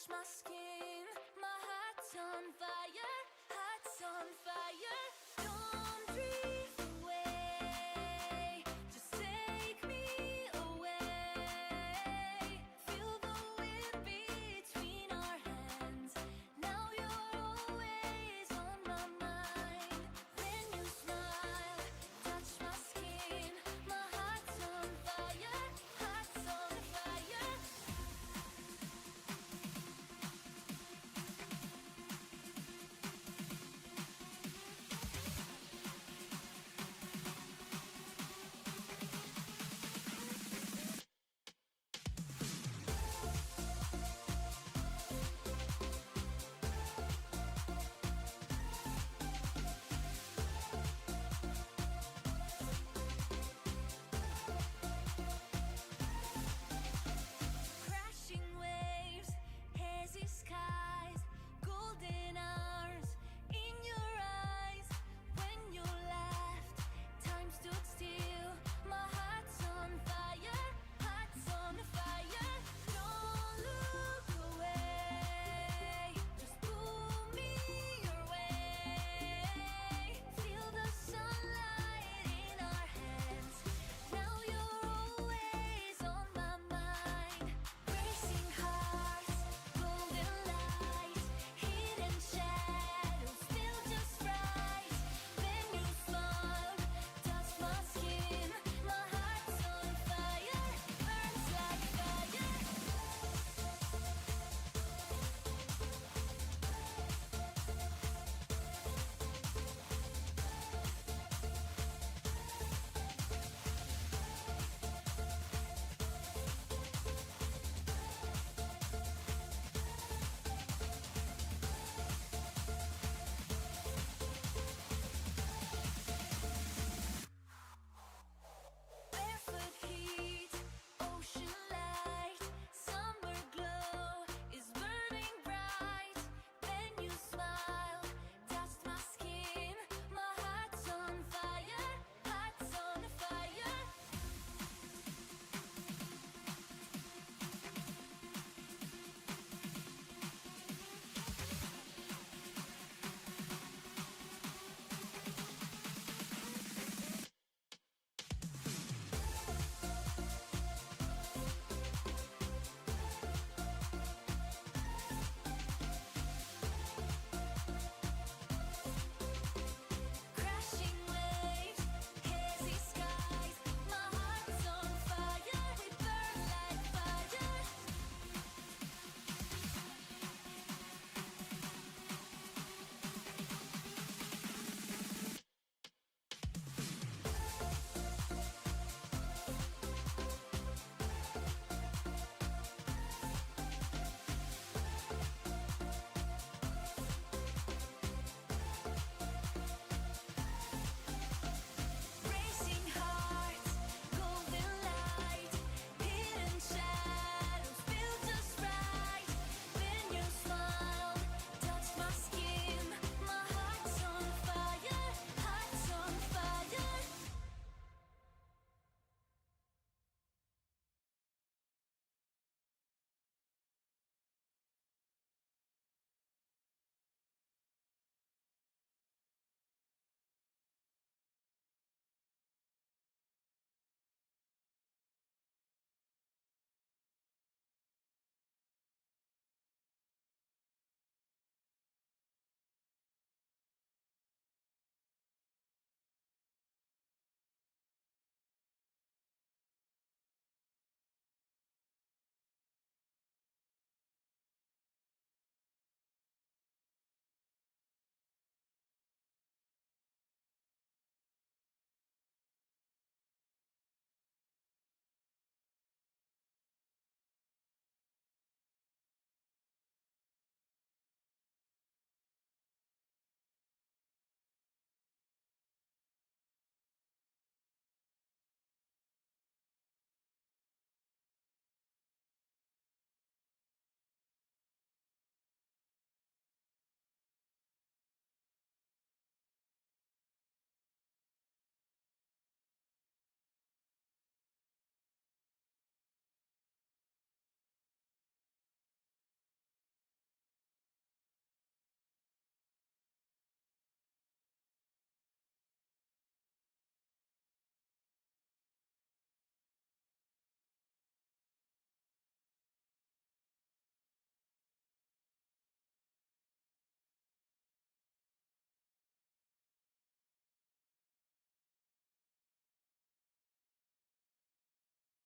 touch my skin. My heart's on fire, heart's on fire. Don't drift away, just take me away. Feel the wind between our hands. Now you're always on my mind. When you smile, touch my skin. My heart's on fire, heart's on fire.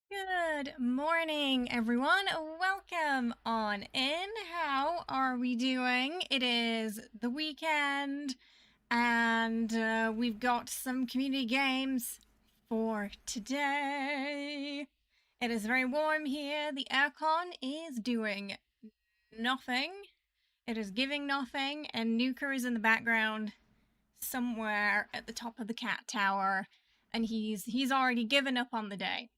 Good morning, everyone. Welcome on in. How are we doing? It is the weekend, and we've got some community games for today. It is very warm here. The aircon is doing nothing, it is giving nothing, and Nuka is in the background somewhere at the top of the cat tower, and he's already given up on the day.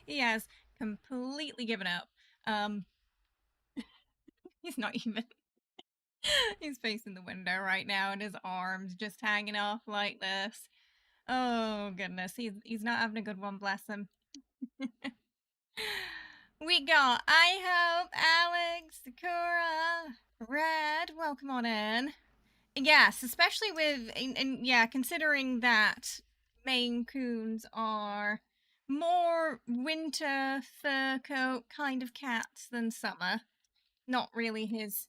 He has completely given up. Um, he's not even. He's facing the window right now, and his arms just hanging off like this. Oh goodness, he's not having a good one. Bless him. We got I Hope, Alex, Sakura, Red. Welcome on in. Yes, especially with and yeah, considering that Maine Coons are more winter fur coat kind of cats than summer. Not really his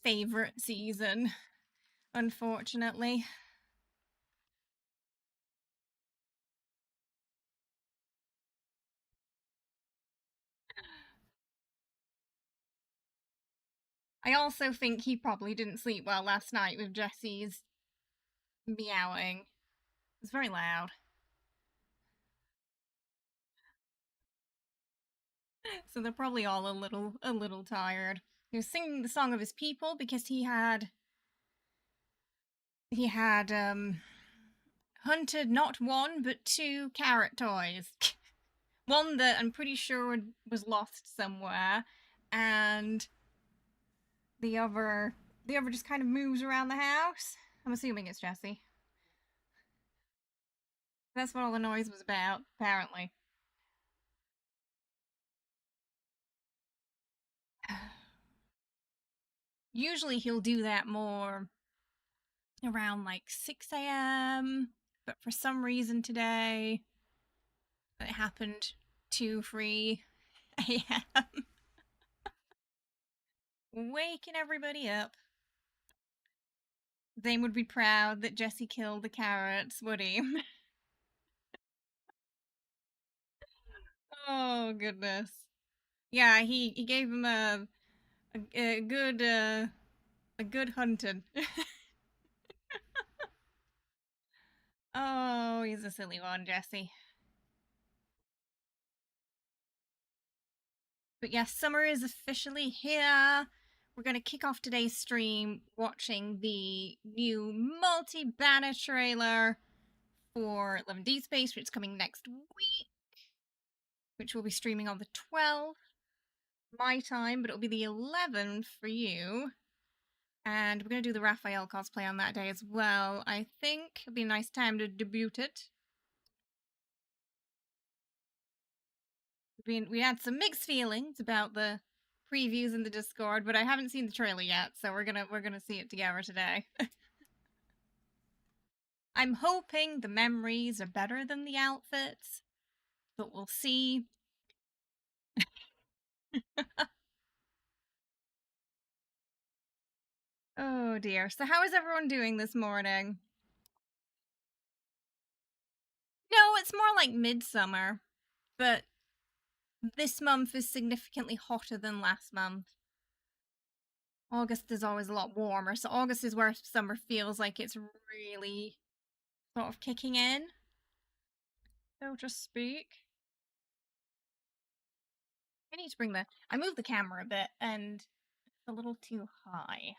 favorite season, unfortunately. I also think he probably didn't sleep well last night with Jesse's meowing. It was very loud. So they're probably all a little tired. He was singing the song of his people because he had hunted not one but two carrot toys. One that I'm pretty sure was lost somewhere, and the other the other just kind of moves around the house. I'm assuming it's Jesse. That's what all the noise was about, apparently. Usually he'll do that more around like 6 a.m., but for some reason today it happened 2 3 a.m. Waking everybody up. They would be proud that Jesse killed the carrots, would he? Oh goodness. Yeah, he gave him a good hunting. Oh, he's a silly one, Jesse. But yes, summer is officially here. We're going to kick off today's stream watching the new multi-banner trailer for 11 Deepspace, which is coming next week, which will be streaming on the 12th, my time, but it'll be the 11th for you. And we're going to do the Raphael cosplay on that day as well. I think it'll be a nice time to debut it. We had some mixed feelings about the previews in the Discord, but I haven't seen the trailer yet, so we're gonna see it together today. I'm hoping the memories are better than the outfits, but we'll see. Oh dear. So how is everyone doing this morning? No, it's more like midsummer, but this month is significantly hotter than last month. August is always a lot warmer, so August is where summer feels like it's really sort of kicking in, so to speak. I need to bring the. I moved the camera a bit and it's a little too high.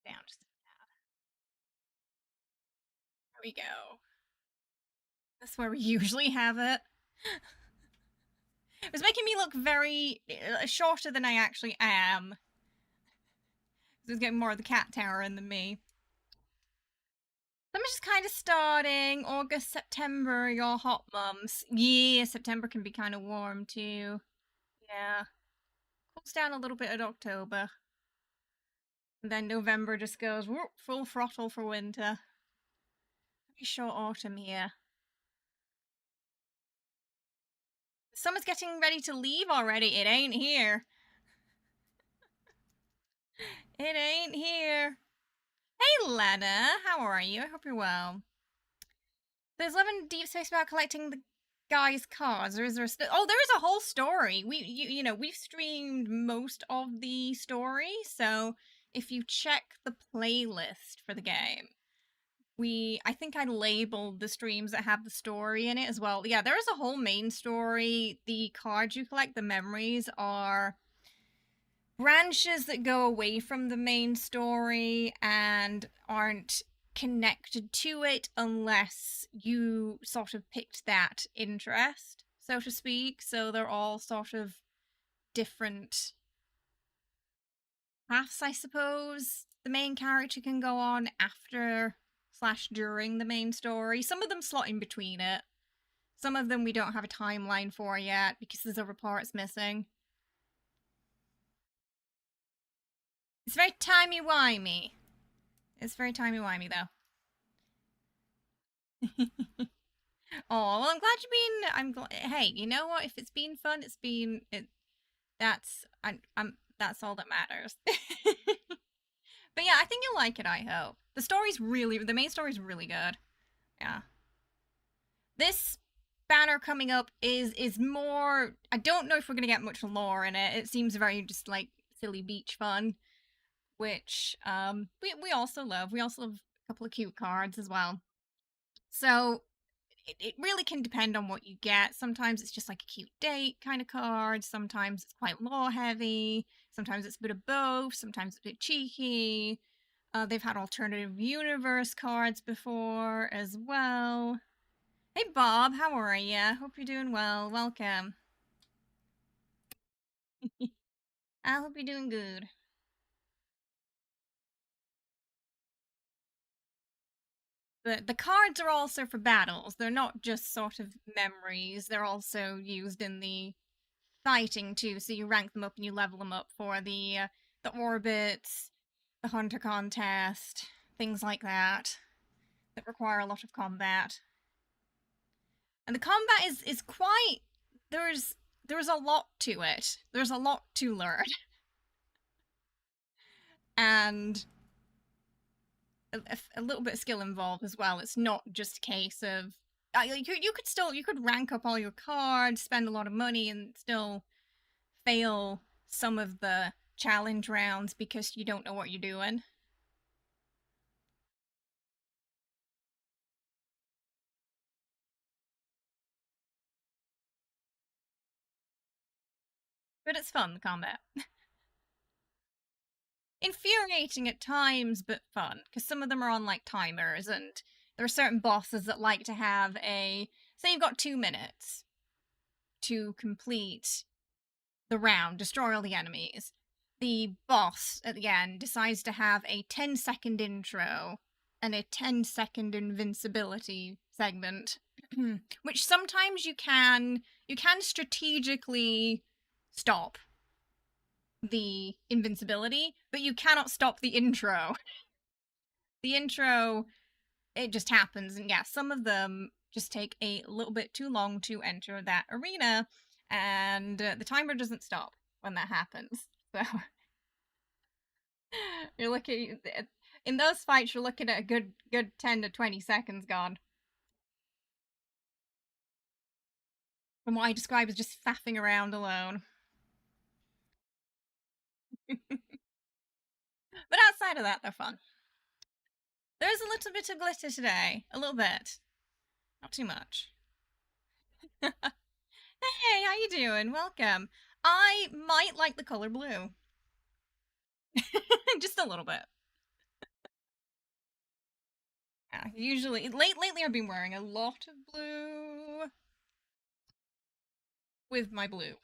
Down just. There we go. That's where we usually have it. It was making me look very shorter than I actually am. It was getting more of the cat tower in than me. Summer's just kind of starting. August, September, your hot months. Yeah, September can be kind of warm too. Yeah. Cools down a little bit at October. And then November just goes whoop, full throttle for winter. Very short autumn here. Summer's getting ready to leave already. It ain't here. It ain't here. Hey, Lena. How are you? I hope you're well. There's 11 deep space about collecting the guy's cards, or is there oh, there is a whole story. We've streamed most of the story, so if you check the playlist for the game, I think I labeled the streams that have the story in it as well. Yeah, there is a whole main story. The cards you collect, the memories, are branches that go away from the main story and aren't connected to it unless you sort of picked that interest, so to speak. So they're all sort of different paths, I suppose, the main character can go on after slash during the main story. Some of them slot in between it. Some of them we don't have a timeline for yet because there's other parts missing. It's very timey-wimey. It's very timey-wimey, though. Oh, well, I'm glad you've been. I'm glad. Hey, you know what? If it's been fun, it's been. That's. I'm. That's all that matters. But yeah, I think you'll like it. I hope the story's really. The main story's really good. Yeah. This banner coming up is more. I don't know if we're gonna get much lore in it. It seems very just like silly beach fun, which we also love. We also love a couple of cute cards as well. So it really can depend on what you get. Sometimes it's just like a cute date kind of card. Sometimes it's quite lore heavy. Sometimes it's a bit of both. Sometimes it's a bit cheeky. They've had alternative universe cards before as well. Hey Bob, how are ya? Hope you're doing well. Welcome. I hope you're doing good. The cards are also for battles. They're not just sort of memories. They're also used in the fighting too. So you rank them up and you level them up for the orbits, the hunter contest, things like that that require a lot of combat. And the combat is quite there's a lot to it. There's a lot to learn. And a little bit of skill involved as well. It's not just a case of you could rank up all your cards, spend a lot of money, and still fail some of the challenge rounds because you don't know what you're doing. But it's fun, the combat. Infuriating at times, but fun because some of them are on like timers, and there are certain bosses that like to have a say you've got 2 minutes to complete the round, destroy all the enemies. The boss at the end decides to have a 10-second intro and a 10-second invincibility segment, which sometimes you can strategically stop the invincibility, but you cannot stop the intro. The intro, it just happens, and yeah, some of them just take a little bit too long to enter that arena, and the timer doesn't stop when that happens. So you're looking in those fights, you're looking at a good 10 to 20 seconds gone. From what I describe as just faffing around alone. But outside of that, they're fun. There's a little bit of glitter today. A little bit. Not too much. Hey, how you doing? Welcome. I might like the color blue. Just a little bit. Yeah, usually lately I've been wearing a lot of blue with my blue.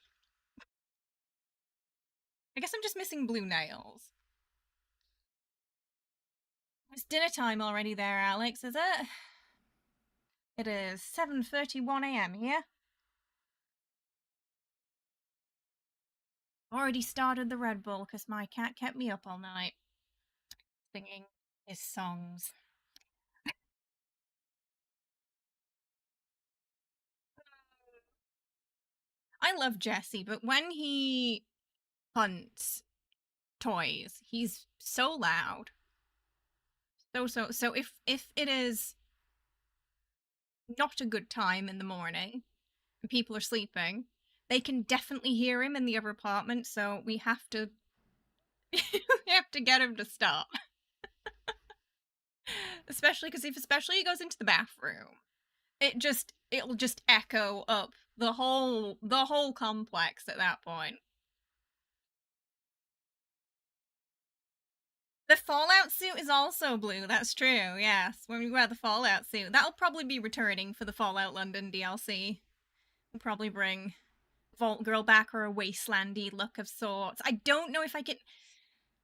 I guess I'm just missing blue nails. It's dinner time already there, Alex, is it? It is 7:31 a.m. here. Already started the Red Bull because my cat kept me up all night singing his songs. I love Jesse, but when he hunts toys, he's so loud. So if it is not a good time in the morning, and people are sleeping. They can definitely hear him in the other apartment, so we have to we have to get him to stop. Especially because especially he goes into the bathroom, it'll just echo up the whole complex at that point. The Fallout suit is also blue. That's true. Yes, when we wear the Fallout suit, that'll probably be returning for the Fallout London DLC. We'll probably bring Vault Girl back or a Wastelandy look of sorts. I don't know if I can.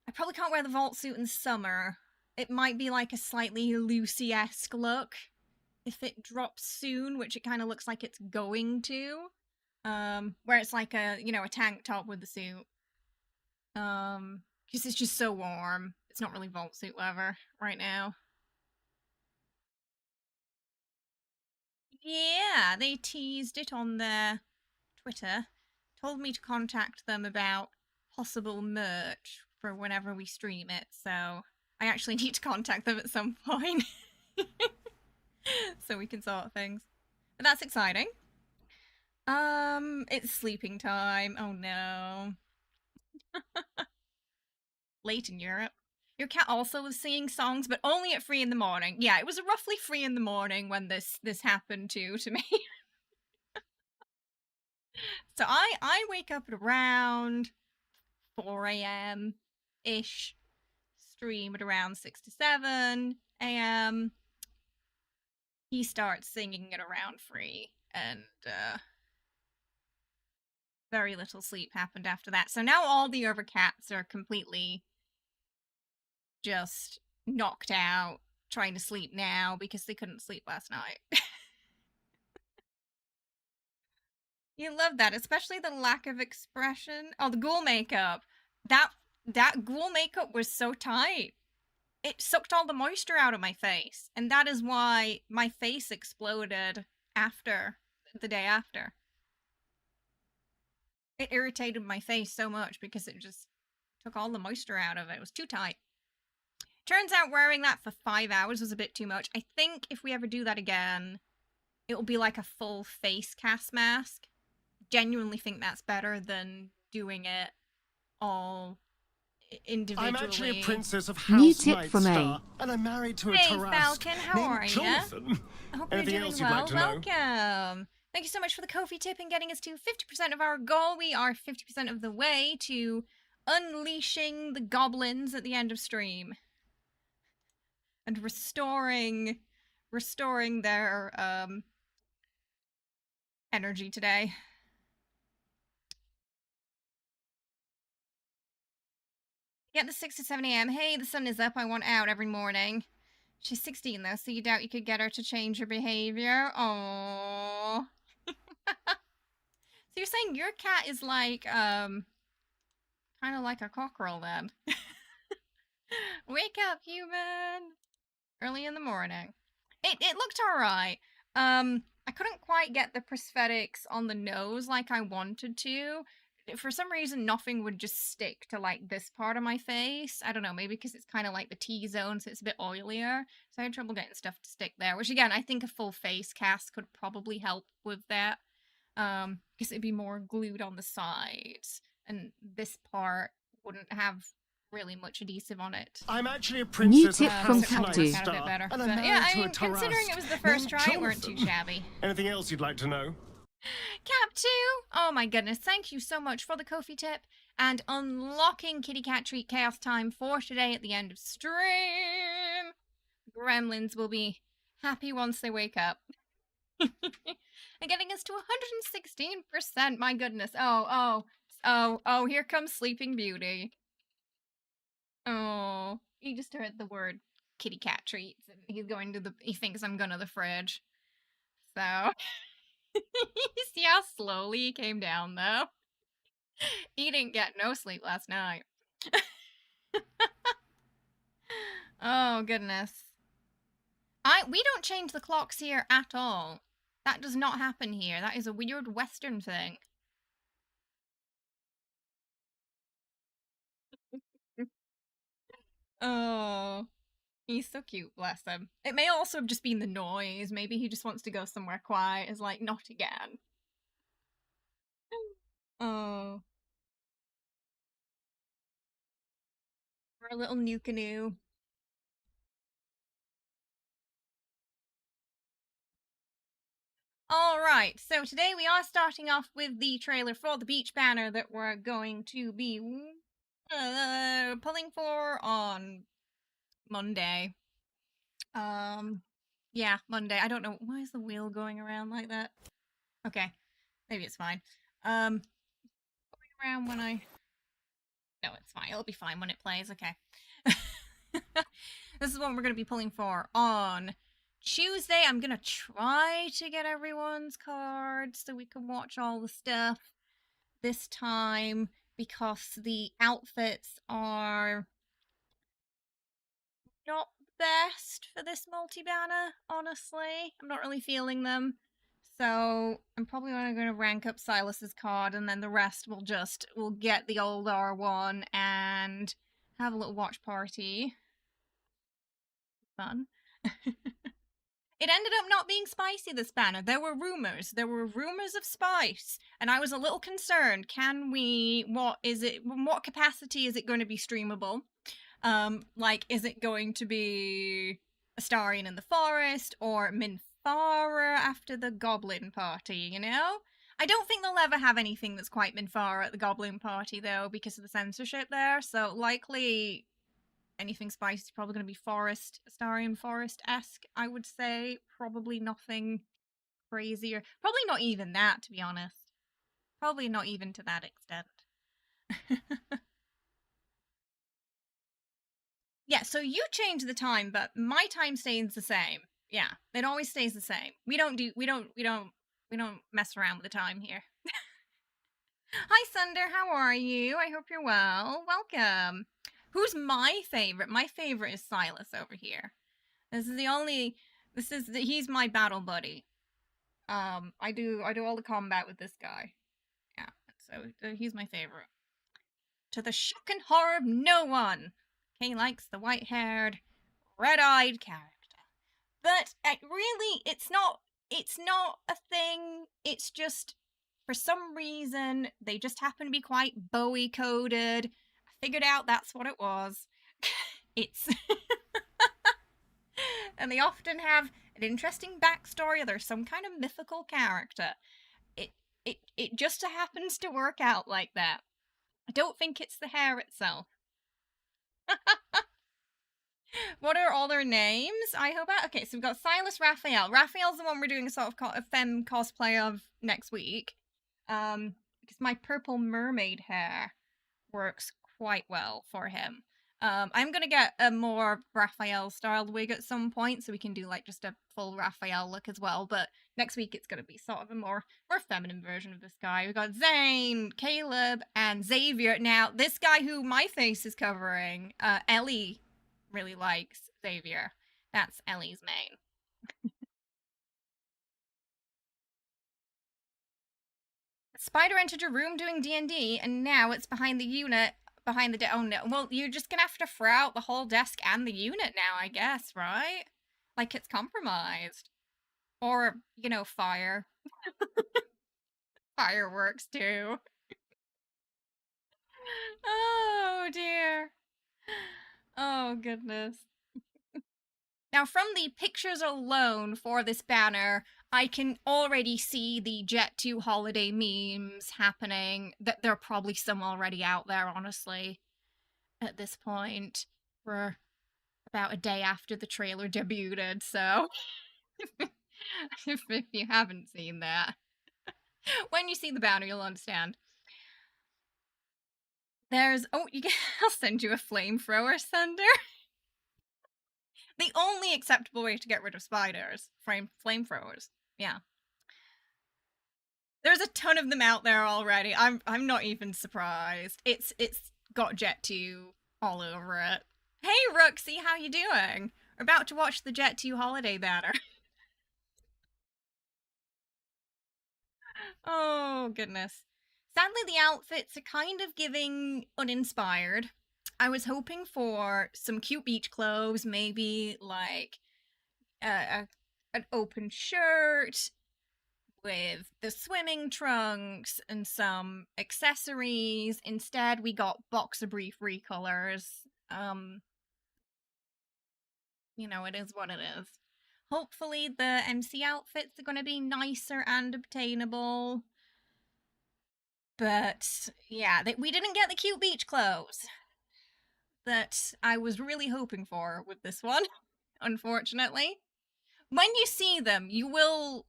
I probably can't wear the Vault suit in summer. It might be like a slightly Lucy-esque look if it drops soon, which it kind of looks like it's going to. Where it's like a tank top with the suit. Because it's just so warm. It's not really Vault suit weather right now. Yeah, they teased it on their Twitter. Told me to contact them about possible merch for whenever we stream it, so I actually need to contact them at some point. So we can sort things. But that's exciting. It's sleeping time. Oh no. Late in Europe. Your cat also was singing songs, but only at 3 in the morning. Yeah, it was roughly 3 in the morning when this happened to me. So I wake up at around 4 a.m. ish, stream at around 6 to 7 a.m. He starts singing at around 3, and very little sleep happened after that. So now all the other cats are completely just knocked out, trying to sleep now because they couldn't sleep last night. You love that, especially the lack of expression. Oh, the ghoul makeup. That ghoul makeup was so tight. It sucked all the moisture out of my face, and that is why my face exploded after the day after. It irritated my face so much because it just took all the moisture out of it. It was too tight. Turns out wearing that for 5 hours was a bit too much. I think if we ever do that again, it will be like a full face cast mask. Genuinely think that's better than doing it all individually. I'm actually a princess of New House tip from Nightstar, and I'm married to a Hey, Tarrasque Falcon, how named are ya? Jonathan. I hope you're Anything doing else you'd well. like to know? Welcome. Thank you so much for the Ko-fi tip and getting us to 50% of our goal. We are 50% of the way to unleashing the goblins at the end of stream and restoring their energy today. Get the 6 to 7 a.m. Hey, the sun is up. I want out every morning. She's 16 though, so you doubt you could get her to change her behavior? Aww. So you're saying your cat is like, kind of like a cockerel then? Wake up, human! Early in the morning. It looked alright. I couldn't quite get the prosthetics on the nose like I wanted to. For some reason, nothing would just stick to like this part of my face. I don't know, maybe because it's kind of like the T-zone, so it's a bit oilier. So I had trouble getting stuff to stick there, which again, I think a full face cast could probably help with that. Because it'd be more glued on the sides, and this part wouldn't have really much adhesive on it. I'm actually a princess tip of from House Captain. Nightstar, and I'm But married yeah, I to mean, a Tarrasque considering it was the first named try, it weren't too Jonathan. shabby. Anything else you'd like to know? Cap 2! Oh my goodness, thank you so much for the Ko-fi tip and unlocking Kitty Cat Treat Chaos Time for today at the end of stream. Gremlins will be happy once they wake up. And getting us to 116%, my goodness. Oh, here comes Sleeping Beauty. Oh, he just heard the word kitty cat treats and he thinks I'm going to the fridge. So, you see how slowly he came down though? He didn't get no sleep last night. Oh, goodness. We don't change the clocks here at all. That does not happen here. That is a weird Western thing. Oh. He's so cute, bless him. It may also have just been the noise. Maybe he just wants to go somewhere quiet. Is like, not again. Oh, for a little new canoe. All right, so today we are starting off with the trailer for the beach banner that we're going to be pulling for on Monday. Yeah, Monday. I don't know why is the wheel going around like that. Okay, maybe it's fine. Going around when I. No, it's fine. It'll be fine when it plays. Okay. This is what we're going to be pulling for on Tuesday. I'm going to try to get everyone's cards so we can watch all the stuff this time because the outfits are not best for this multi-banner, honestly. I'm not really feeling them. So I'm probably only going to rank up Silas's card and then the rest we'll get the old R1 and have a little watch party. Fun. It ended up not being spicy, this banner. There were rumors. There were rumors of spice. And I was a little concerned. What capacity is it going to be streamable? Like, is it going to be Astarion in the forest or Minfara after the Goblin party, you know? I don't think they'll ever have anything that's quite Minfara at the Goblin party, though, because of the censorship there. So likely anything spicy is probably going to be forest, Astarion forest-esque, I would say. Probably nothing crazier. Probably not even that, to be honest. Probably not even to that extent. Yeah, so you change the time, but my time stays the same. Yeah, it always stays the same. We don't mess around with the time here. Hi Sunder, how are you? I hope you're well. Welcome. Who's my favorite? My favorite is Silas over here. He's my battle buddy. I do all the combat with this guy. Yeah, so he's my favorite. To the shock and horror of no one, Kay likes the white-haired, red-eyed character. But really, it's not a thing. It's just, for some reason, they just happen to be quite Bowie coded. I figured out that's what it was. It's and they often have an interesting backstory. There's some kind of mythical character. It just happens to work out like that. I don't think it's the hair itself. What are all their names? I hope. Okay, so we've got Silas Raphael. Raphael's the one we're doing a sort of a femme cosplay of next week. Because my purple mermaid hair works quite well for him. I'm gonna get a more Raphael styled wig at some point, so we can do like just a full Raphael look as well. But next week it's gonna be sort of a more feminine version of this guy. We've got Zane, Caleb, and Xavier. Now, this guy who my face is covering, Ellie really likes Xavier. That's Ellie's main. Spider entered your room doing D&D, and now it's behind the unit. Oh no. Well, you're just gonna have to throw out the whole desk and the unit now, I guess, right? Like it's compromised. Or, fire. Fireworks, too. Oh, dear. Oh, goodness. Now, from the pictures alone for this banner, I can already see the Jet 2 holiday memes happening. That there are probably some already out there, honestly, at this point. We're about a day after the trailer debuted, so if you haven't seen that, when you see the banner, you'll understand. I'll send you a flamethrower, Thunder. The only acceptable way to get rid of spiders, flamethrowers. Yeah. There's a ton of them out there already. I'm not even surprised. It's got Jet 2 all over it. Hey Rooksy, how you doing? We're about to watch the Jet 2 holiday banner. Oh goodness. Sadly, the outfits are kind of giving uninspired. I was hoping for some cute beach clothes, maybe like an open shirt with the swimming trunks and some accessories. Instead, we got boxer brief recolors. You know, it is what it is. Hopefully, the MC outfits are going to be nicer and obtainable. But yeah, we didn't get the cute beach clothes that I was really hoping for with this one, unfortunately. When you see them, you will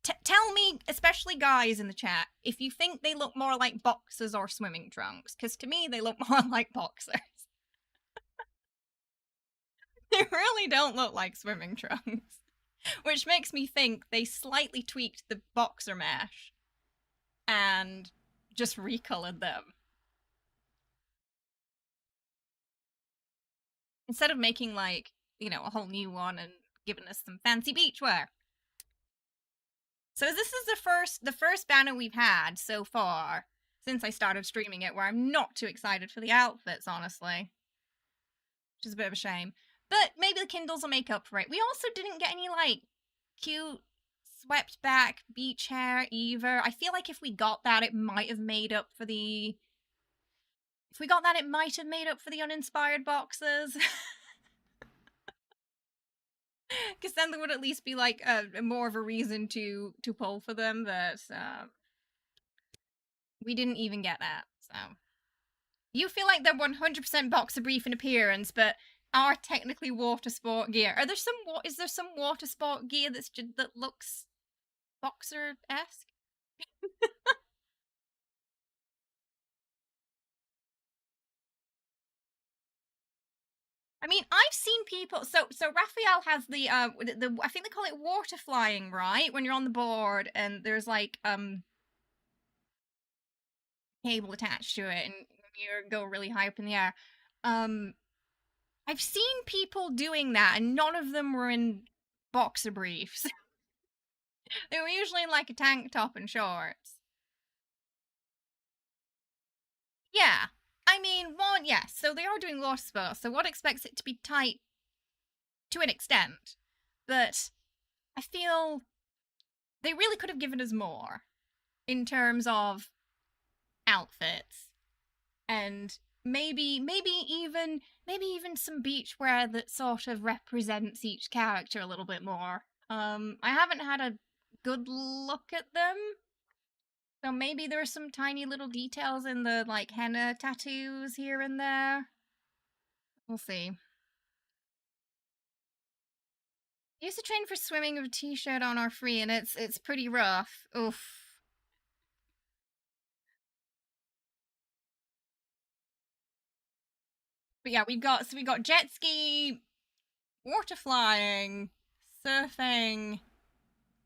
tell me, especially guys in the chat, if you think they look more like boxers or swimming trunks, because to me, they look more like boxers. They really don't look like swimming trunks. Which makes me think they slightly tweaked the boxer mesh and just recolored them. Instead of making, like, you know, a whole new one and giving us some fancy beachwear. So this is the first banner we've had so far since I started streaming it where I'm not too excited for the outfits, honestly. Which is a bit of a shame. But maybe the Kindles will make up for it. We also didn't get any, like, cute swept back beach hair either. I feel like if we got that, it might have made up for the... If we got that, it might have made up for the uninspired boxes. Because then there would at least be, like, a more of a reason to pull for them, but we didn't even get that, so... You feel like they're 100% boxer brief in appearance, but are technically water sport gear. Are there some is there some water sport gear that looks boxer-esque? I mean, I've seen people. So Raphael has the I think they call it water flying, right? When you're on the board and there's like cable attached to it, and you go really high up in the air. I've seen people doing that, and none of them were in boxer briefs. They were usually in like a tank top and shorts. Yeah. I mean, one, yes, so they are doing water sports, so one expects it to be tight to an extent. But I feel they really could have given us more in terms of outfits. And maybe even some beachwear that sort of represents each character a little bit more. I haven't had a good look at them. So maybe there are some tiny little details in the, like, henna tattoos here and there. We'll see. I used to train for swimming with a t-shirt on our free, and it's pretty rough. Oof. But yeah, we got jet ski, water flying, surfing.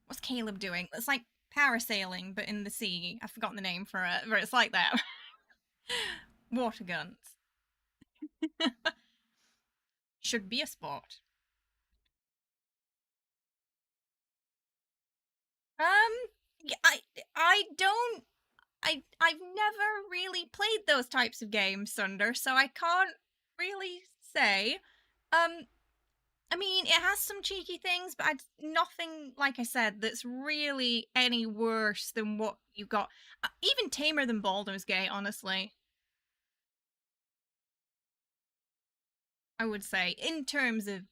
What's Caleb doing? It's like parasailing, but in the sea. I've forgotten the name for it, but it's like that. Water guns. Should be a sport. Yeah, I don't I've never really played those types of games, Sunder, so I can't really say. I mean, it has some cheeky things, but nothing, like I said, that's really any worse than what you got. Even tamer than Baldur's Gate, honestly. I would say, in terms of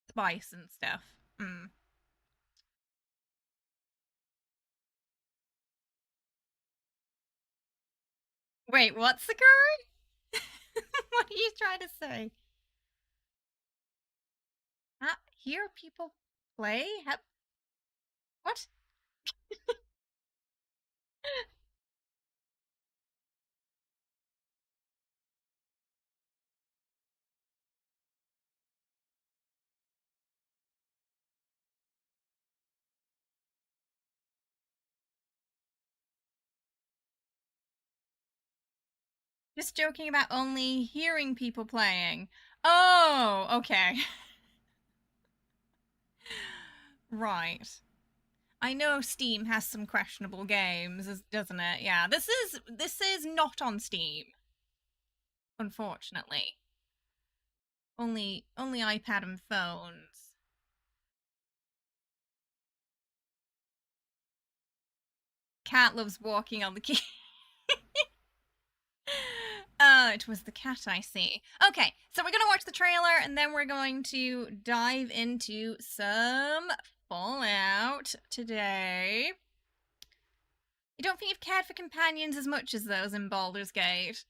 spice and stuff. Mm. Wait, what's the curry? What are you trying to say? Hear people play? What? Just joking about only hearing people playing. Oh, okay. Right. I know Steam has some questionable games, doesn't it? Yeah, this is not on Steam. unfortunately. Only iPad and phones. Cat loves walking on the key. It was the cat, I see. Okay, so we're gonna watch the trailer and then we're going to dive into some Fallout today. You don't think you've cared for companions as much as those in Baldur's Gate?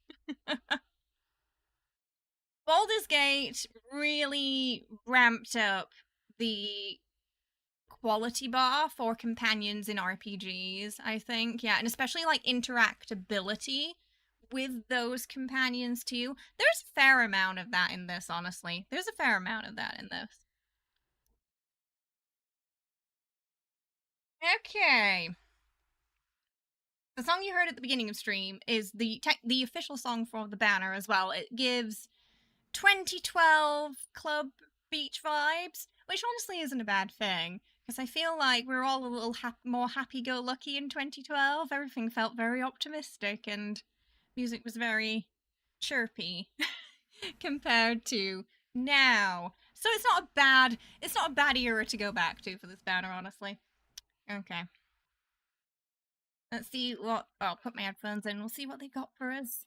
Baldur's Gate really ramped up the quality bar for companions in RPGs, I think. Yeah, and especially like interactability with those companions too. There's a fair amount of that in this, honestly. There's a fair amount of that in this. Okay. The song you heard at the beginning of stream is the official song for the banner as well. It gives 2012 club beach vibes, which honestly isn't a bad thing, because I feel like we're all a little more happy-go-lucky in 2012. Everything felt very optimistic and music was very chirpy compared to now. So it's not a bad era to go back to for this banner, honestly. Okay. Let's see what... I'll put my headphones in. We'll see what they got for us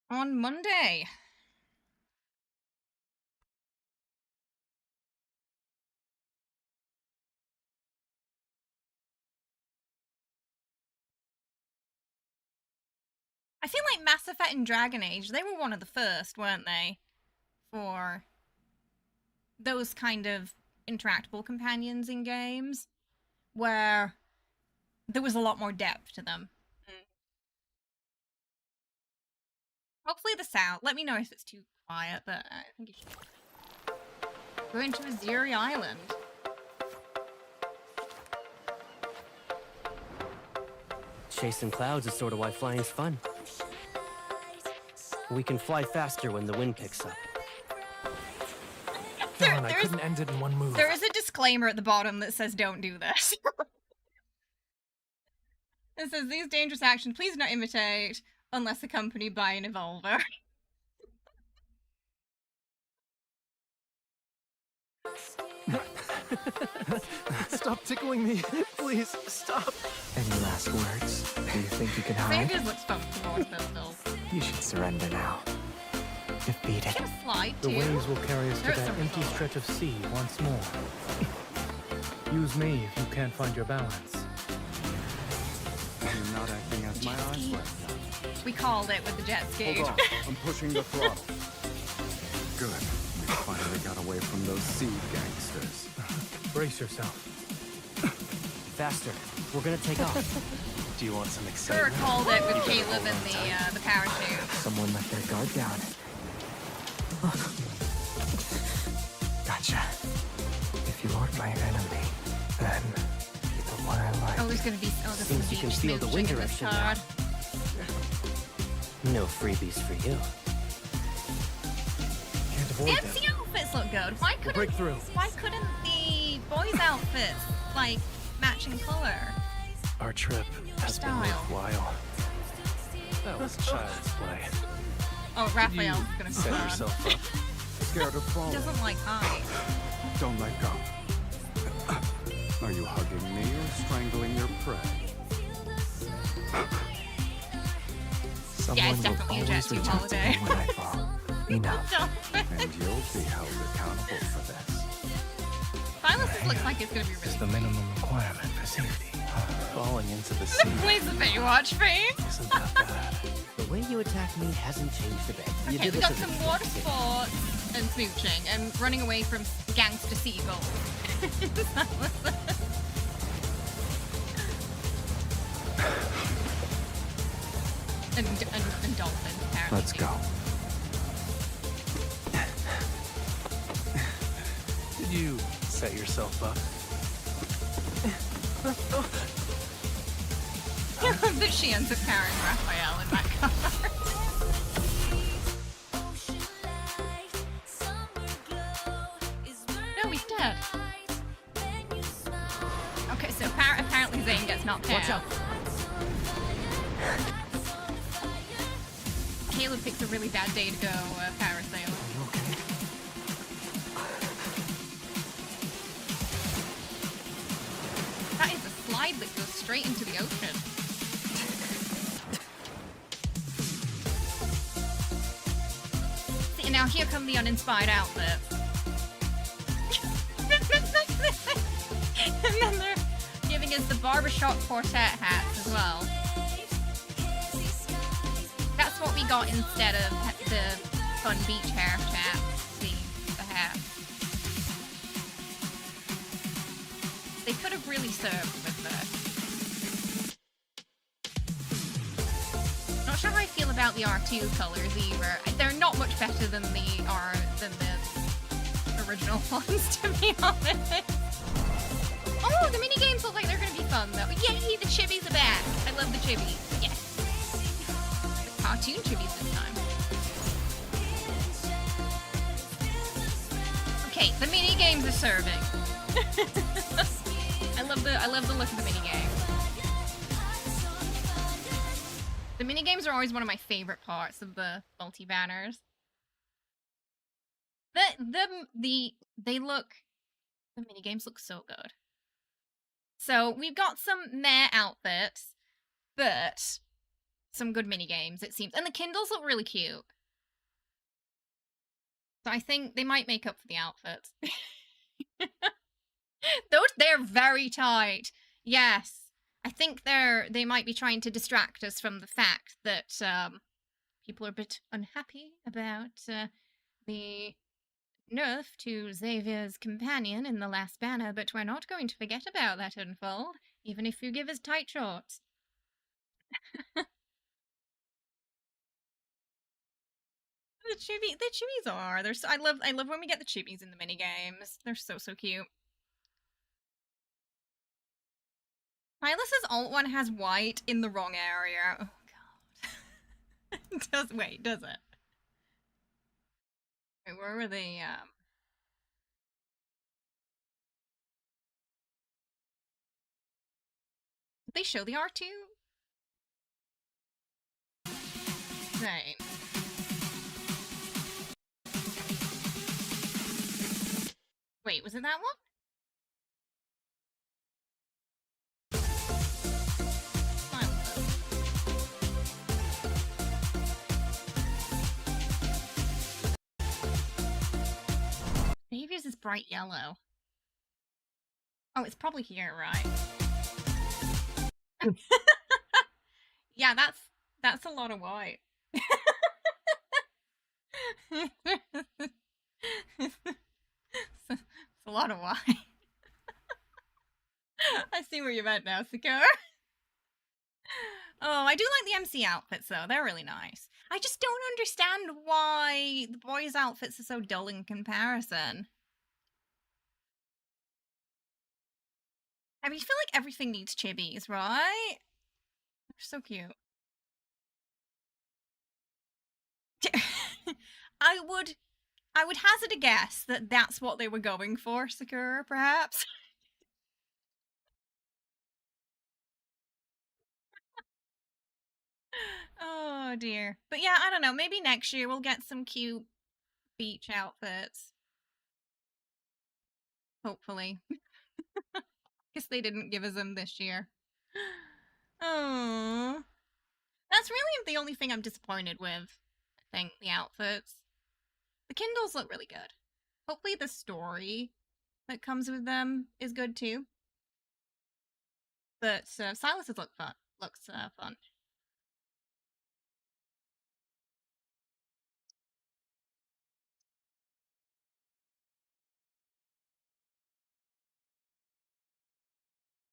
on Monday. I feel like Mass Effect and Dragon Age, they were one of the first, weren't they? For those kind of interactable companions in games, where there was a lot more depth to them. Hopefully the sound, let me know if it's too quiet, but I think it should. We're into Azuri Island. Chasing clouds is sort of why flying's fun. We can fly faster when the wind picks up. Darn, I couldn't end it in one move. There is a disclaimer at the bottom that says don't do this. It says, these dangerous actions please do not imitate unless accompanied by an evolver. Stop tickling me. Please, stop. Any last words? Do you think you can hide? Sanders looks comfortable with pistols. You should surrender now. Defeated. Can a slide The too? waves will carry us to There's that some empty control. stretch of sea once more. Use me if you can't find your balance. You're not acting as my eyes left. We called it with the jet ski. Hold on, I'm pushing the throttle. Good. We finally got away from those sea gangsters. Brace yourself. Faster. We're gonna take off. Do you want some Kurt excitement? called it with Caleb and the parachute. Someone let their guard down. Gotcha. If you aren't my enemy, then people what I like. Oh, there's gonna be there's some Seems you can beach feel the wind smooching in this direction now. card. No freebies for you. Can't The avoid them. MC outfits look good. Why couldn't breakthrough. the boys' outfits like match in color? Our trip has been Style. worthwhile. That was child's play. Oh, Raphael's gonna Set come on. yourself up. Scared of He falling. doesn't like height. Don't let go. Are you hugging me or strangling your prey? Someone Yeah, it's will definitely a always jet ski reach out to holiday. me when I fall. Enough. And you'll be held accountable for this. Silas looks like it's gonna be It's the really minimum requirement for safety. Falling into the sea Where's the Baywatch thing? isn't that bad. The way you attack me hasn't changed a bit. You Okay, did we this got as a some kid. water sports and smooching and running away from gangster seagulls. That was it. And dolphins, apparently. Let's too. go. Did you set yourself up? That she ends up carrying Raphael in that car. No, he's dead. Okay, so apparently Zane gets knocked Watch out. out. Caleb picks a really bad day to go parasailing. You okay? That is a slide that goes straight into the ocean. See, now here come the uninspired outfits. And then they're giving us the barbershop quartet hats as well. That's what we got instead of the fun beach hair chat. The hat. They could have really served with that. Not sure how I feel about the R2 colors either. They're not much better than the original ones, to be honest. Oh, the mini games look like they're gonna be fun though. Yay, the chibis are back. I love the chibis. Yes. The cartoon chibis this time. Okay, the mini games are serving. I love the look of the mini game. The mini games are always one of my favorite parts of the multi banners. The mini games look so good. So we've got some meh outfits, but some good mini games it seems, and the Kindles look really cute. So I think they might make up for the outfits. They're very tight. Yes. I think they might be trying to distract us from the fact that people are a bit unhappy about the nerf to Xavier's companion in the last banner, but we're not going to forget about that unfold, even if you give us tight shorts. The chibis are. They're so, I love when we get the chibis in the mini games. They're so cute. Silas's alt one has white in the wrong area. Oh god. Does it? Wait, where were they? Did they show the R2? Right. Wait, was it that one? Xavier's is bright yellow. Oh, it's probably here, right? Yeah, that's a lot of white. It's a lot of white. I see where you're at now, Sakura. Oh, I do like the MC outfits though. They're really nice. I just don't understand why the boys' outfits are so dull in comparison. I mean, I feel like everything needs chibis, right? They're so cute. I would hazard a guess that that's what they were going for, Sakura, perhaps. Oh dear. But yeah, I don't know. Maybe next year we'll get some cute beach outfits. Hopefully. Guess they didn't give us them this year. Oh. That's really the only thing I'm disappointed with. I think the outfits. The Kindles look really good. Hopefully the story that comes with them is good too. But Silas's looks fun.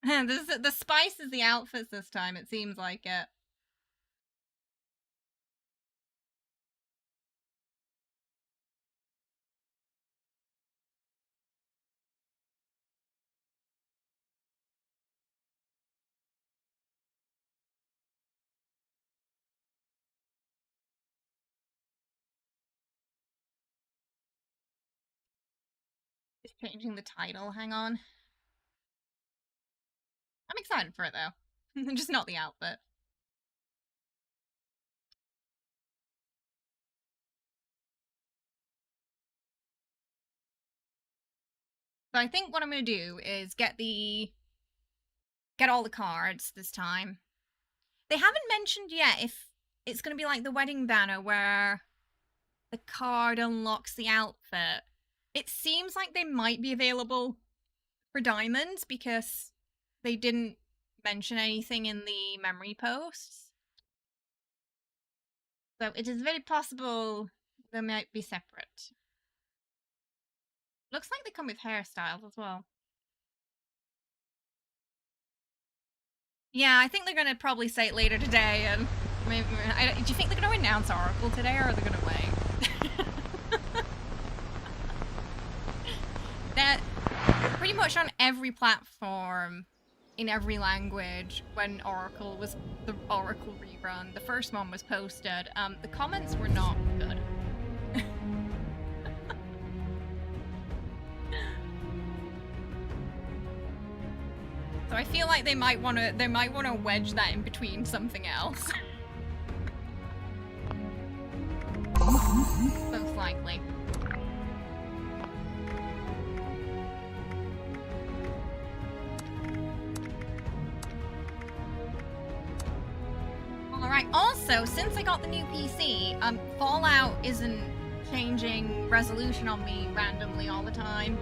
The spice is the outfits this time, it seems like it. Just changing the title, hang on. I'm excited for it though. Just not the outfit. So I think what I'm going to do is get all the cards this time. They haven't mentioned yet if it's going to be like the wedding banner where the card unlocks the outfit. It seems like they might be available for diamonds because they didn't mention anything in the memory posts. So it is very possible they might be separate. Looks like they come with hairstyles as well. Yeah, I think they're going to probably say it later today. And maybe, do you think they're going to announce Oracle today, or are they going to wait? That pretty much on every platform, in every language, when Oracle was the Oracle rerun, the first one was posted. The comments were not good. So I feel like they might want to wedge that in between something else. Most likely. Alright, also, since I got the new PC, Fallout isn't changing resolution on me randomly all the time.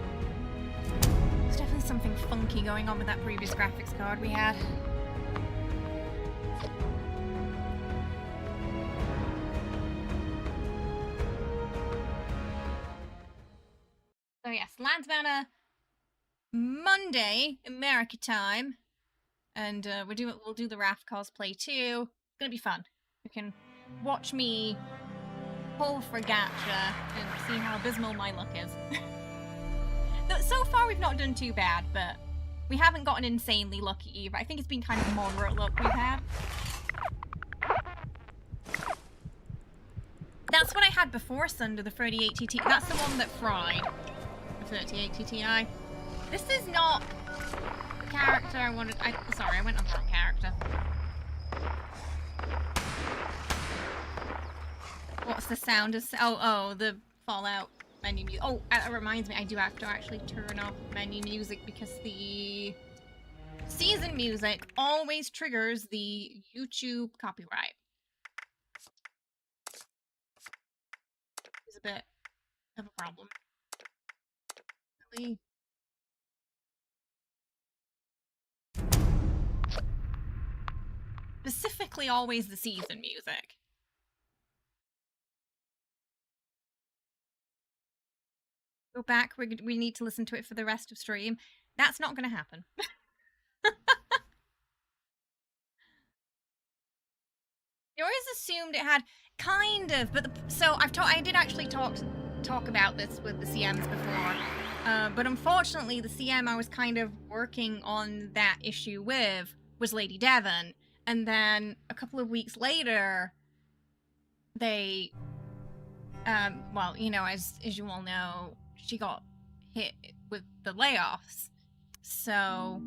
There's definitely something funky going on with that previous graphics card we had. So yes, Lands Banner Monday, America time. And we'll do the Raft cosplay too. It's gonna be fun. You can watch me pull for gacha and see how abysmal my luck is. So far we've not done too bad, but we haven't gotten insanely lucky either. I think it's been kind of moderate luck we've had. That's what I had before Sunder, the 38TT. That's the one that fried. The 38TTI. This is not the character I wanted. Sorry, I went on the wrong character. What's the sound of... Oh, the Fallout menu music. Oh, that reminds me, I do have to actually turn off menu music because the season music always triggers the YouTube copyright. It's a bit of a problem. Really? Specifically always the season music. Go back, we need to listen to it for the rest of stream. That's not going to happen. I always assumed it had kind of, but so I did actually talk about this with the CMs before, but unfortunately the CM I was kind of working on that issue with was Lady Devon, and then a couple of weeks later, they, well, you know, as you all know, she got hit with the layoffs, so...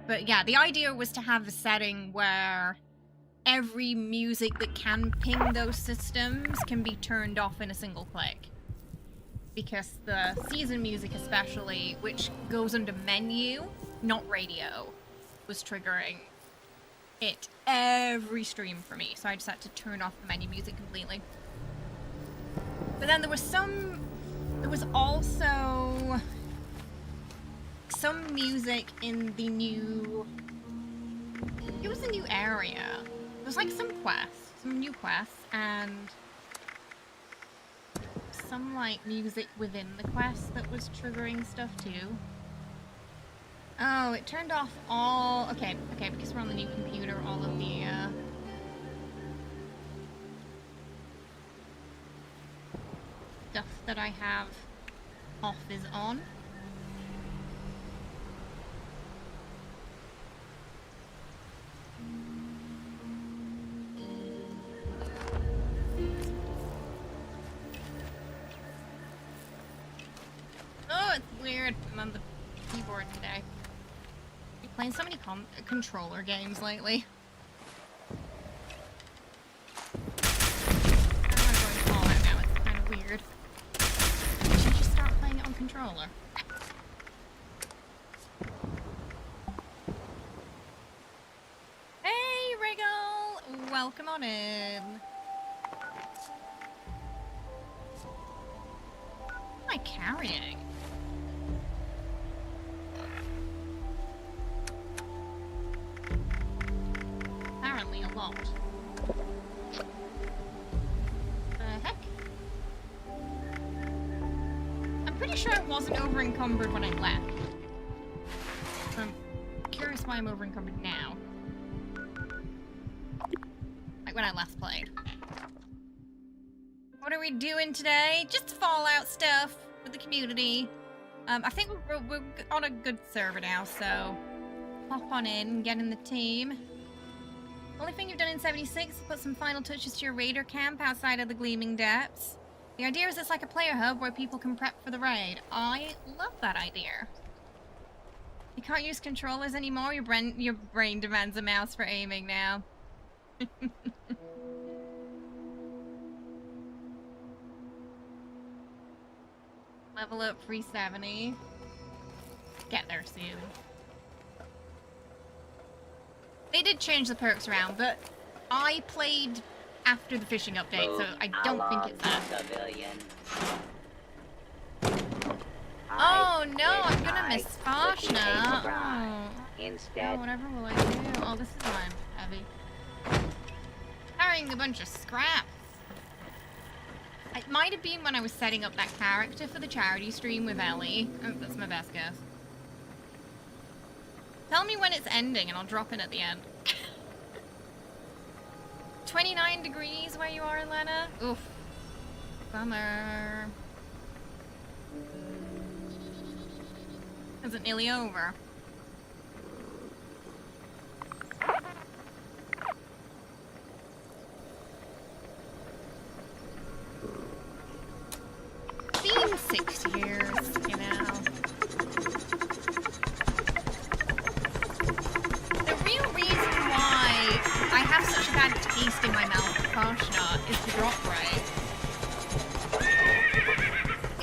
But yeah, the idea was to have a setting where every music that can ping those systems can be turned off in a single click. Because the season music especially, which goes under menu, not radio, was triggering it every stream for me, so I just had to turn off the menu music completely. But then there was also some music in the new... It was a new area. There was like some new quests, and some like music within the quest that was triggering stuff too. Oh, it turned off all... Okay, because we're on the new computer, all of the, stuff that I have off is on. Oh, it's weird. I'm on the keyboard today. You're playing so many controller games lately. I don't want to go into Fallout now. controller. Hey, Wriggle! Welcome on in. What am I carrying? Apparently a lot. Heck? I'm pretty sure I wasn't over encumbered when I left. So I'm curious why I'm over encumbered now. Like when I last played. What are we doing today? Just Fallout stuff with the community. I think we're on a good server now, so hop on in, get in the team. Only thing you've done in 76 is put some final touches to your raider camp outside of the Gleaming Depths. The idea is it's like a player hub where people can prep for the raid. I love that idea. You can't use controllers anymore. Your brain demands a mouse for aiming now. Level up 370. Get there soon. They did change the perks around, but I played after the fishing update, so I don't think it's that. Oh no, I'm gonna miss Farshna. Oh. Oh, whatever will I do? Oh, this is why I'm heavy. Carrying a bunch of scraps. It might have been when I was setting up that character for the charity stream with Ellie. Oh, that's my best guess. Tell me when it's ending and I'll drop in at the end. 29 degrees where you are, Elena? Oof. Bummer. Is it nearly over? Been 6 years, you know. The real reason why I have such a bad taste in my mouth of Farshna is the drop rate.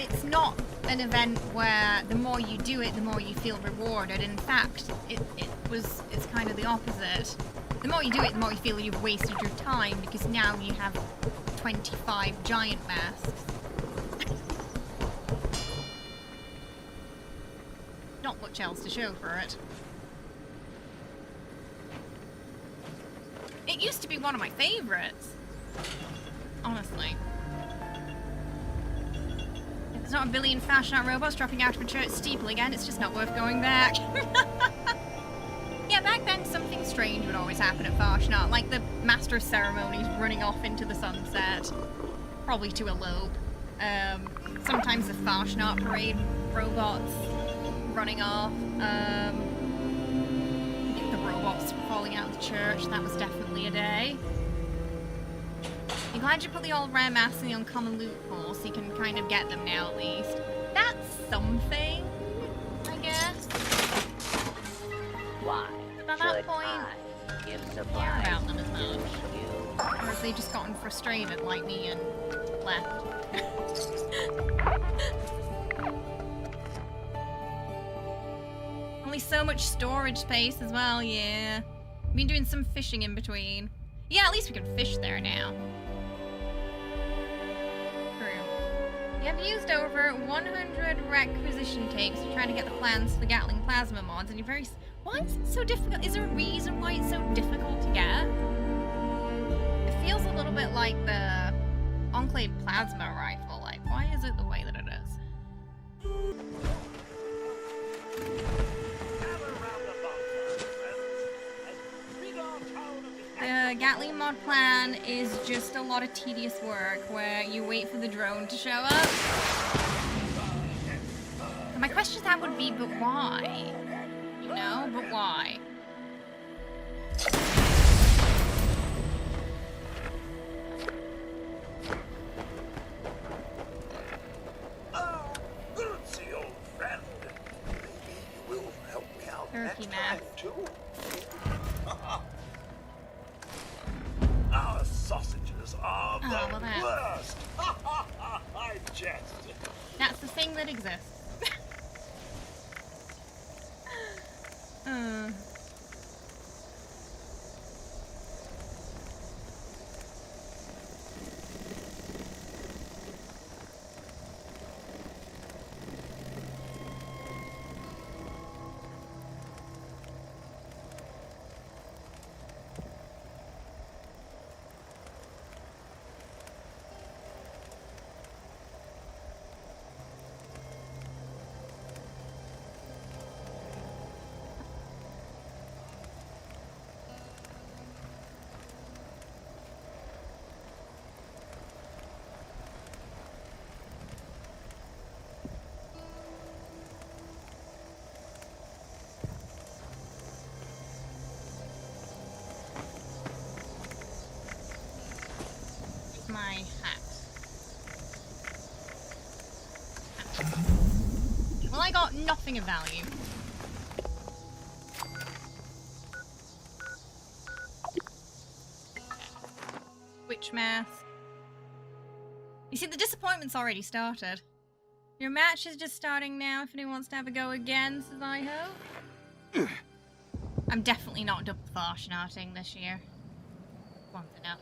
It's not an event where the more you do it, the more you feel rewarded. In fact, it's kind of the opposite. The more you do it, the more you feel you've wasted your time because now you have 25 giant masks. Not much else to show for it. It used to be one of my favorites. Honestly. If there's not a billion Fashion robots dropping out of a church steeple again, it's just not worth going back. Yeah, back then something strange would always happen at Farshna, like the Master of Ceremonies running off into the sunset. Probably to elope. Sometimes the Farshna parade robots running off. The robots falling out of the church, that was definitely a day. I'm glad you put the old rare masks in the uncommon loot pool so you can kind of get them now at least. That's something, I guess. Why By that point, give care supplies about them as much. you? Or have they just gotten frustrated like me and left? Only so much storage space as well, yeah. Been doing some fishing in between. Yeah, at least we can fish there now. True. You have used over 100 requisition tapes to try to get the plans for the Gatling plasma mods, and you're very... Why is it so difficult? Is there a reason why it's so difficult to get? It feels a little bit like the Enclave plasma rifle. Like, why is it the way that it is? The Gatling mod plan is just a lot of tedious work where you wait for the drone to show up. And my question to that would be, but why? You know, but why? Oh, Bootsy, old friend. Maybe you will help me out Turkey next mask. time, too. Our sausages are Oh, well, the that- worst. I jest. That's the thing that exists. Uh. My hat. Well, I got nothing of value. Witch math. You see, the disappointment's already started. Your match is just starting now. If anyone wants to have a go again, says I hope. I'm definitely not double Farshnarting this year. Once enough.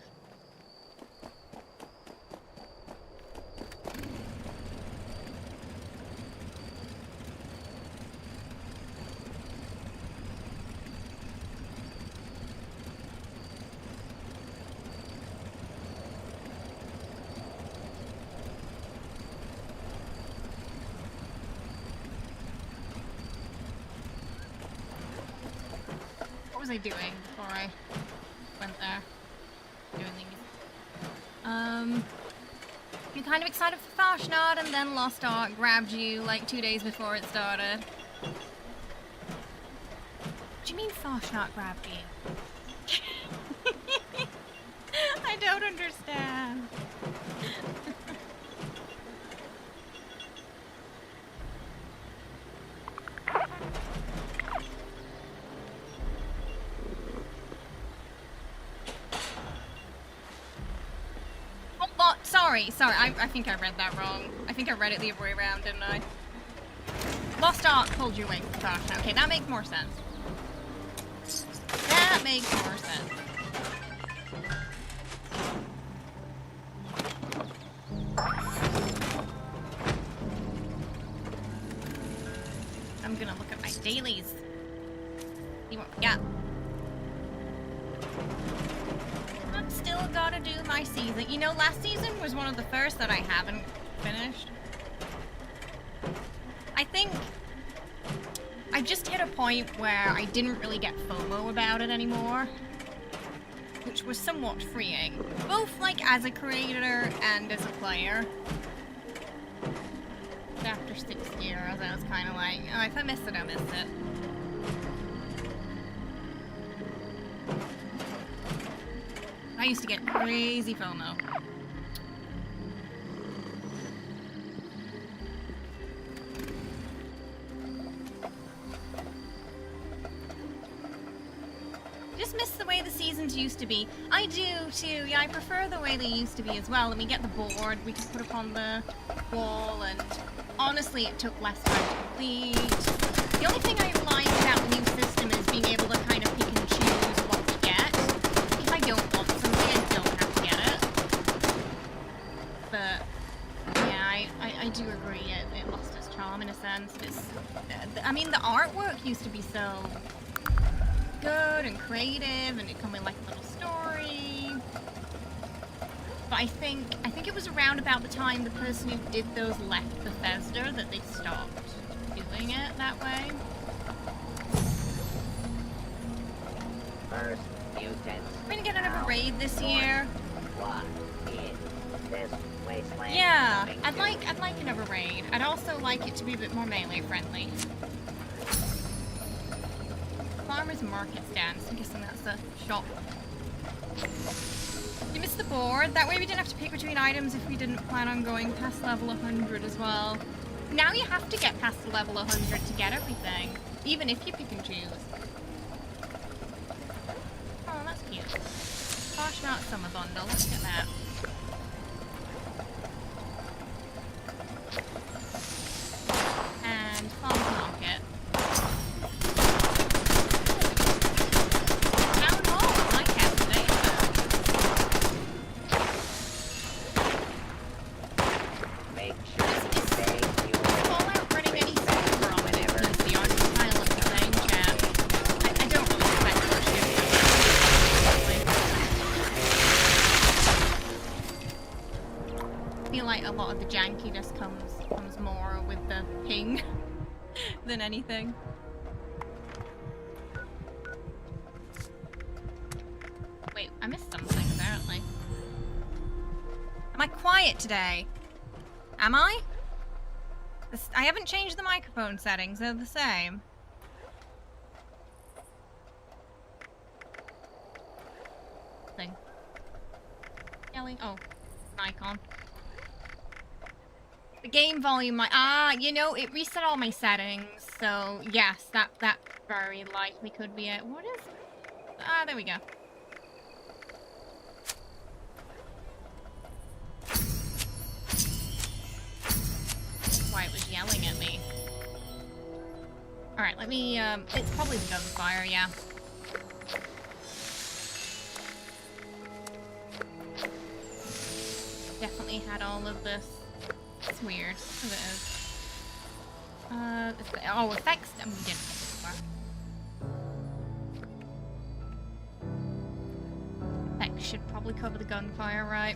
What was I doing before I went there? Doing things. You're kind of excited for Farshnad, and then Lost Ark grabbed you like 2 days before it started. What do you mean Farshnad grabbed you? I don't understand. Sorry, I think I read that wrong. I think I read it the other way around, didn't I? Lost Ark pulled you away from Farshnad. Okay, that makes more sense. That makes more sense. I'm gonna look at my dailies. See what we got. Still gotta do my season. You know, last season was one of the first that I haven't finished. I think I just hit a point where I didn't really get FOMO about it anymore, which was somewhat freeing, both like as a creator and as a player. After 6 years, I was kind of like, oh, if I miss it, I miss it. I used to get crazy FOMO. Just miss the way the seasons used to be. I do too. Yeah, I prefer the way they used to be as well. And we get the board we can put up on the wall, and honestly, it took less time to complete. The only thing I like about the new system is being able to kind of pick and choose what we get. If I don't want something, I don't have to get it. But yeah, I do agree. It lost its charm in a sense. I mean, the artwork used to be so good and creative, and it come with like a little story. But I think it was around about the time the person who did those left Bethesda that they stopped doing it that way. First mutant. We're gonna get another raid this year. What is this wasteland? Yeah, coming I'd to? like another raid. I'd also like it to be a bit more melee friendly. Farmer's Market stands. I'm guessing that's the shop. You missed the board. That way we didn't have to pick between items if we didn't plan on going past level 100 as well. Now you have to get past the level 100 to get everything, even if you pick and choose. Oh, that's cute. Farshnad Summer Bundle. Let's get that. And Farmer's Market. jankiness comes more with the ping than anything. Wait, I missed something apparently. Am I quiet today? Am I? I haven't changed the microphone settings, they're the same. Thing. Yelling. Oh, an icon. The game volume, you know, it reset all my settings, so yes, that very likely could be it. What is it? There we go. Why it was yelling at me. Alright, let me, it's probably the gunfire, yeah. Definitely had all of this. It's weird. It is. Oh, effects. We didn't get this far. Effects should probably cover the gunfire, right?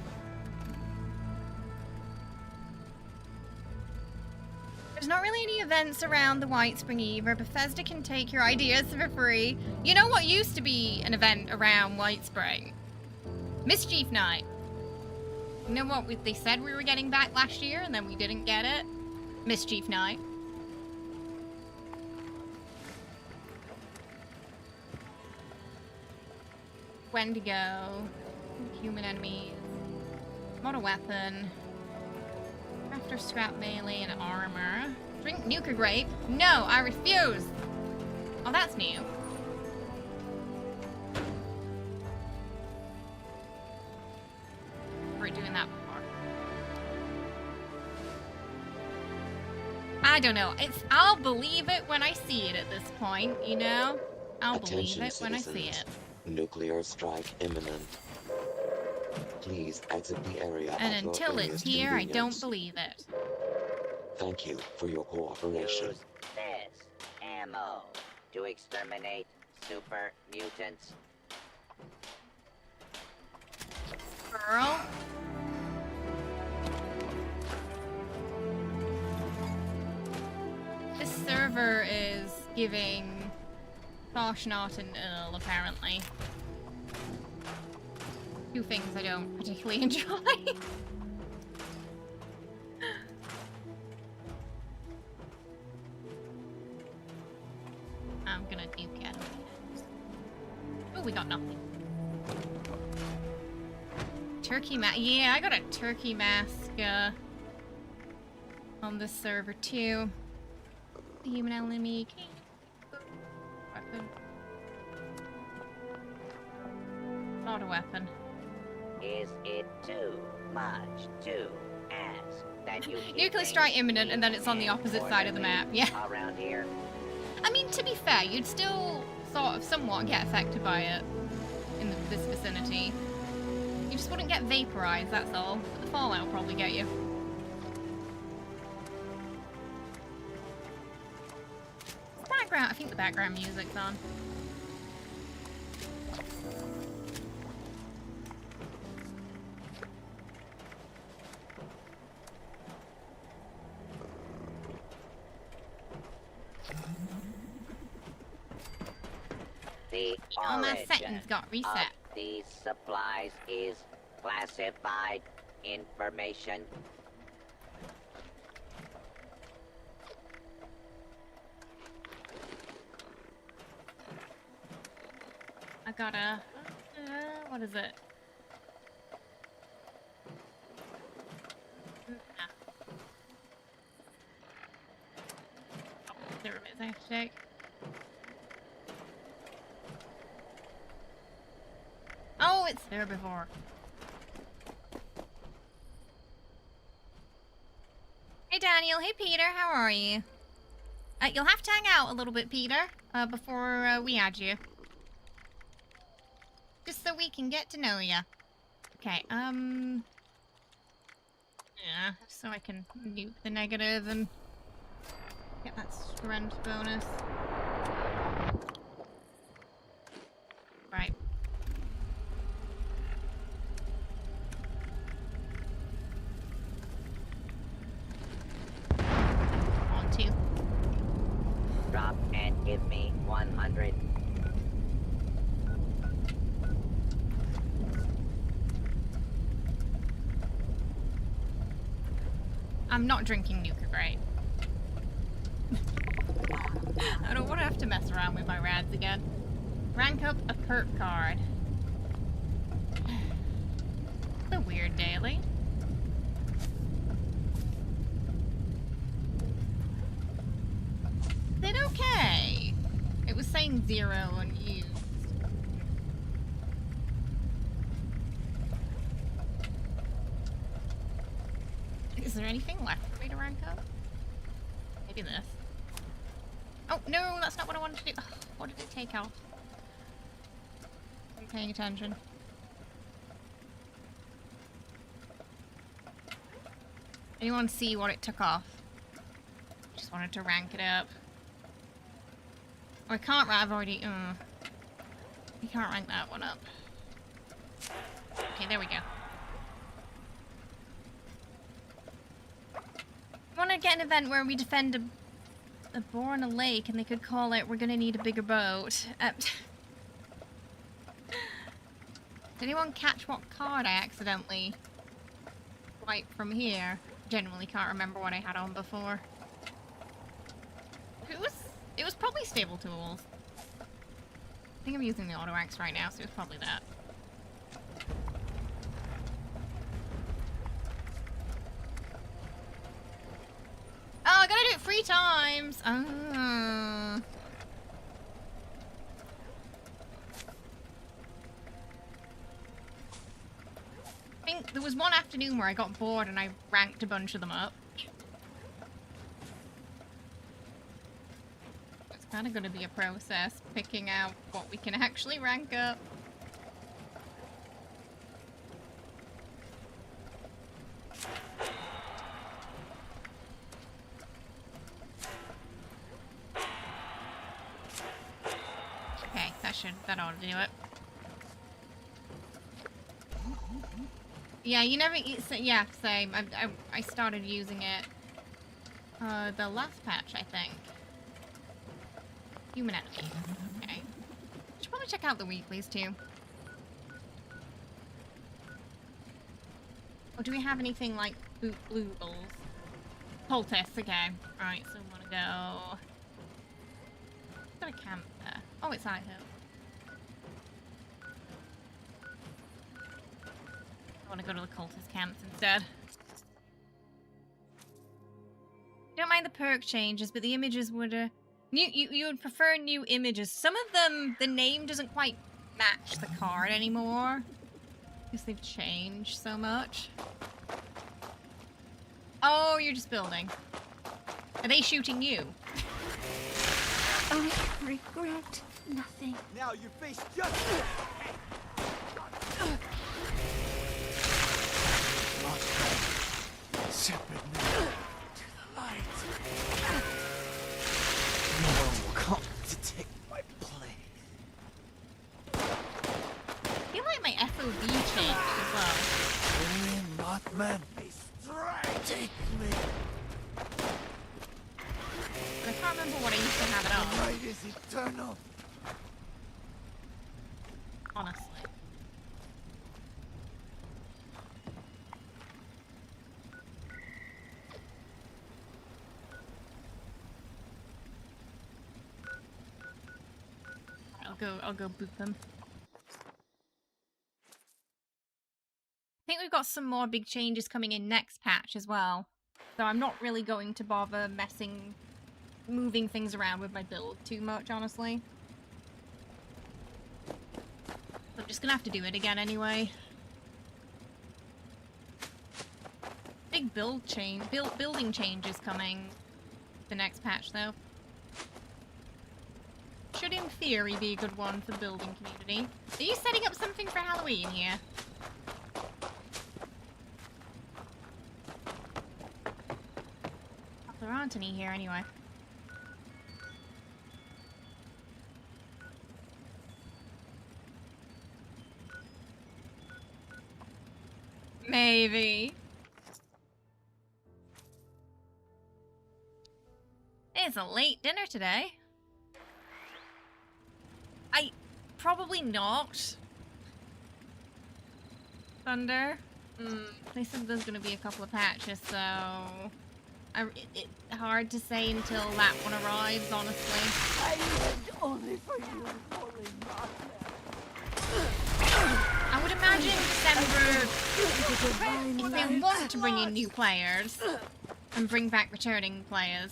There's not really any events around the White Spring either. Bethesda can take your ideas for free. You know what used to be an event around White Spring? Mischief Night. You know what they said we were getting back last year and then we didn't get it? Mischief Night. Wendigo. Human enemies. Model weapon. After scrap melee and armor. Drink nuka grape. No, I refuse. Oh, that's new. We're doing that before. I don't know. I'll believe it when I see it at this point, you know? I'll believe it when I see it. Nuclear strike imminent. Please exit the area. And until it's here, I don't believe it. Thank you for your cooperation. Use this ammo to exterminate super mutants. Girl. This server is giving Farshnot and Earl, apparently. Two things I don't particularly enjoy. I'm gonna duke it. Oh, we got nothing. Turkey mask. Yeah, I got a turkey mask on this server too. The human enemy. Weapon. Not a weapon. Is it too much to ask that you keep Nuclear strike imminent, and then it's on the opposite side of the map. Yeah. around here? I mean, to be fair, you'd still sort of somewhat get affected by it in this vicinity. You just wouldn't get vaporized, that's all. But the fallout will probably get you. Background, I think the background music's on. The All my origin settings got reset. of these supplies is classified information. I got a... what is it? Oh, there it is, I have to check. Oh, it's there before. Hey Daniel, hey Peter, how are you? You'll have to hang out a little bit, Peter, before we add you. Just so we can get to know ya. Okay, yeah, so I can nuke the negative and get that strength bonus. Right. drop and give me 100. I'm not drinking Nuka Great. I don't want to have to mess around with my rads again. Rank up a perk card. It's a weird daily. Is it okay? It was saying 0 unused. Is there anything left for me to rank up? Maybe this. Oh, no, that's not what I wanted to do. Ugh, what did it take off? I'm paying attention. Anyone see what it took off? Just wanted to rank it up. Oh, I can't, I've already, you can't rank that one up. Okay, there we go. I want to get an event where we defend a boar on a lake and they could call it, we're gonna need a bigger boat. Did anyone catch what card I accidentally wiped from here? Genuinely can't remember what I had on before. It was probably Stable Tools. I think I'm using the Auto Axe right now, so it's probably that. Oh, I gotta do it 3 times! I think there was one afternoon where I got bored and I ranked a bunch of them up. It's kind of gonna be a process, picking out what we can actually rank up. Okay, that ought to do it. Yeah, you never eat. Yeah, same. I started using it. The last patch, I think. Human enemies. Okay. Should probably check out the weeklies too. Or do we have anything like blue balls? Poultice. Okay. Right. So we want to go. Got a camp there. Oh, it's High Hill. I want to go to the cultist camps instead. Don't mind the perk changes, but the images would you would prefer new images. Some of them, the name doesn't quite match the card anymore because they've changed so much. Oh, you're just building. Are they shooting you? I regret nothing. Now you face justice! Shepherd me to the light. No one will come to take my place. I feel like my FOV changed as well. Only Mothman may strike. Take me. But I can't remember what I used to have it The on. light is eternal. Honestly. I'll go boot them. I think we've got some more big changes coming in next patch as well. So I'm not really going to bother moving things around with my build too much, honestly. I'm just gonna have to do it again anyway. Big building changes coming the next patch though. Should in theory be a good one for the building community. Are you setting up something for Halloween here? Oh, there aren't any here anyway. Maybe. It's a late dinner today. Probably not. Thunder. They said there's gonna be a couple of patches, so it's hard to say until that one arrives, honestly. I lived only for you, holy mother. I would imagine December, if they want to bring in new players and bring back returning players,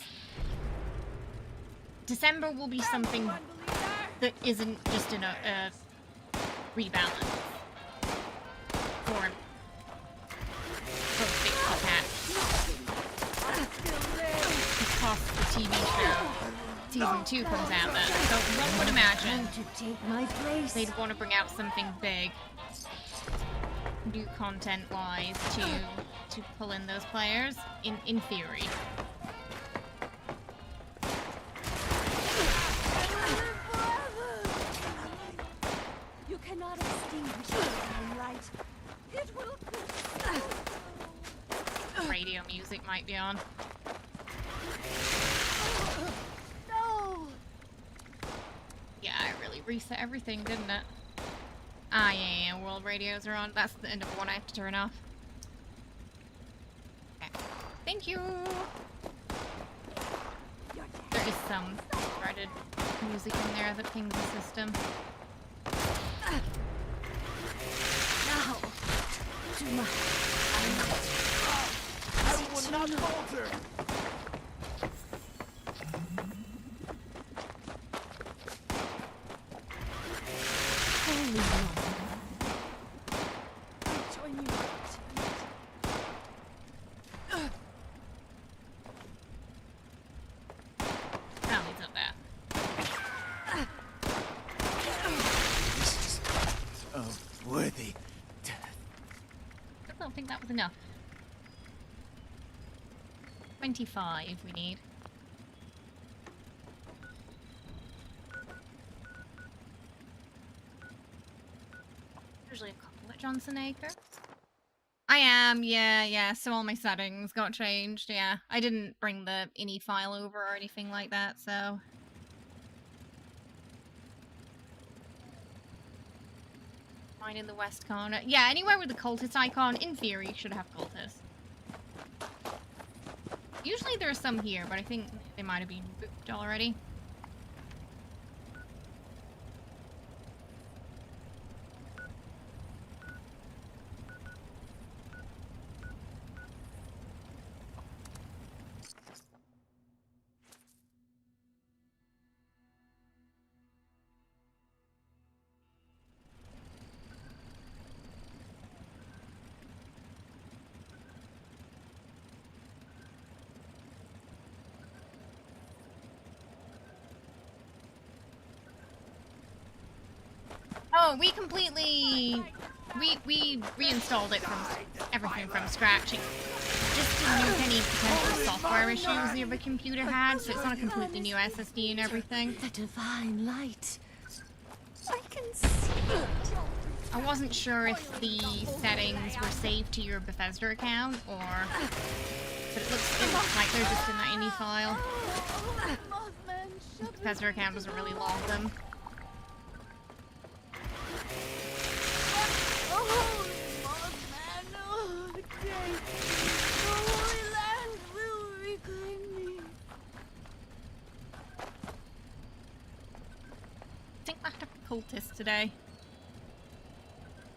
December will be something that isn't just in a rebalance. Or because the TV show season 2 comes out then. So one would imagine they'd want to bring out something big, new content-wise, to pull in those players, in theory. You cannot extinguish my light. It will. Radio music might be on. No. Yeah, I really reset everything, didn't it? Ah, yeah, world radios are on. That's the end of one I have to turn off. Okay. Thank you! There is some threaded music in there that pings the system. Now, to my. I will not falter. Holy Lord. I'll join you tonight. Oh, he's not that. This is a worthy death. I don't think that was enough. 25 we need. Usually a couple at Johnson Acres. I am, yeah, so all my settings got changed, yeah. I didn't bring the ini file over or anything like that, so... Mine in the west corner. Yeah, anywhere with the cultist icon, in theory, should have cultists. Usually there are some here, but I think they might have been booked already. Oh, we completely... We reinstalled it from everything from scratch. It just didn't use any potential software issues the other computer had, so it's on a completely new SSD and everything. The divine light. I can see it. I wasn't sure if the settings were saved to your Bethesda account, or... But it looks like they're just in that ini file. The Bethesda account doesn't really log them. I think I have cultists today.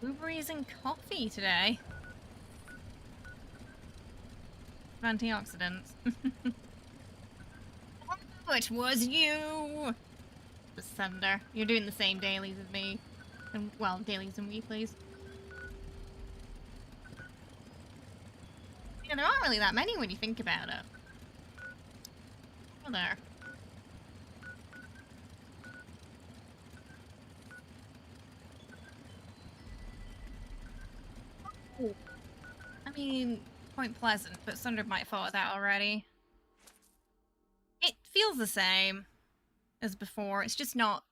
Blueberries and coffee today. Antioxidants. Oh, it was you! The Thunder. You're doing the same dailies as me. And, well, dailies and weeklies. Yeah, there aren't really that many when you think about it. Oh, there. I mean, Point Pleasant, but Sunder might have thought of that already. It feels the same as before. It's just not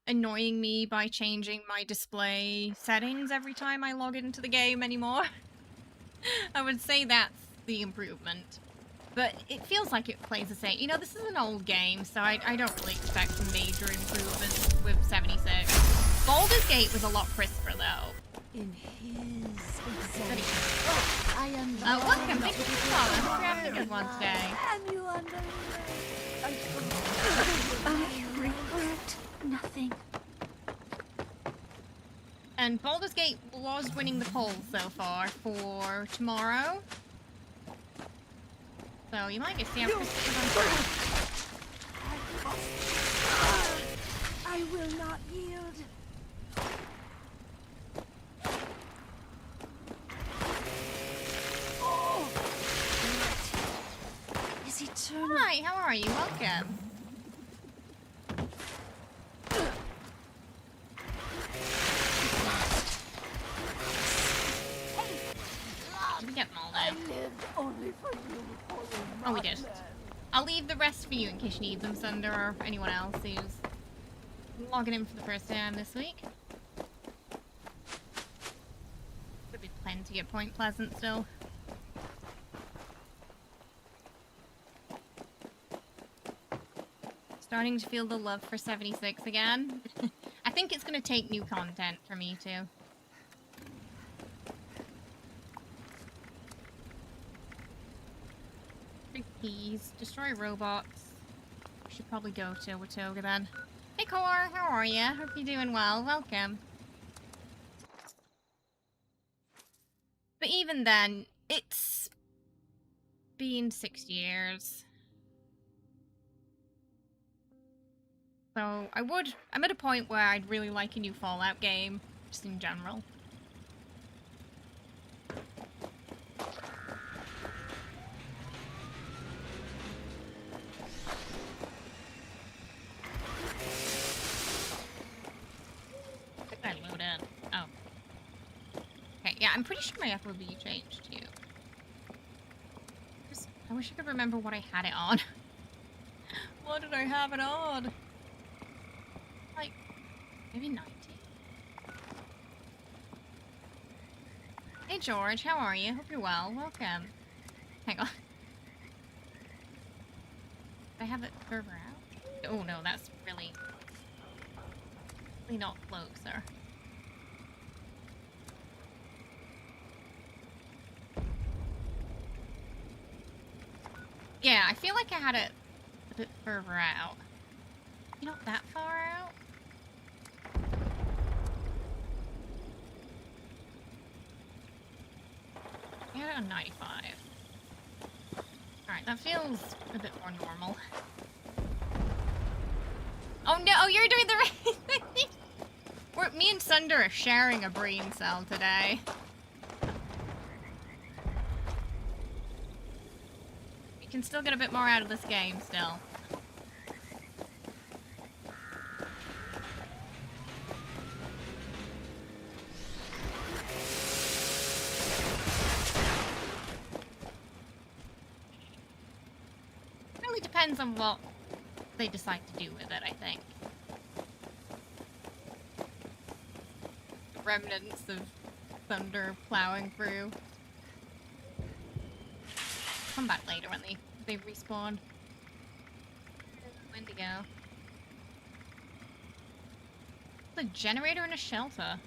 annoying me by changing my display settings every time I log into the game anymore. I would say that's the improvement. but it feels like it plays the same. You know, this is an old game, so I don't really expect major improvements with 76. Baldur's Gate was a lot crisper, though. In his example, I am the Welcome. Thank you for following. Hope you're having a good one today. and you under I regret nothing. And Baldur's Gate was winning the polls so far for tomorrow. So you might get to see how crisp it is on Friday. I will not yield. Oh, is eternal. Hi, how are you? Welcome. Did we get them all I now? lived only for you. Oh, we did. I'll leave the rest for you in case you need them, Sunder, or anyone else who's logging in for the first time this week. Could be plenty at Point Pleasant still. Starting to feel the love for 76 again. I think it's going to take new content for me too. Big keys, destroy robots. We should probably go to Watoga then. Hey Core, how are you? Hope you're doing well. Welcome. But even then, it's been 6 years. So I'm at a point where I'd really like a new Fallout game, just in general. What did I load in? Oh. Okay, yeah, I'm pretty sure my FOV changed too. I wish I could remember what I had it on. What did I have it on? Like, maybe 90? Hey George, how are you? Hope you're well. Welcome. Hang on. I have it further out? Oh no, that's really not closer. Yeah, I feel like I had it a bit further out. You not that far out? I had it on 95. Alright, that feels a bit more normal. Oh no, oh, you're doing the right thing! Me and Sunder are sharing a brain cell today. We can still get a bit more out of this game still. Really depends on what they decide to do with it, I think. Remnants of Thunder plowing through. Come back later when they respawn. Wendigo. The generator in a shelter.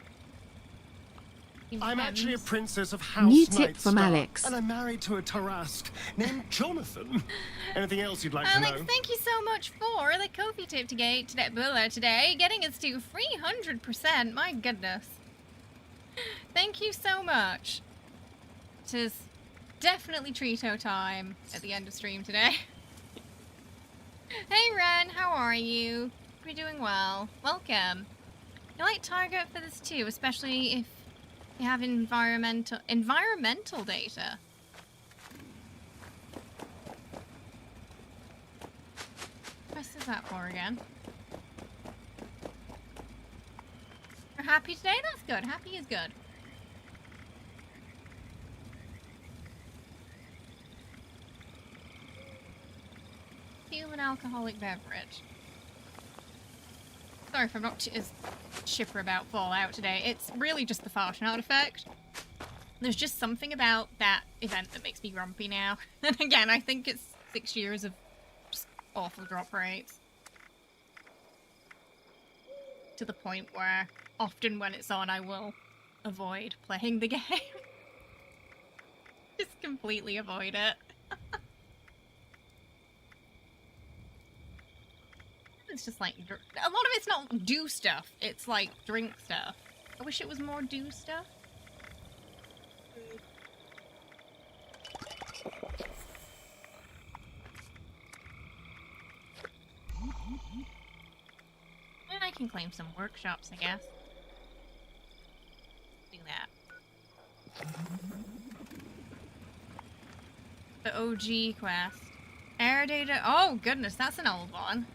Seems I'm tense. actually a princess of House New tip Nightstar, from Alex. and I'm married to a Tarask named Jonathan. Anything else you'd like to Alex, know? thank you so much for the Ko-fi tip today, getting us to 300%. My goodness. Thank you so much. It is definitely Trito time at the end of stream today. Hey Ren, how are you? We're doing well. Welcome. You like target for this too, especially if you have environmental data. What is that for again? You're happy today? That's good. Happy is good. Human alcoholic beverage. Sorry if I'm not as chipper about Fallout today. It's really just the Farshnout effect. There's just something about that event that makes me grumpy now. And again, I think it's 6 years of just awful drop rates. To the point where often when it's on, I will avoid playing the game. Just completely avoid it. It's just like, a lot of it's not do stuff, it's like drink stuff. I wish it was more do stuff. And I can claim some workshops, I guess. Do that. The OG quest. Air data. Oh, goodness, that's an old one.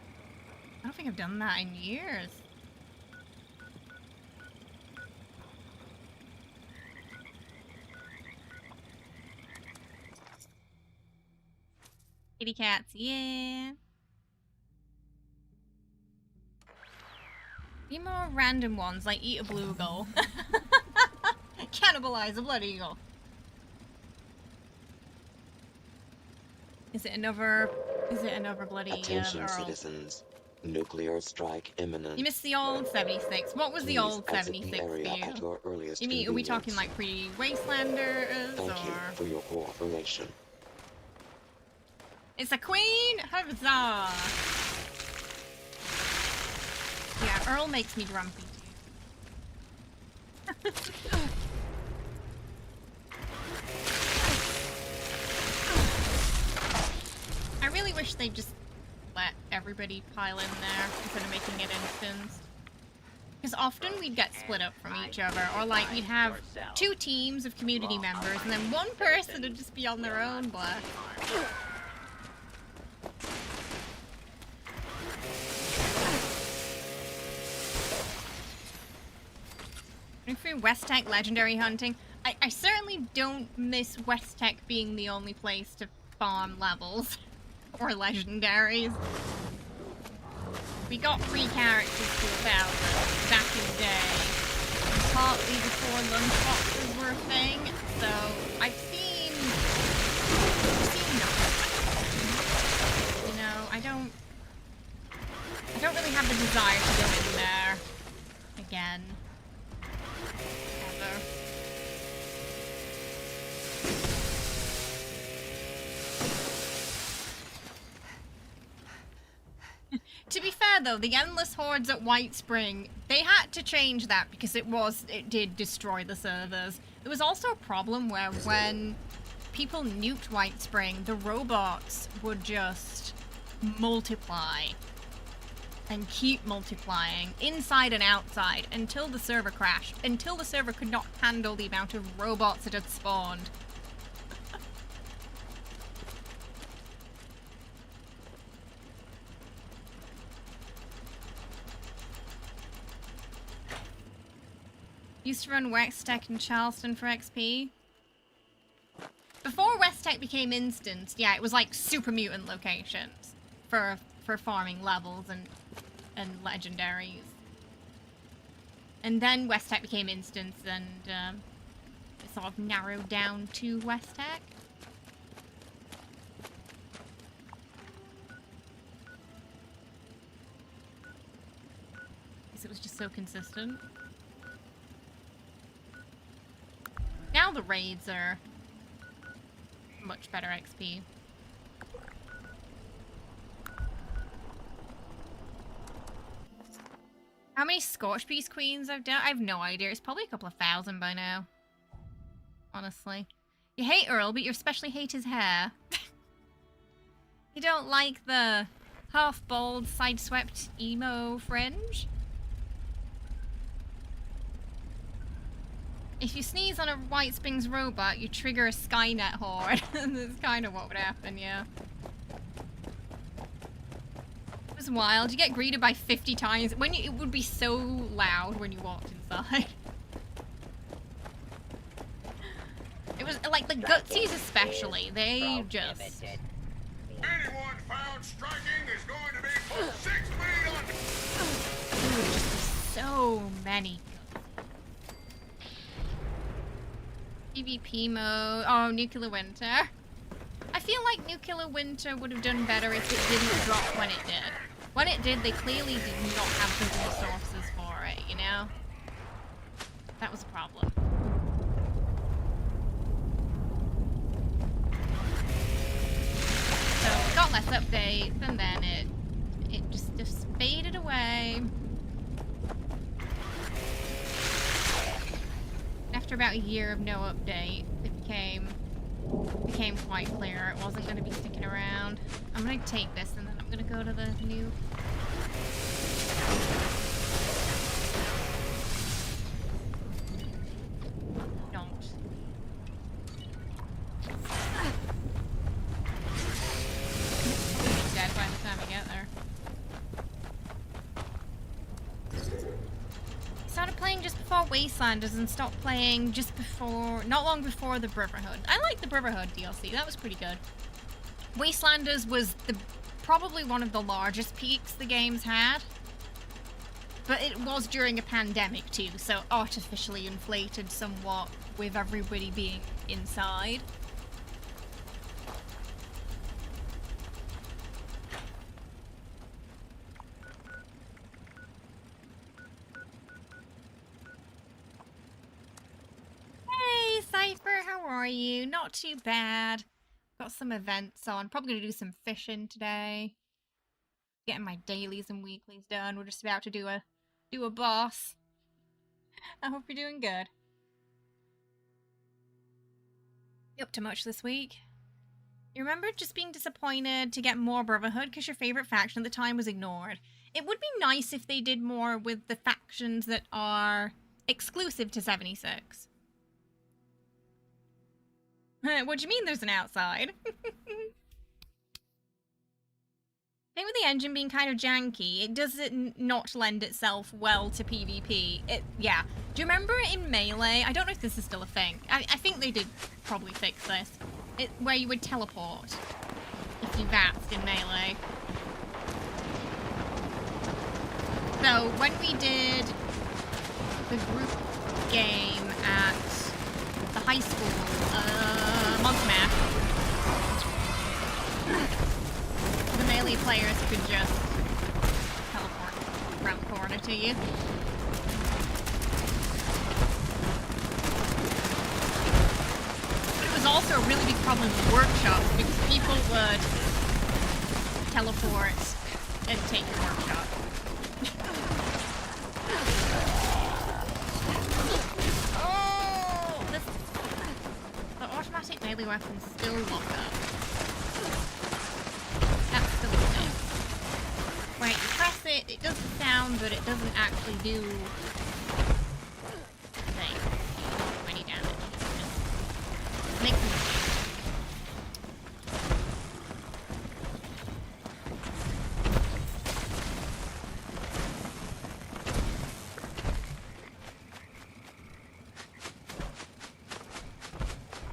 I don't think I've done that in years. Kitty cats, yeah. Be more random ones, like eat a bluegill. Cannibalize a blood eagle. Is it another bloody Attention, Earl? citizens. Nuclear strike imminent. You missed the old 76. What was the old Please exit 76 the area for you? at your earliest You mean, are we talking convenience. like pre-Wastelanders, Thank you or...? for your cooperation. It's a queen! Huzzah! Yeah, Earl makes me grumpy too. I really wish they'd just let everybody pile in there instead of making it instanced. Because often we'd get split up from each other, or like we'd have 2 teams of community members and then one person would just be on their own, blah. Through West Tech legendary hunting, I certainly don't miss West Tech being the only place to farm levels or legendaries. We got 3 characters to 1,000 back in the day, partly before lunchboxes were a thing, so I've seen nothing. You know, I don't really have the desire to go in there again. Ever. To be fair though, the endless hordes at White Spring, they had to change that because it did destroy the servers. There was also a problem where when people nuked White Spring, the robots would just multiply and keep multiplying inside and outside until the server crashed, until the server could not handle the amount of robots that had spawned. Used to run West Tech in Charleston for XP. Before West Tech became instanced, yeah, it was like super mutant locations for farming levels and legendaries. And then West Tech became instanced and it sort of narrowed down to West Tech. Because it was just so consistent. Now the raids are much better XP. How many Scorch Beast Queens I've done? I have no idea. It's probably a couple of thousand by now. Honestly. You hate Earl, but you especially hate his hair. You don't like the half-bald, side-swept emo fringe? If you sneeze on a White Springs robot, you trigger a Skynet horde. That's kind of what would happen, yeah. It was wild. You get greeted by 50 times. It would be so loud when you walked inside. It was like the Gutsies especially. They just... Anyone found striking is going to be for 6 feet under. There would just be so many. PvP mode. Oh, Nuclear Winter. I feel like Nuclear Winter would have done better if it didn't drop when it did. When it did, they clearly did not have the resources for it, you know? That was a problem. So, it got less updates, and then it just faded away. After about a year of no update, it became quite clear it wasn't going to be sticking around. I'm going to take this and then I'm going to go to the new... Don't. I'll be dead by the time I get there. Started playing just before Wastelanders and stopped playing just before, not long before the Brotherhood. I like the Brotherhood DLC, that was pretty good. Wastelanders was probably one of the largest peaks the game's had. But it was during a pandemic too, so artificially inflated somewhat with everybody being inside. Hey, Cypher, how are you? Not too bad. Got some events on. Probably gonna do some fishing today. Getting my dailies and weeklies done. We're just about to do a boss. I hope you're doing good. You up to much this week? You remember just being disappointed to get more Brotherhood because your favorite faction at the time was ignored. It would be nice if they did more with the factions that are exclusive to 76. What do you mean there's an outside? I think with the engine being kind of janky, it does not lend itself well to PvP. Yeah. Do you remember in Melee? I don't know if this is still a thing. I think they did probably fix this. Where you would teleport if you vaxed in Melee. So when we did the group game at the high school, month match, the melee players could just teleport around the corner to you. But it was also a really big problem in workshops because people would teleport and take your workshop. Oh! The automatic melee weapons still lock up. That's still a thing. Right, you press it, it does the sound, but it doesn't actually do the thing. Any damage. It makes a mistake.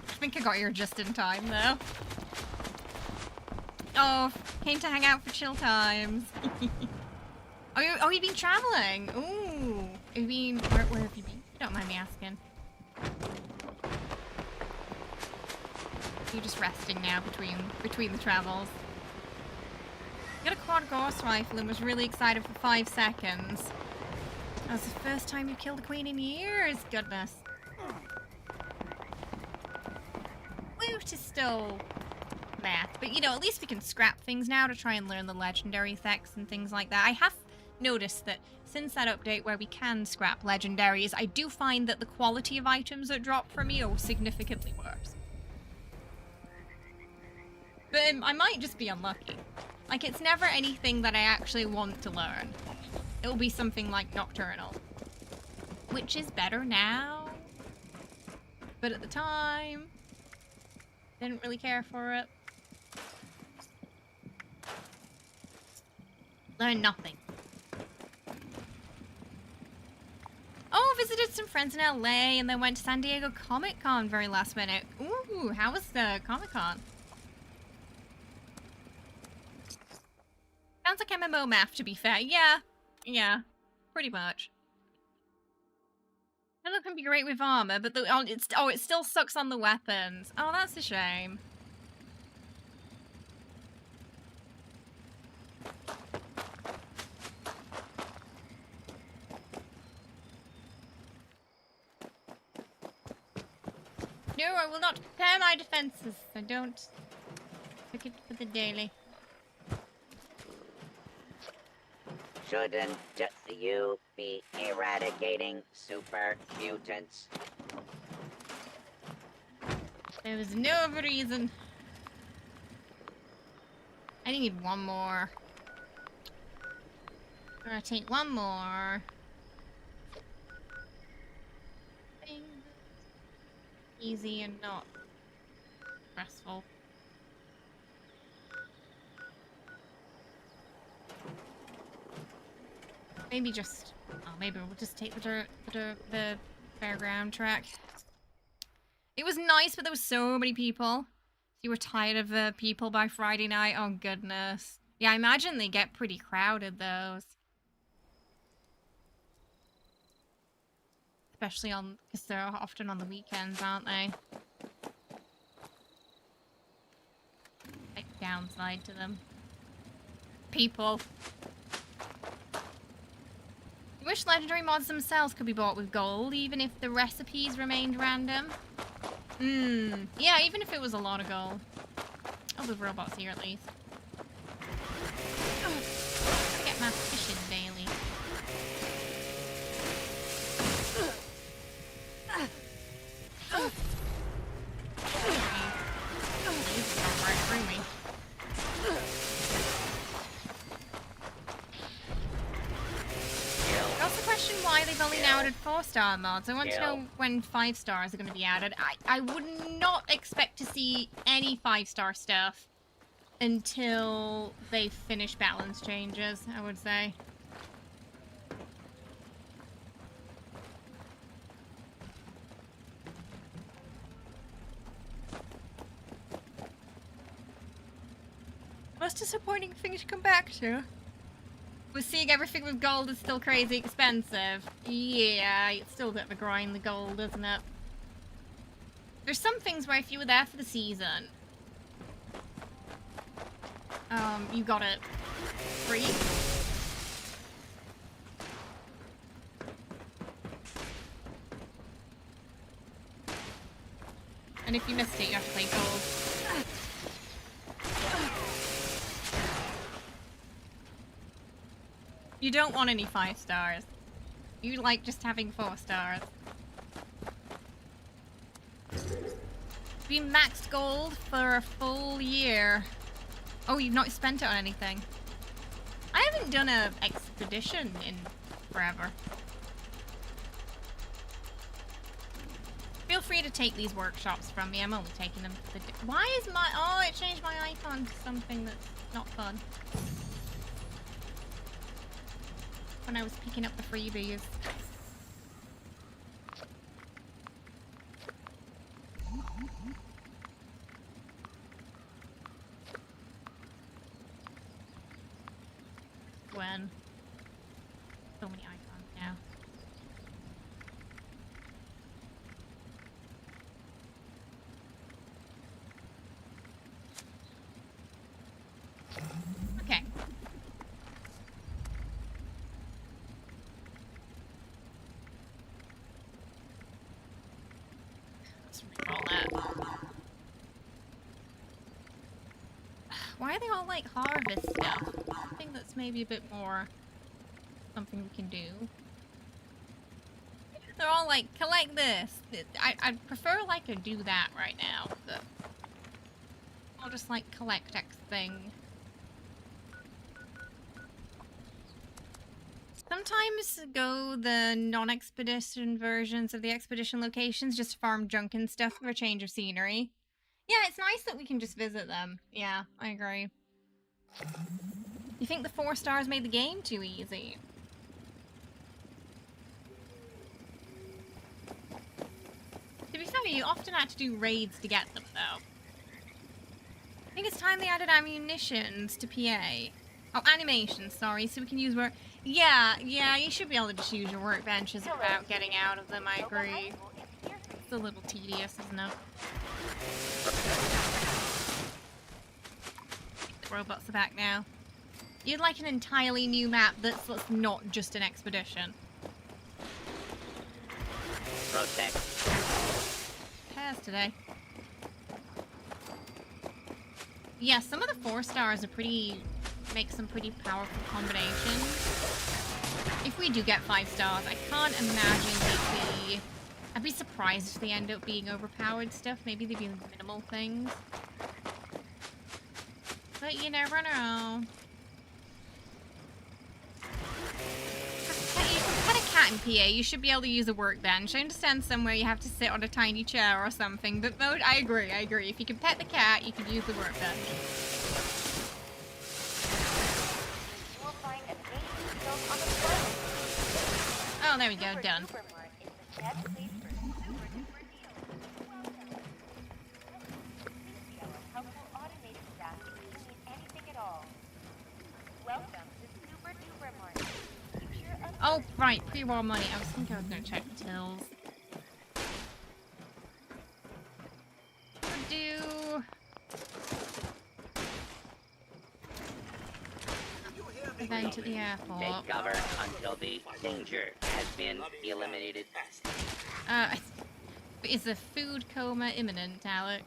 I think I got here just in time, though. Oh, came to hang out for chill times. Oh, you've been traveling. Ooh, where have you been? Don't mind me asking. You're just resting now between the travels. Got a quad ghost rifle and was really excited for 5 seconds. That was the first time you killed a queen in years. Goodness. Loot is still math, but you know, at least we can scrap things now to try and learn the legendary effects and things like that. I have noticed that since that update where we can scrap legendaries, I do find that the quality of items that drop from me are significantly worse. But I might just be unlucky. Like, it's never anything that I actually want to learn. It'll be something like Nocturnal, which is better now, but at the time didn't really care for it. Learn nothing. Oh, visited some friends in LA and then went to San Diego Comic-Con very last minute. Ooh, how was the Comic-Con? Sounds like MMO math, to be fair. Yeah, pretty much. It can be great with armor, but it still sucks on the weapons. Oh, that's a shame. No, I will not prepare my defenses. I don't look it for the daily. Shouldn't you be eradicating super mutants? There was no reason. I need one more. I'm gonna take one more. Easy and not stressful. Maybe just, maybe we'll just take the fairground track. It was nice, but there was so many people. You were tired of people by Friday night. Oh goodness. Yeah, I imagine they get pretty crowded, those. Especially because they're often on the weekends, aren't they? Like downside to them. People. I wish legendary mods themselves could be bought with gold, even if the recipes remained random. Yeah, even if it was a lot of gold. Oh, there's robots here at least. Oh, get my fishing daily. Right through me. I also question why they've only now added 4-star mods. I want to know when 5 stars are going to be added. I would not expect to see any 5-star stuff until they finish balance changes, I would say. Most disappointing thing to come back to. Was seeing everything with gold is still crazy expensive. Yeah, it's still a bit of a grind, the gold, isn't it? There's some things where if you were there for the season, you got it free. And if you missed it, you have to pay gold. You don't want any 5 stars. You like just having 4 stars. Be maxed gold for a full year. Oh, you've not spent it on anything. I haven't done an expedition in forever. Feel free to take these workshops from me. I'm only taking them for the day. Why is my... Oh, it changed my icon to something that's not fun. When I was picking up the freebies. When? So many icons now. Okay. Let's re-roll that. Why are they all like harvest stuff? I think that's maybe a bit more something we can do. They're all like, collect this. I'd prefer like to do that right now, but I'll just like collect X thing. Sometimes go the non-expedition versions of the expedition locations, just farm junk and stuff for a change of scenery. Yeah, it's nice that we can just visit them. Yeah, I agree. You think the 4 stars made the game too easy? To be fair, you often had to do raids to get them, though. I think it's time they added ammunitions to PA. Oh, animation, sorry, so we can use work. Yeah, you should be able to just use your workbenches without getting out of them, I agree. It's a little tedious, isn't it? The robots are back now. You'd like an entirely new map that's not just an expedition. Protect. Pairs today. Yeah, some of the 4-stars are make some pretty powerful combinations. If we do get 5 stars, I can't imagine I'd be surprised if they end up being overpowered stuff. Maybe they'd be minimal things. But you never know. You can pet a cat in PA. You should be able to use a workbench. I understand somewhere you have to sit on a tiny chair or something, but I agree. If you can pet the cat, you can use the workbench. Oh, there we go, done. Oh, right, pre-war money. I was thinking I was going to check the tills. Event at the airport. Take cover until the danger has been eliminated. Is a food coma imminent, Alex?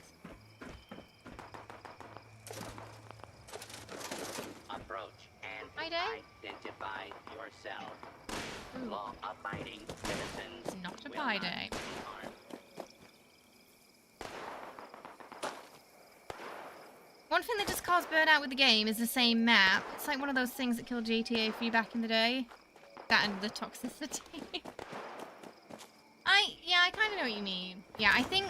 Approach and identify yourself. Ooh. Law-abiding citizens. It's not a will pie not day. be harmed. One thing that just caused burnout with the game is the same map. It's like one of those things that killed GTA for you back in the day. That and the toxicity. I kind of know what you mean. Yeah, I think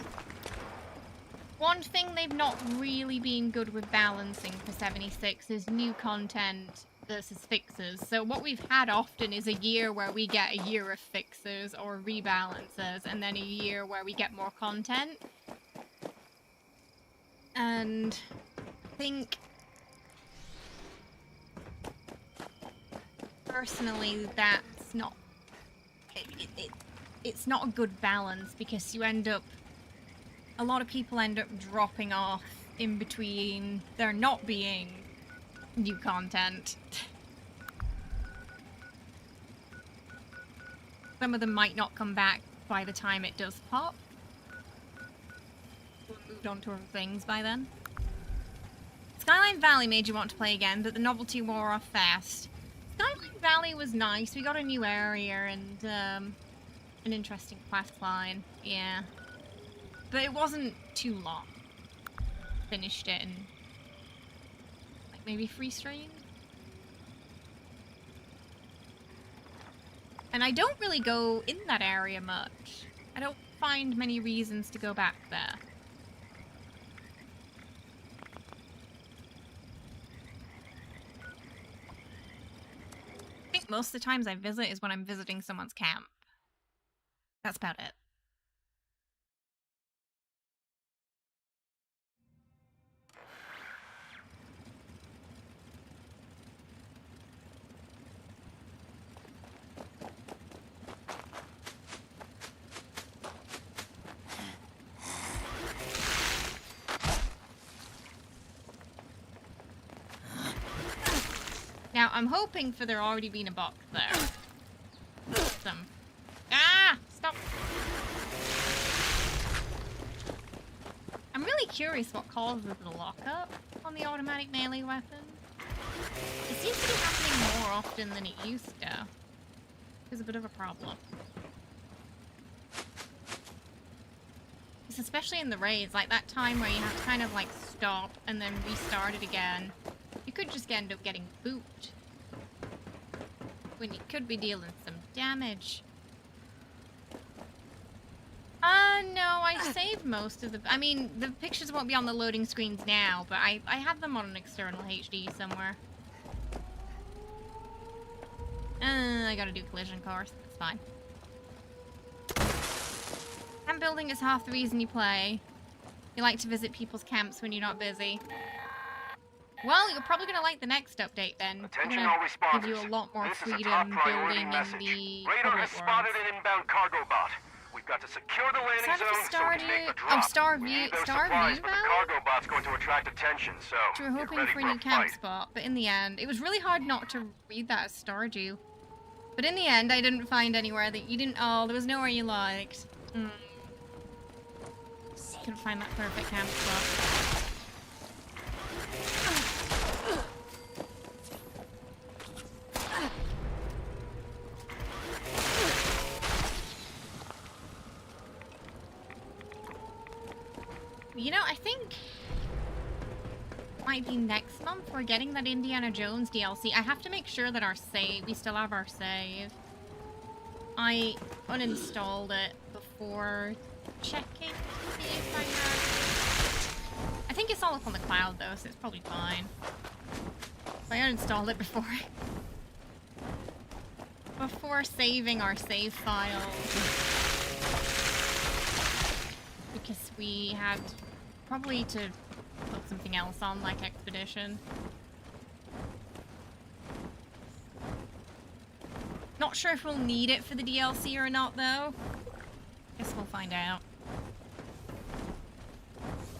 one thing they've not really been good with balancing for 76 is new content versus fixes. So what we've had often is a year where we get a year of fixes or rebalances, and then a year where we get more content. And I think personally that's not it's not a good balance, because you end up, a lot of people end up dropping off in between there not being new content. Some of them might not come back by the time it does pop. We'll moved on to other things by then. Skyline Valley made you want to play again, but the novelty wore off fast. Skyline Valley was nice. We got a new area and an interesting quest line. Yeah. But it wasn't too long. Finished it in like maybe 3 streams. And I don't really go in that area much. I don't find many reasons to go back there. I think most of the times I visit is when I'm visiting someone's camp. That's about it. Now, I'm hoping for there already being a box there. Some. Ah! Stop! I'm really curious what causes the lockup on the automatic melee weapon. It seems to be happening more often than it used to. It's a bit of a problem. It's especially in the raids, like that time where you have to kind of like stop and then restart it again. You could just end up getting booped when you could be dealing some damage. No, I saved most of the... I mean, the pictures won't be on the loading screens now, but I have them on an external HD somewhere. I gotta do collision course. That's fine. Camp building is half the reason you play. You like to visit people's camps when you're not busy. Well, you're probably gonna like the next update then. Attention We're all gonna responders. give you a lot more This is a top freedom priority building message. in the Radar public has spotted worlds. an inbound cargo bot. We've got to secure the landing Started zone for so we can make the Stardew. drop. Oh, Star We View. need those Star supplies, View but the Valley? cargo bot's going to attract attention, so We were get hoping ready for a new camp fight. spot, but in the end, it was really hard not to read that as Stardew. But in the end, I didn't find anywhere that you didn't. Oh, there was nowhere you liked. Couldn't find that perfect camp spot. You know, I think might be next month we're getting that Indiana Jones DLC. I have to make sure that we still have our save. I uninstalled it before checking to see if I think it's all up on the cloud though, so it's probably fine. But I uninstalled it before saving our save file. Because we had probably to put something else on, like Expedition. Not sure if we'll need it for the DLC or not, though. Guess we'll find out.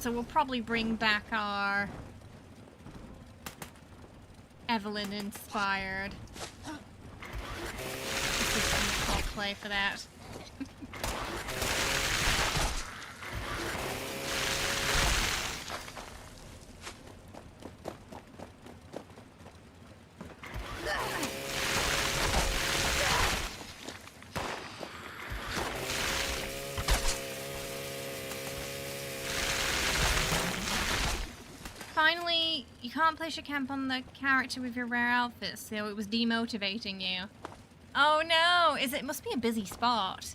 So we'll probably bring back our Evelyn-inspired play for that. Finally, you can't place your camp on the character with your rare outfit, so it was demotivating you. Oh no! It must be a busy spot.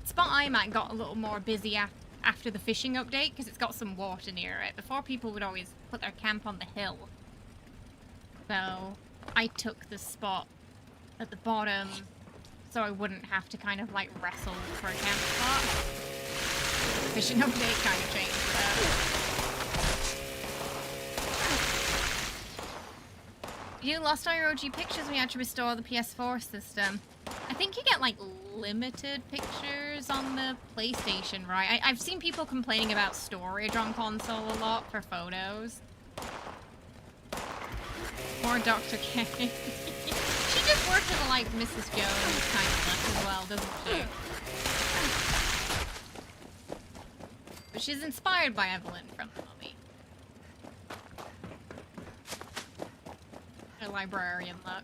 Spot I'm at got a little more busy after the fishing update, because it's got some water near it. Before, people would always put their camp on the hill. So, I took the spot at the bottom, so I wouldn't have to kind of like wrestle for a camp spot. The fishing update kind of changed that. You lost all your OG pictures when you had to restore the PS4 system. I think you get like limited pictures on the PlayStation, right? I've seen people complaining about storage on console a lot for photos. Or Dr. K. She just works as a like Mrs. Jones kind of look as well, doesn't she? But she's inspired by Evelyn from the Mummy. Her librarian look.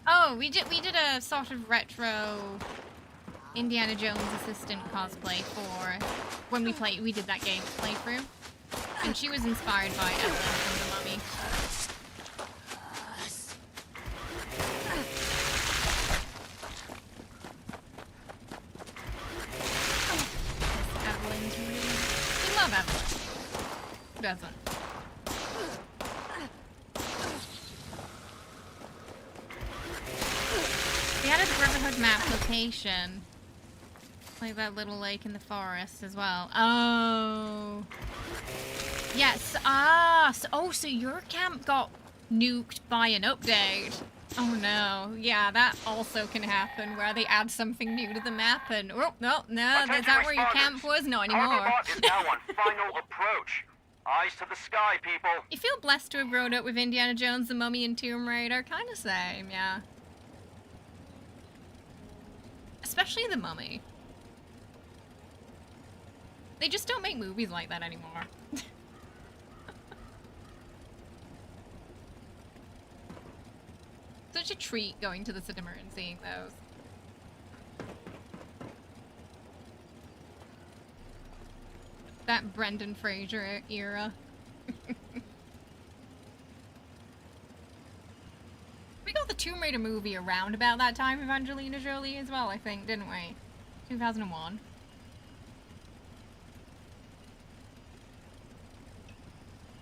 Oh, we did a sort of retro Indiana Jones assistant cosplay for when we did that game playthrough. And she was inspired by Evelyn from the Mummy. Evelyn's really... We love Evelyn. Who doesn't? We added the Brotherhood map location. Like that little lake in the forest as well. Oh. Yes. Ah. So your camp got nuked by an update. Oh no. Yeah, that also can happen where they add something new to the map and oh no, is that where your camp was? Not anymore. Cargobot is now on final approach. Eyes to the sky, people. You feel blessed to have grown up with Indiana Jones, the Mummy, and Tomb Raider. Kind of same, yeah. Especially the Mummy. They just don't make movies like that anymore. Such a treat going to the cinema and seeing those. That Brendan Fraser era. We got the Tomb Raider movie around about that time with Angelina Jolie as well, I think, didn't we? 2001.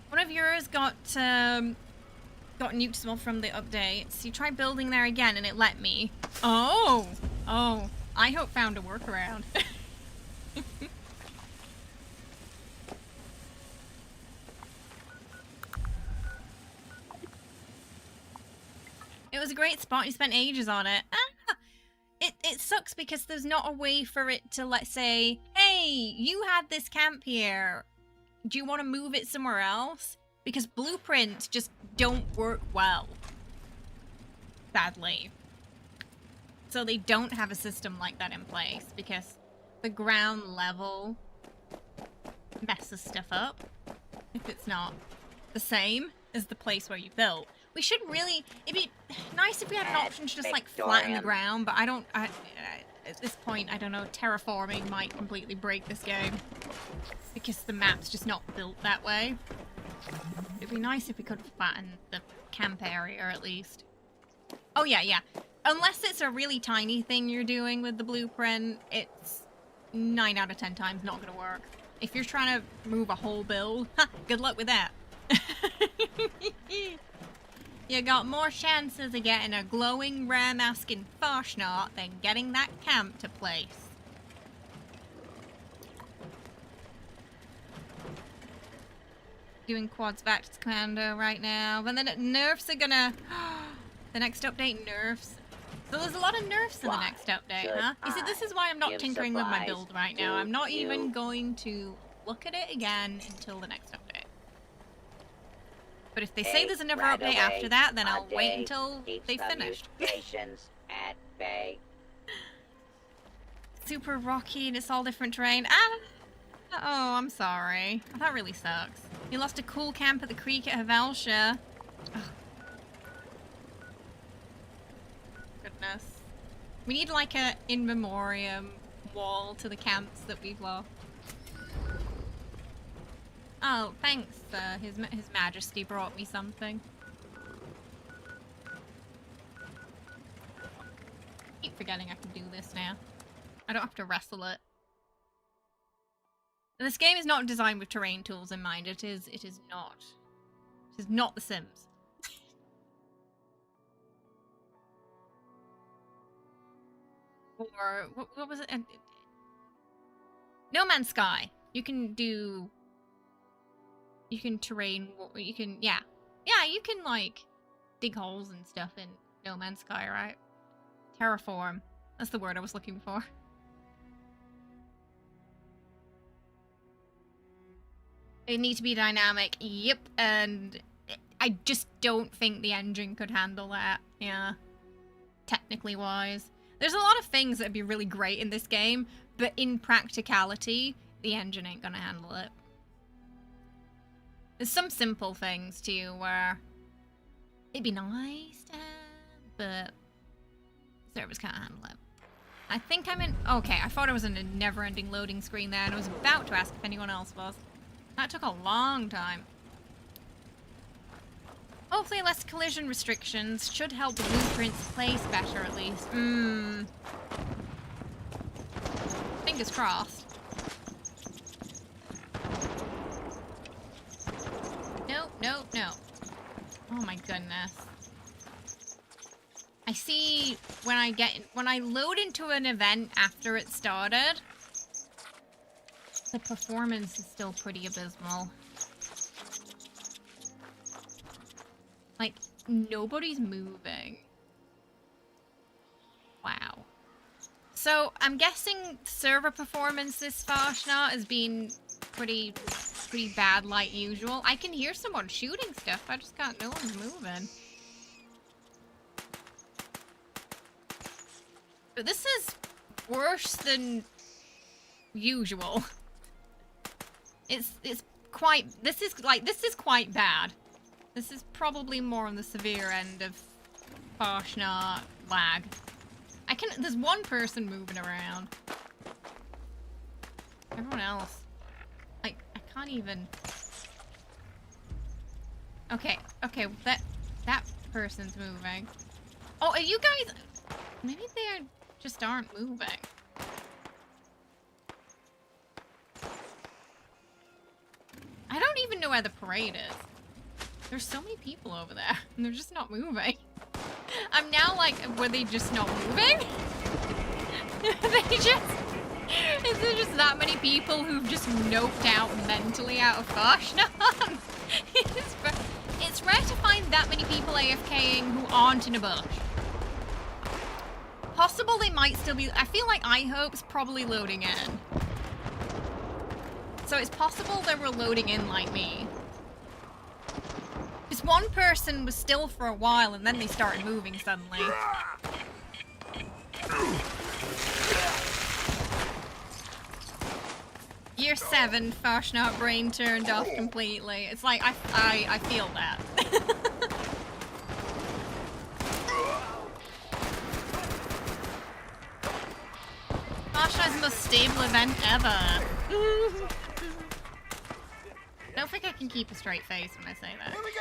One of yours got got nuked from the updates. You tried building there again and it let me. Oh! Oh. I hope found a workaround. It was a great spot. You spent ages on it. Ah! It sucks because there's not a way for it to, let's say, hey, you had this camp here. Do you want to move it somewhere else? Because blueprints just don't work well. Sadly. So they don't have a system like that in place because the ground level messes stuff up if it's not the same as the place where you built. We should really... It'd be nice if we had an option to just, like, flatten the ground, but at this point, I don't know, terraforming might completely break this game. Because the map's just not built that way. It'd be nice if we could flatten the camp area, at least. Oh, yeah, yeah. Unless it's a really tiny thing you're doing with the blueprint, it's 9 out of 10 times not gonna work. If you're trying to move a whole build, good luck with that. You got more chances of getting a glowing rare mask in Farshnot than getting that camp to place. Doing quads back to Commando right now. But then nerfs are gonna... the next update nerfs. So there's a lot of nerfs in the next update, huh? You see, this is why I'm not tinkering with my build right now. I'm not even going to look at it again until the next update. But if they say there's another update after that, then I'll wait until they've finished. At bay. Super rocky and it's all different terrain. Ah! Oh, I'm sorry. That really sucks. You lost a cool camp at the creek at Havelsia. Goodness. We need like a in memoriam wall to the camps that we've lost. Oh, thanks. His Majesty brought me something. Keep forgetting I can do this now. I don't have to wrestle it. This game is not designed with terrain tools in mind. It is not. It is not The Sims. Or what was it? No Man's Sky. You can do. You can terrain. You can yeah, you can like dig holes and stuff in No Man's Sky, right? Terraform. That's the word I was looking for. It needs to be dynamic. Yep, and I just don't think the engine could handle that. Yeah, technically wise. There's a lot of things that'd be really great in this game, but in practicality, the engine ain't gonna handle it. There's some simple things too where it'd be nice to have, but servers can't handle it. I think I'm in... Okay, I thought I was in a never-ending loading screen there, and I was about to ask if anyone else was. That took a long time. Hopefully less collision restrictions should help the blueprints place better at least. Fingers crossed. No. Oh my goodness. I see when I load into an event after it started, the performance is still pretty abysmal. Like, nobody's moving. Wow. So, I'm guessing server performance this Farshnot has been pretty bad like usual. I can hear someone shooting stuff, I just can't, no one's moving. But this is worse than usual. This is quite bad. This is probably more on the severe end of Farshnot lag. There's one person moving around. Everyone else, like, I can't even. Okay, that person's moving. Oh, are you guys? Maybe they just aren't moving. I don't even know where the parade is. There's so many people over there, and they're just not moving. I'm now like, were they just not moving? Is there just that many people who've just noped out mentally out of Fission? It's rare to find that many people AFKing who aren't in a bush. Possible they might still be. I feel like iHope's probably loading in. So it's possible they were loading in like me. Because one person was still for a while and then they started moving suddenly. Year 7, Fission brain turned off completely. It's like, I feel that. Fission's most stable event ever. I don't think I can keep a straight face when I say that. Here we go!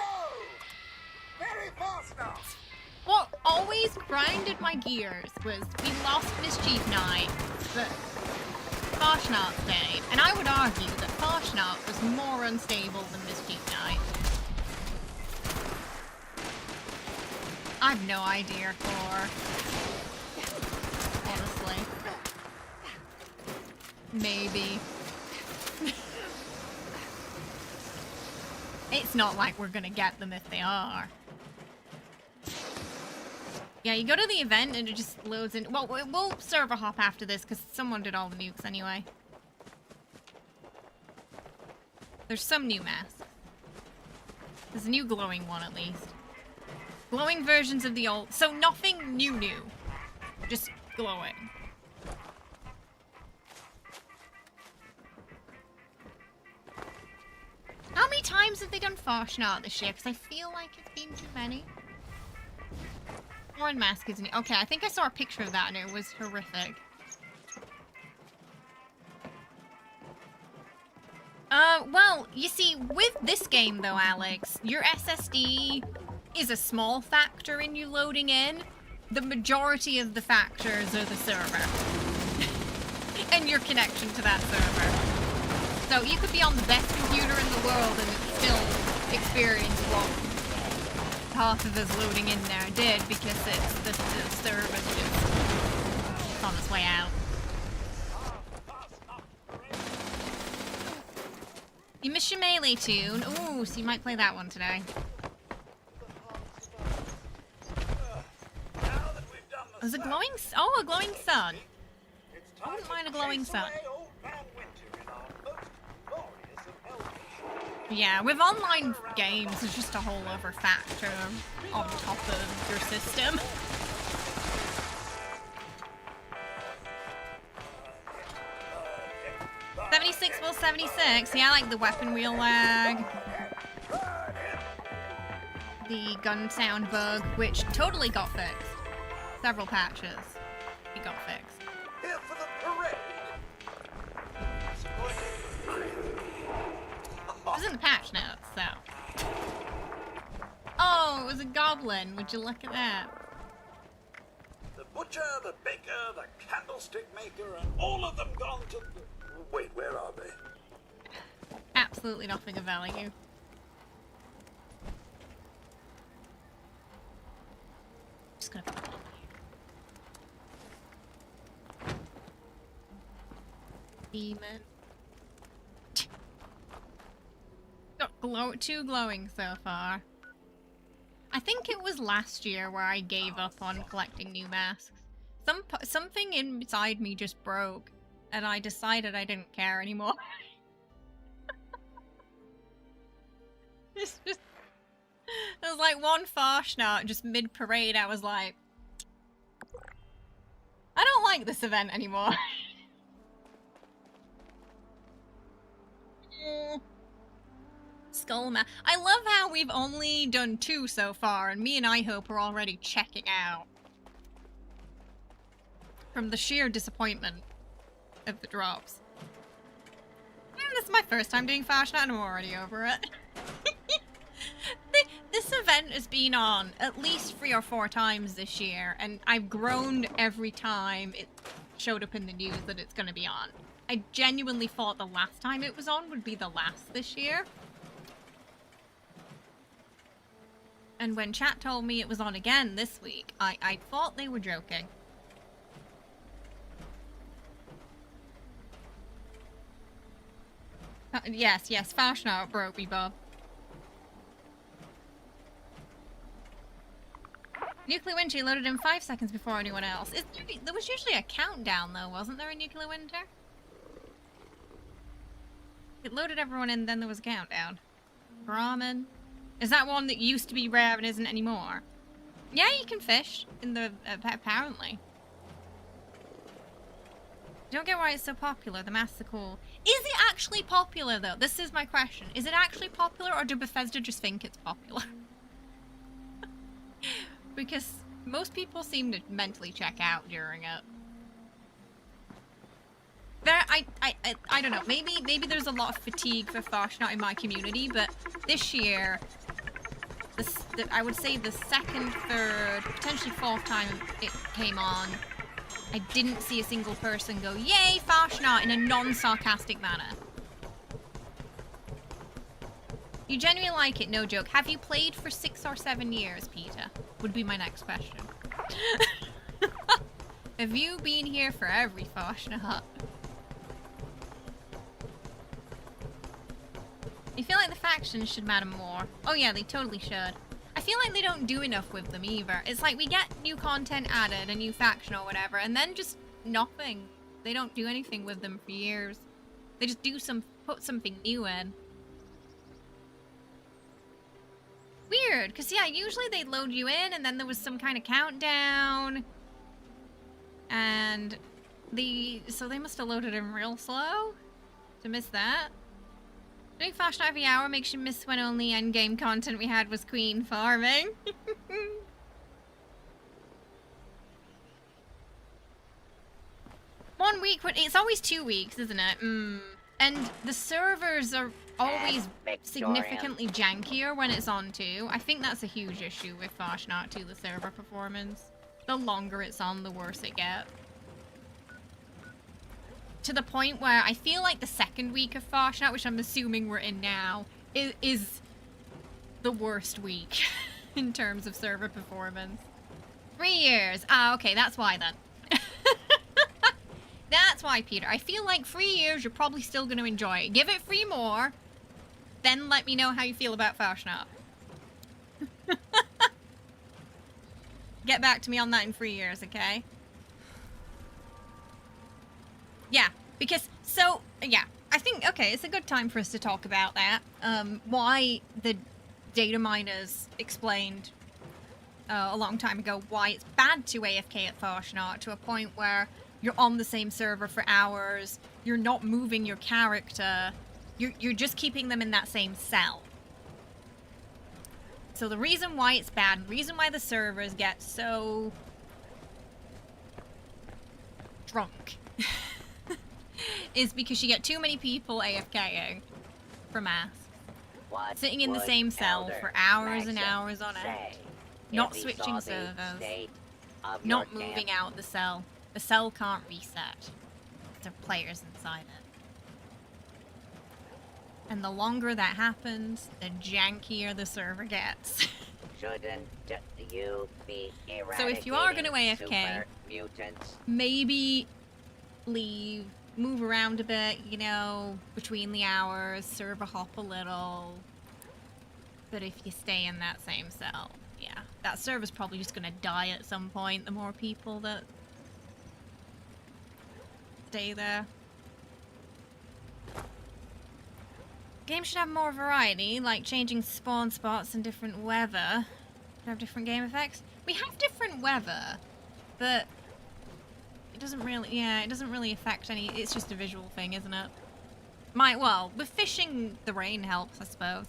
Very fast now! What always grinded my gears was we lost Mischief Night, but Fission stayed. And I would argue that Fission was more unstable than Mischief Night. I've no idea, Core. Honestly. Maybe. It's not like we're gonna get them if they are. Yeah, you go to the event and it just loads in. Well, we'll server hop after this because someone did all the nukes anyway. There's some new masks. There's a new glowing one at least. Glowing versions of the old. So nothing new. Just glowing. How many times have they done Fission this year? Because I feel like it's been too many. Foreign mask isn't. Okay, I think I saw a picture of that and it was horrific. Well, you see, with this game though, Alex, your SSD is a small factor in you loading in. The majority of the factors are the server. And your connection to that server. So you could be on the best computer in the world and still experience what half of us loading in there did because it's the server's just on its way out. You missed your melee tune. Ooh, so you might play that one today. There's a glowing... Oh, a glowing sun. I wouldn't mind a glowing sun. Yeah, with online games, it's just a whole other factor on top of your system. '76 will 76. Yeah, like the weapon wheel lag, the gun sound bug, which totally got fixed. Several patches, it got fixed. Here for the parade! It was in the patch notes, so. Oh, it was a goblin. Would you look at that? The butcher, the baker, the candlestick maker, and all of them gone to the... Wait, where are they? Absolutely nothing of value. Just gonna put it on here. Demon. Got two glowing so far. I think it was last year where I gave up on collecting new masks. Something inside me just broke, and I decided I didn't care anymore. It's just... There was like one Fission just mid-parade, I was like... I don't like this event anymore. Skullmask. I love how we've only done 2 so far, and me and iHope are already checking out. From the sheer disappointment of the drops. This is my first time doing Fission and I'm already over it. This event has been on at least 3 or 4 times this year, and I've groaned every time it showed up in the news that it's going to be on. I genuinely thought the last time it was on would be the last this year. And when chat told me it was on again this week, I thought they were joking. Yes, Fashna broke me, Bob. Nuclear Winter loaded in 5 seconds before anyone else. There was usually a countdown, though, wasn't there, in Nuclear Winter? It loaded everyone in, then there was a countdown. Ramen. Is that one that used to be rare and isn't anymore? Yeah, you can fish in the... apparently. Don't get why it's so popular. The masks are cool. Is it actually popular, though? This is my question. Is it actually popular, or do Bethesda just think it's popular? Because most people seem to mentally check out during it. I don't know. Maybe there's a lot of fatigue for Farshnaut in my community, but this year, I would say the second, third, potentially fourth time it came on, I didn't see a single person go, "Yay, Farshnaut!" in a non-sarcastic manner. You genuinely like it, no joke. Have you played for 6 or 7 years, Peter? Would be my next question. Have you been here for every Farshnaut? I feel like the factions should matter more. Oh yeah, they totally should. I feel like they don't do enough with them either. It's like we get new content added, a new faction or whatever, and then just nothing. They don't do anything with them for years. They just put something new in. Weird, because yeah, usually they load you in and then there was some kind of countdown. And so they must have loaded in real slow to miss that. Doing Farshnaut every hour makes you miss when only endgame content we had was queen farming. 1 week, it's always 2 weeks, isn't it? And the servers are always significantly jankier when it's on too. I think that's a huge issue with Farshnaut 2, the server performance. The longer it's on, the worse it gets. To the point where I feel like the second week of Farshnaut, which I'm assuming we're in now, is the worst week in terms of server performance. 3 years. Ah, okay, that's why then. That's why, Peter. I feel like 3 years, you're probably still going to enjoy it. Give it 3 more, then let me know how you feel about Farshnaut. Get back to me on that in 3 years, okay? Yeah, because, so, yeah. I think, okay, it's a good time for us to talk about that. Why the data miners explained a long time ago why it's bad to AFK at Farshnaut to a point where you're on the same server for hours, you're not moving your character, you're just keeping them in that same cell. So the reason why it's bad, the reason why the servers get so drunk is because you get too many people AFKing for masks. Sitting in the same cell for hours and hours on end. Not switching servers. Not moving out the cell. The cell can't reset. There are players inside it. And the longer that happens, the jankier the server gets. Shouldn't you be So if you are going to AFK, super mutants? maybe leave, move around a bit, you know, between the hours, server hop a little. But if you stay in that same cell, yeah, that server's probably just going to die at some point, the more people that stay there. Games should have more variety, like changing spawn spots and different weather. Should have different game effects. We have different weather, but it doesn't really affect any. It's just a visual thing, isn't it? Well, with fishing, the rain helps, I suppose.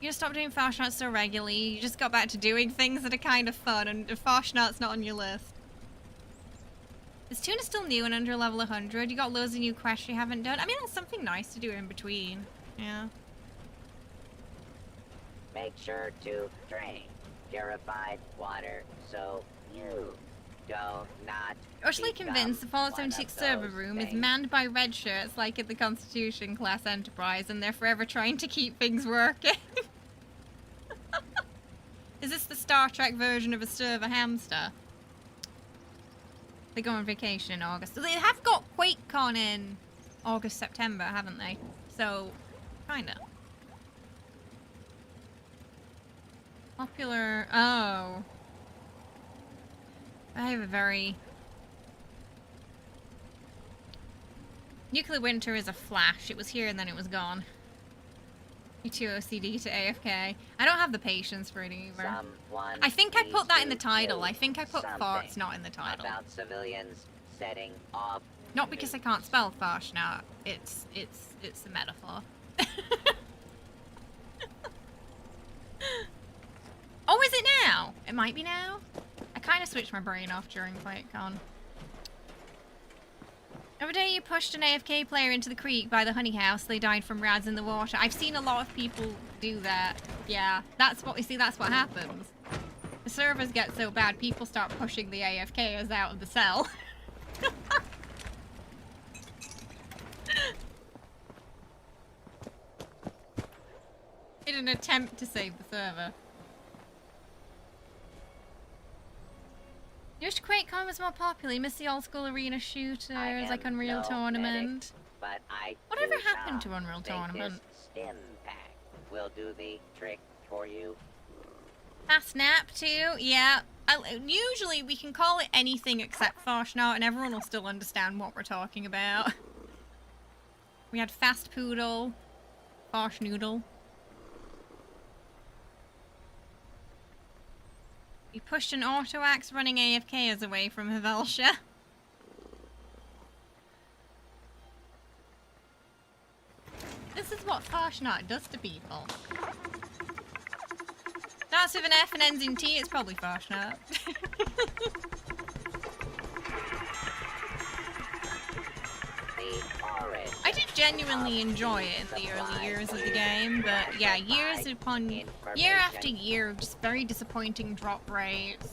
You just stopped doing Farshnaut so regularly. You just got back to doing things that are kind of fun, and Farshnaut's not on your list. Is Tuna still new and under level 100? You got loads of new quests you haven't done. I mean, that's something nice to do in between. Yeah. Make sure to drink purified water so you do not. Utterly convinced the Fallout 76 server room is manned by red shirts like at the Constitution class Enterprise, and they're forever trying to keep things working. Star Trek version of a server hamster. They go on vacation in August. They have got QuakeCon in August, September, haven't they? So, kinda. Popular... Oh. I have a very... Nuclear Winter is a flash. It was here and then it was gone. You too OCD to AFK. I don't have the patience for it either. I think I put that in the title. I think I put farts not in the title. About civilians setting off. Not because I can't spell Farshna. It's a metaphor. Oh, is it now? It might be now. I kind of switched my brain off during QuakeCon. Every day you pushed an AFK player into the creek by the honey house, they died from rads in the water. I've seen a lot of people do that. Yeah, that's what we see. That's what happens. The servers get so bad, people start pushing the AFKers out of the cell. In an attempt to save the server. You wish QuakeCon was more popular. You miss the old school arena shooters like Unreal Tournament. But Whatever happened to Unreal Tournament? Stim pack will do the trick for you. Fast nap too? Yeah. Usually we can call it anything except Farshna and everyone will still understand what we're talking about. We had Fast Poodle, Farsh Noodle. We pushed an auto axe running AFKers away from Havelsha. This is what Farshnot does to people. Starts with an F and ends in T, it's probably Farshnot. I did genuinely enjoy it in the early years of the game, but yeah, year after year of just very disappointing drop rates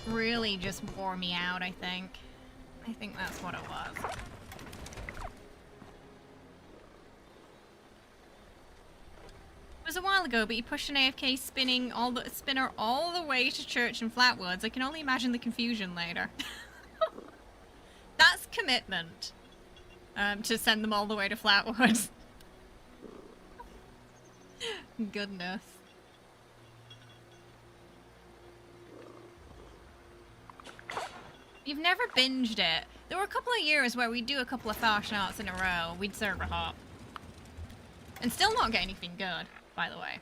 really just wore me out, I think. I think that's what it was. It was a while ago, but you pushed an AFK spinner all the way to church in Flatwoods. I can only imagine the confusion later. That's commitment. To send them all the way to Flatwoods. Goodness. You've never binged it. There were a couple of years where we'd do a couple of Farshnots in a row. We'd server hop. And still not get anything good, by the way.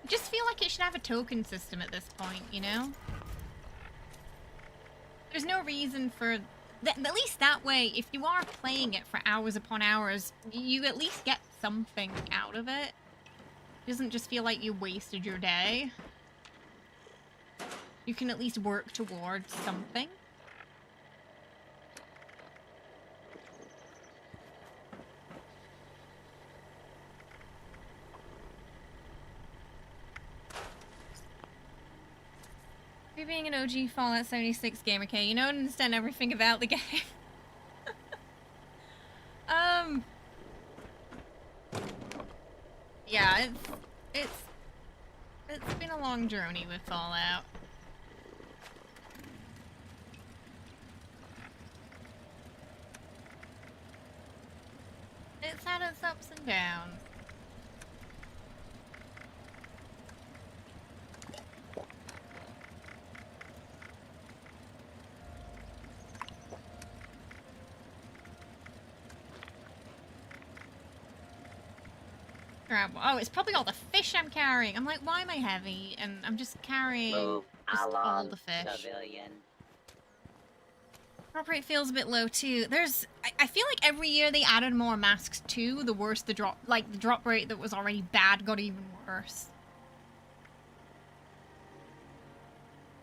I just feel like it should have a token system at this point, you know? There's no reason for... At least that way, if you are playing it for hours upon hours, you at least get something out of it. It doesn't just feel like you wasted your day. You can at least work towards something. You being an OG Fallout 76 gamer, okay, you don't understand everything about the game. Yeah, it's been a long journey with Fallout. It's had its ups and downs. Oh, it's probably all the fish I'm carrying. I'm like, why am I heavy? And I'm just carrying just all the fish. Drop rate feels a bit low too. I feel like every year they added more masks too, the worse the drop rate that was already bad got even worse.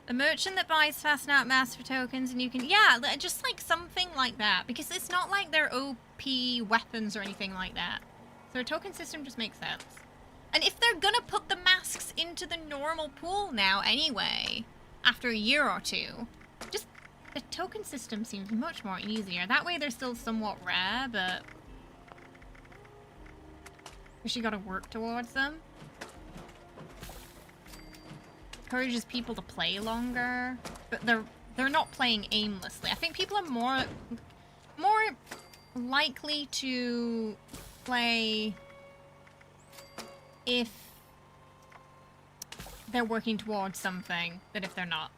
A merchant that buys Fastnat masks for tokens and you can, yeah, just like something like that. Because it's not like they're OP weapons or anything like that. So a token system just makes sense. And if they're gonna put the masks into the normal pool now anyway, after a year or two, just the token system seems much more easier. That way they're still somewhat rare, but you gotta work towards them. Encourages people to play longer, but they're not playing aimlessly. I think people are more likely to play if they're working towards something than if they're not.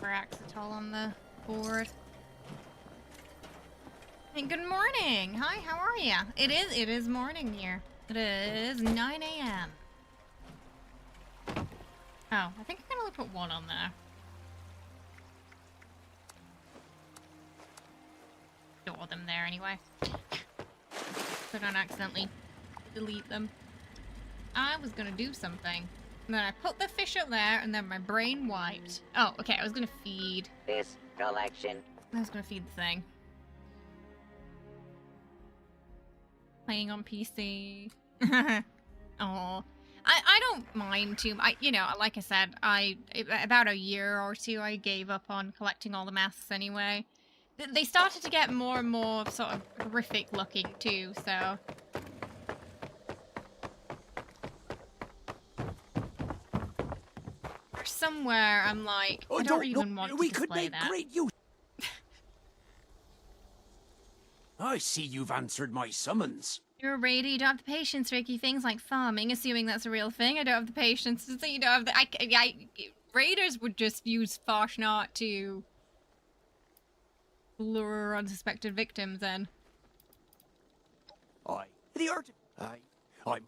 Axetol on the board. Hey, good morning. Hi, how are ya? It is morning here. It is 9 a.m. Oh, I think I'm gonna put one on there. Store them there anyway. So I don't accidentally delete them. I was gonna do something. And then I put the fish up there, and then my brain wiped. Oh, okay, I was gonna feed. This collection. I was gonna feed the thing. Playing on PC. Oh, I don't mind too. You know, like I said, about a year or two, I gave up on collecting all the masks anyway. They started to get more and more sort of horrific looking too, so. Somewhere I'm like, I don't even want to display that. Great use. I see you've answered my summons. You're a raider, you don't have the patience for icky things like farming, assuming that's a real thing. I don't have the patience to say you don't have the... Raiders would just use Farshnart to lure unsuspected victims in. The art... I'm...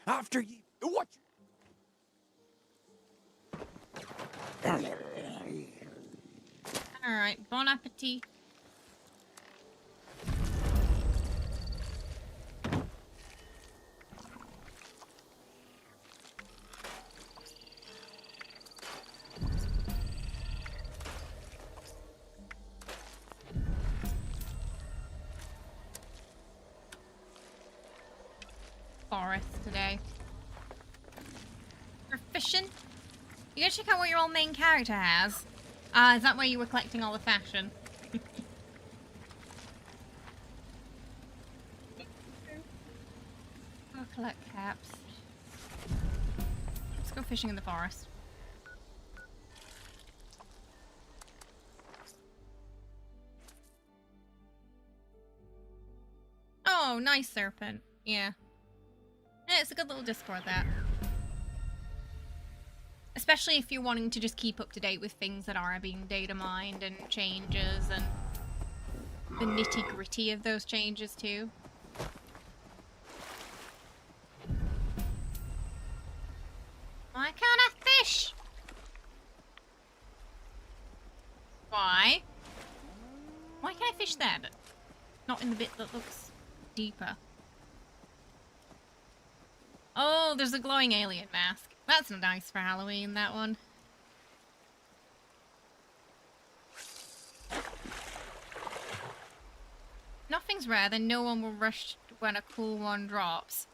After you... What? Alright, bon appetit. Forest today. For Fission? You gotta check out what your old main character has. Is that where you were collecting all the fashion? I'll collect caps. Let's go fishing in the forest. Oh, nice serpent. Yeah. Yeah, it's a good little Discord, that. Especially if you're wanting to just keep up to date with things that are being data mined and changes and the nitty-gritty of those changes too. Why can't I fish? Why? Why can't I fish there, but not in the bit that looks deeper? Oh, there's a glowing alien mask. That's nice for Halloween, that one. Nothing's rare, then no one will rush when a cool one drops.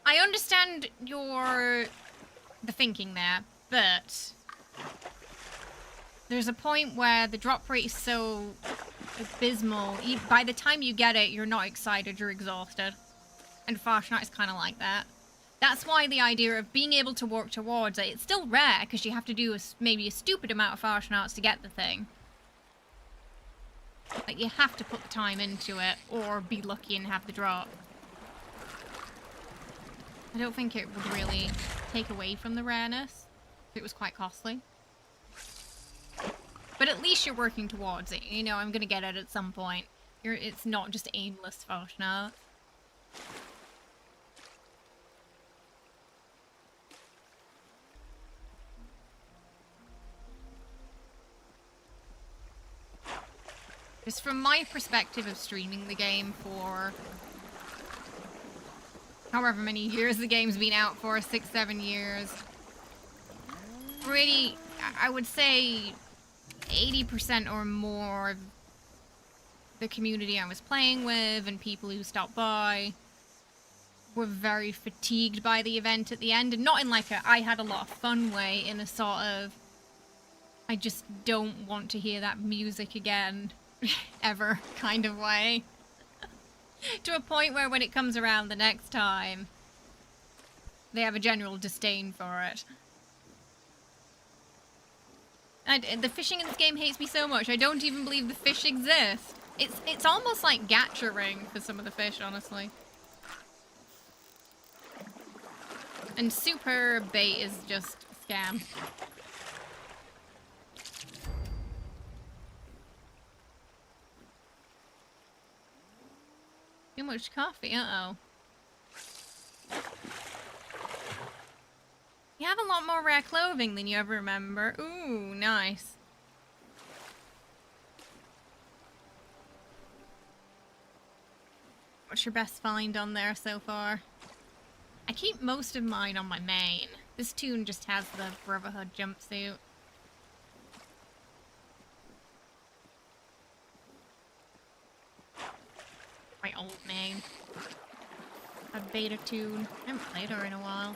I understand the thinking there, but there's a point where the drop rate is so abysmal, by the time you get it, you're not excited, you're exhausted. And Farshnart is kind of like that. That's why the idea of being able to work towards it, it's still rare, because you have to do maybe a stupid amount of Farshnarts to get the thing. Like, you have to put the time into it, or be lucky and have the drop. I don't think it would really take away from the rareness. It was quite costly. But at least you're working towards it. You know, I'm gonna get it at some point. It's not just aimless Fashnart. Just from my perspective of streaming the game for however many years the game's been out for, 6-7 years. Really, I would say 80% or more of the community I was playing with and people who stopped by were very fatigued by the event at the end, and not in like a I had a lot of fun way, in a sort of I just don't want to hear that music again ever kind of way. To a point where when it comes around the next time, they have a general disdain for it. And the fishing in this game hates me so much, I don't even believe the fish exist. It's almost like gacha-ring for some of the fish, honestly. And super bait is just a scam. Too much coffee, uh-oh. You have a lot more rare clothing than you ever remember. Ooh, nice. What's your best find on there so far? I keep most of mine on my main. This tune just has the Brotherhood jumpsuit. My old main. A beta tune. I haven't played her in a while.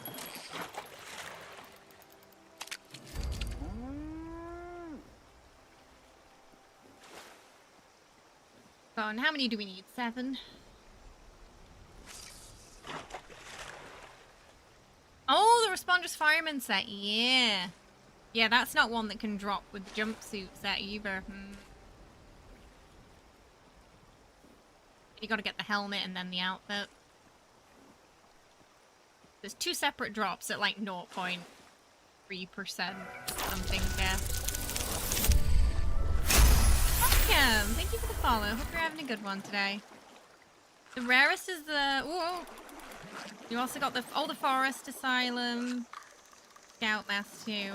Oh, and how many do we need? 7? Oh, the Responders Fireman set. Yeah. Yeah, that's not one that can drop with the jumpsuit set either. You gotta get the helmet and then the outfit. There's 2 separate drops at like 0.3% something death. Welcome! Thank you for the follow. Hope you're having a good one today. The rarest is the... Ooh! You also got the Forest Asylum Scout Mask too.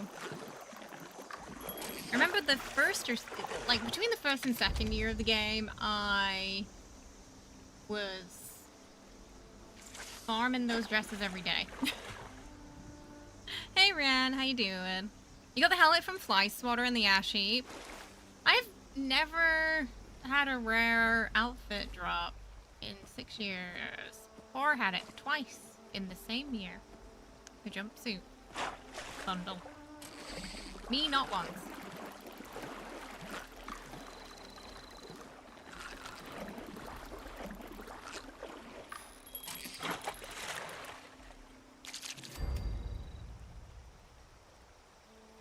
I remember the first, or like between the first and second year of the game, I was farming those dresses every day. Hey Ran, how you doing? You got the helmet from Fly Swatter and the Ash Heap. I've never had a rare outfit drop in 6 years. Or had it twice in the same year. The jumpsuit bundle. Me, not once.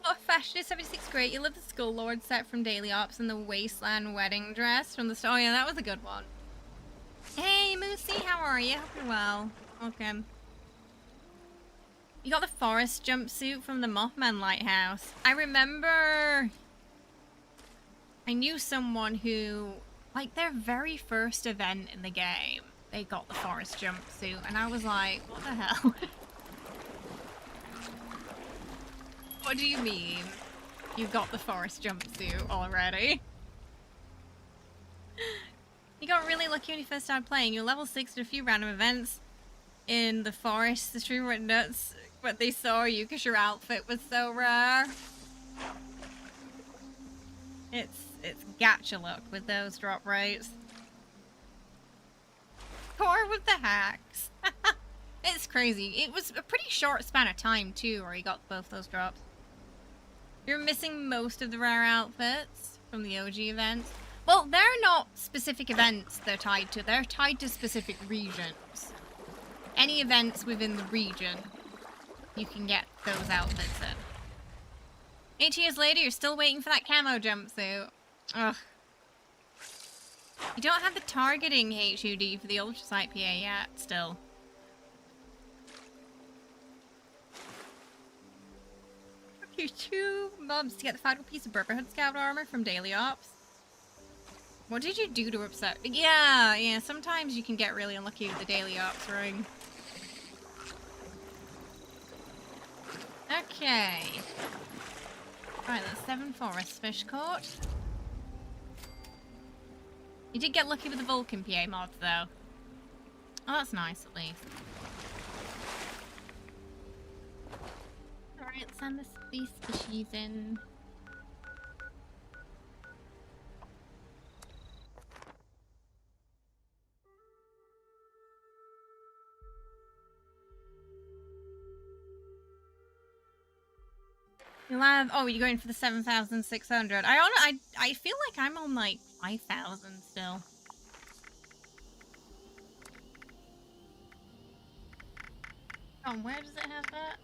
Oh, Fashion 76 great. You love the Skull Lord set from Daily Ops and the Wasteland wedding dress from the... Oh yeah, that was a good one. Hey, Moosey, how are you? Hope you're well. Welcome. You got the forest jumpsuit from the Mothman Lighthouse. I remember... I knew someone who, like, their very first event in the game, they got the forest jumpsuit, and I was like, what the hell? What do you mean? You got the forest jumpsuit already? You got really lucky when you first started playing. You were level 6 at a few random events in the forest. The streamer went nuts when they saw you because your outfit was so rare. It's gacha luck with those drop rates. Core with the hacks. It's crazy. It was a pretty short span of time too where you got both those drops. You're missing most of the rare outfits from the OG events. Well, they're not specific events they're tied to. They're tied to specific regions. Any events within the region, you can get those outfits in. 8 years later, you're still waiting for that camo jumpsuit. Ugh. You don't have the targeting HUD for the Ultrasight PA yet, still. You 2 mobs to get the final piece of Brotherhood Scout armor from Daily Ops. What did you do to upset? Yeah, sometimes you can get really unlucky with the Daily Ops ring. Okay. Right, that's 7 forest fish caught. You did get lucky with the Vulcan PA mods, though. Oh, that's nice, at least. Alright, let's send these species in. You'll have... Oh, you're going for the 7,600. I feel like I'm on, like, 5,000 still. Oh, where does it have that?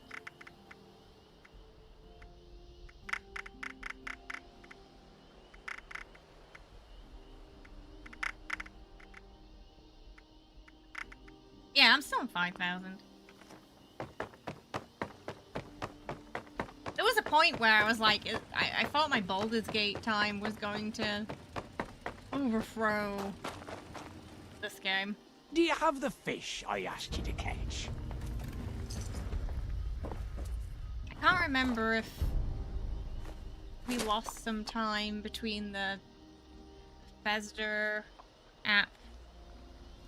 Yeah, I'm still on 5,000. There was a point where I was like, I thought my Baldur's Gate time was going to overthrow this game. Do you have the fish I asked you to catch? I can't remember if we lost some time between the Bethesda app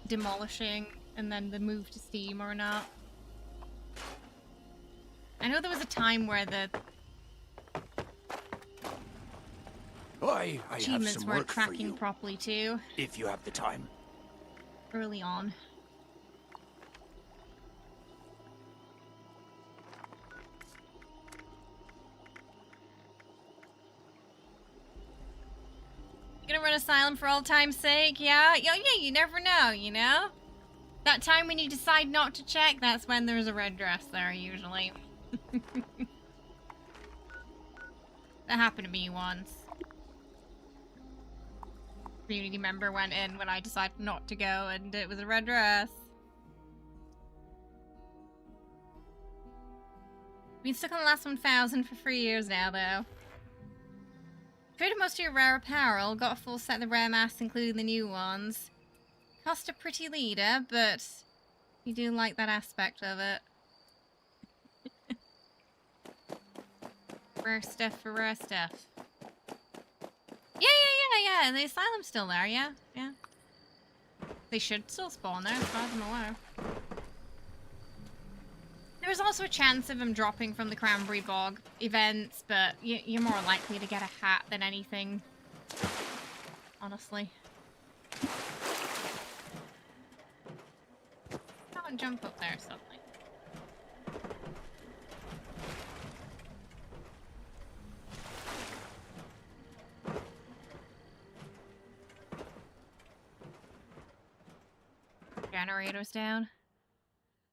demolishing and then the move to Steam or not. I know there was a time where the I have achievements some weren't work for tracking you, properly too, if you have the time. early on. You're gonna run Asylum for all time's sake? Yeah? Yeah, you never know, you know? That time when you decide not to check, that's when there's a red dress there, usually. That happened to me once. Community member went in when I decided not to go, and it was a red dress. Been stuck on the last 1,000 for 3 years now, though. Traded most of your rare apparel, got a full set of the rare masks, including the new ones. Cost a pretty leader, but you do like that aspect of it. Rare stuff for rare stuff. Yeah, the asylum's still there, yeah. They should still spawn there, as far as I'm aware. There's also a chance of them dropping from the Cranberry Bog events, but you're more likely to get a hat than anything. Honestly. Can't jump up there suddenly. Generator's down.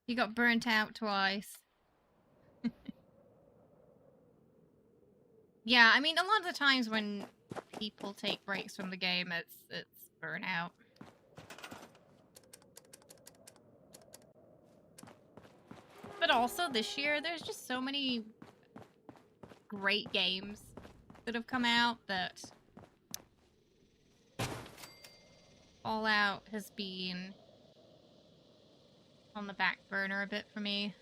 You got burnt out twice. Yeah, I mean, a lot of the times when people take breaks from the game, it's burnout. But also this year, there's just so many great games that have come out that Fallout has been on the back burner a bit for me.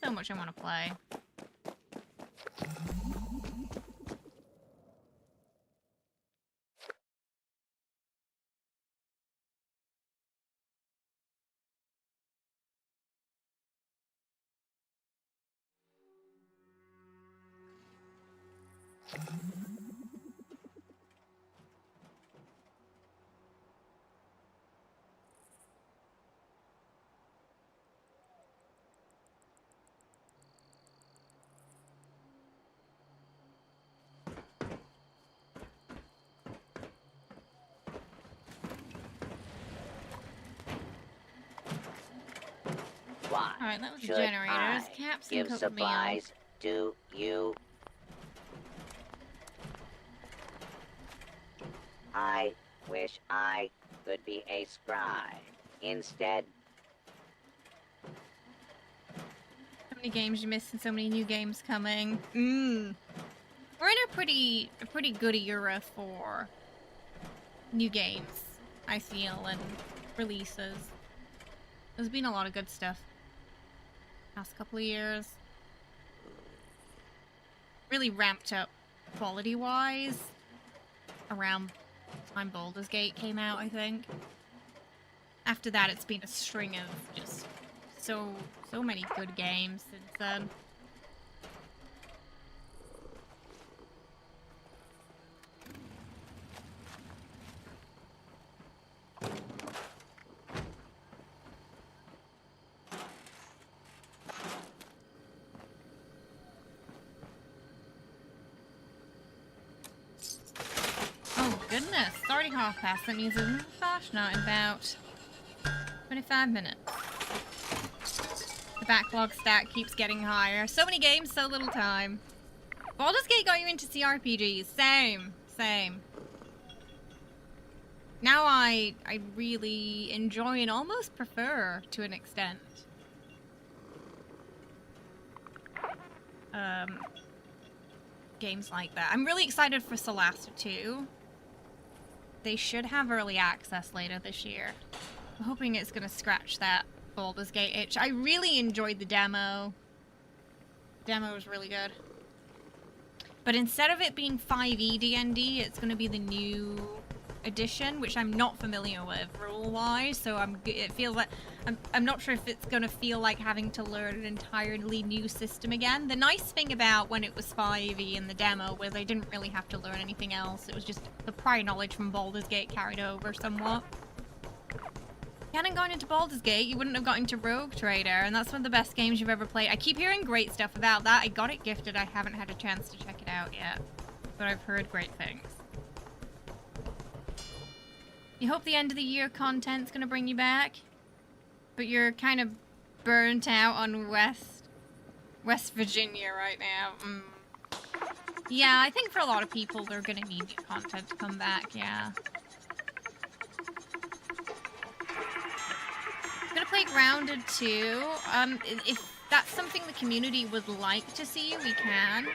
So much I want to play. Why Alright, that was the should generators. I Caps and give cooked supplies to you? I wish I could be a scribe. Instead, So many games you missed and so many new games coming. We're in a pretty good era for new games, I feel, and releases. There's been a lot of good stuff past couple of years. Really ramped up quality-wise around the time Baldur's Gate came out, I think. After that, it's been a string of just so many good games since then. Oh goodness, it's already past. That means it's fast now in about 25 minutes. The backlog stack keeps getting higher. So many games, so little time. Baldur's Gate got you into CRPGs. Same. Now I really enjoy and almost prefer, to an extent, games like that. I'm really excited for Solasta 2. They should have early access later this year. I'm hoping it's going to scratch that Baldur's Gate itch. I really enjoyed the demo. The demo was really good. But instead of it being 5e D&D, it's going to be the new edition, which I'm not familiar with rule-wise, so it feels like I'm not sure if it's going to feel like having to learn an entirely new system again. The nice thing about when it was 5e in the demo was I didn't really have to learn anything else. It was just the prior knowledge from Baldur's Gate carried over somewhat. If you hadn't gone into Baldur's Gate, you wouldn't have got into Rogue Trader, and that's one of the best games you've ever played. I keep hearing great stuff about that. I got it gifted. I haven't had a chance to check it out yet, but I've heard great things. You hope the end of the year content's gonna bring you back, but you're kind of burnt out on West Virginia right now. Yeah, I think for a lot of people, they're gonna need new content to come back, yeah. I'm gonna play Grounded 2. If that's something the community would like to see, we can.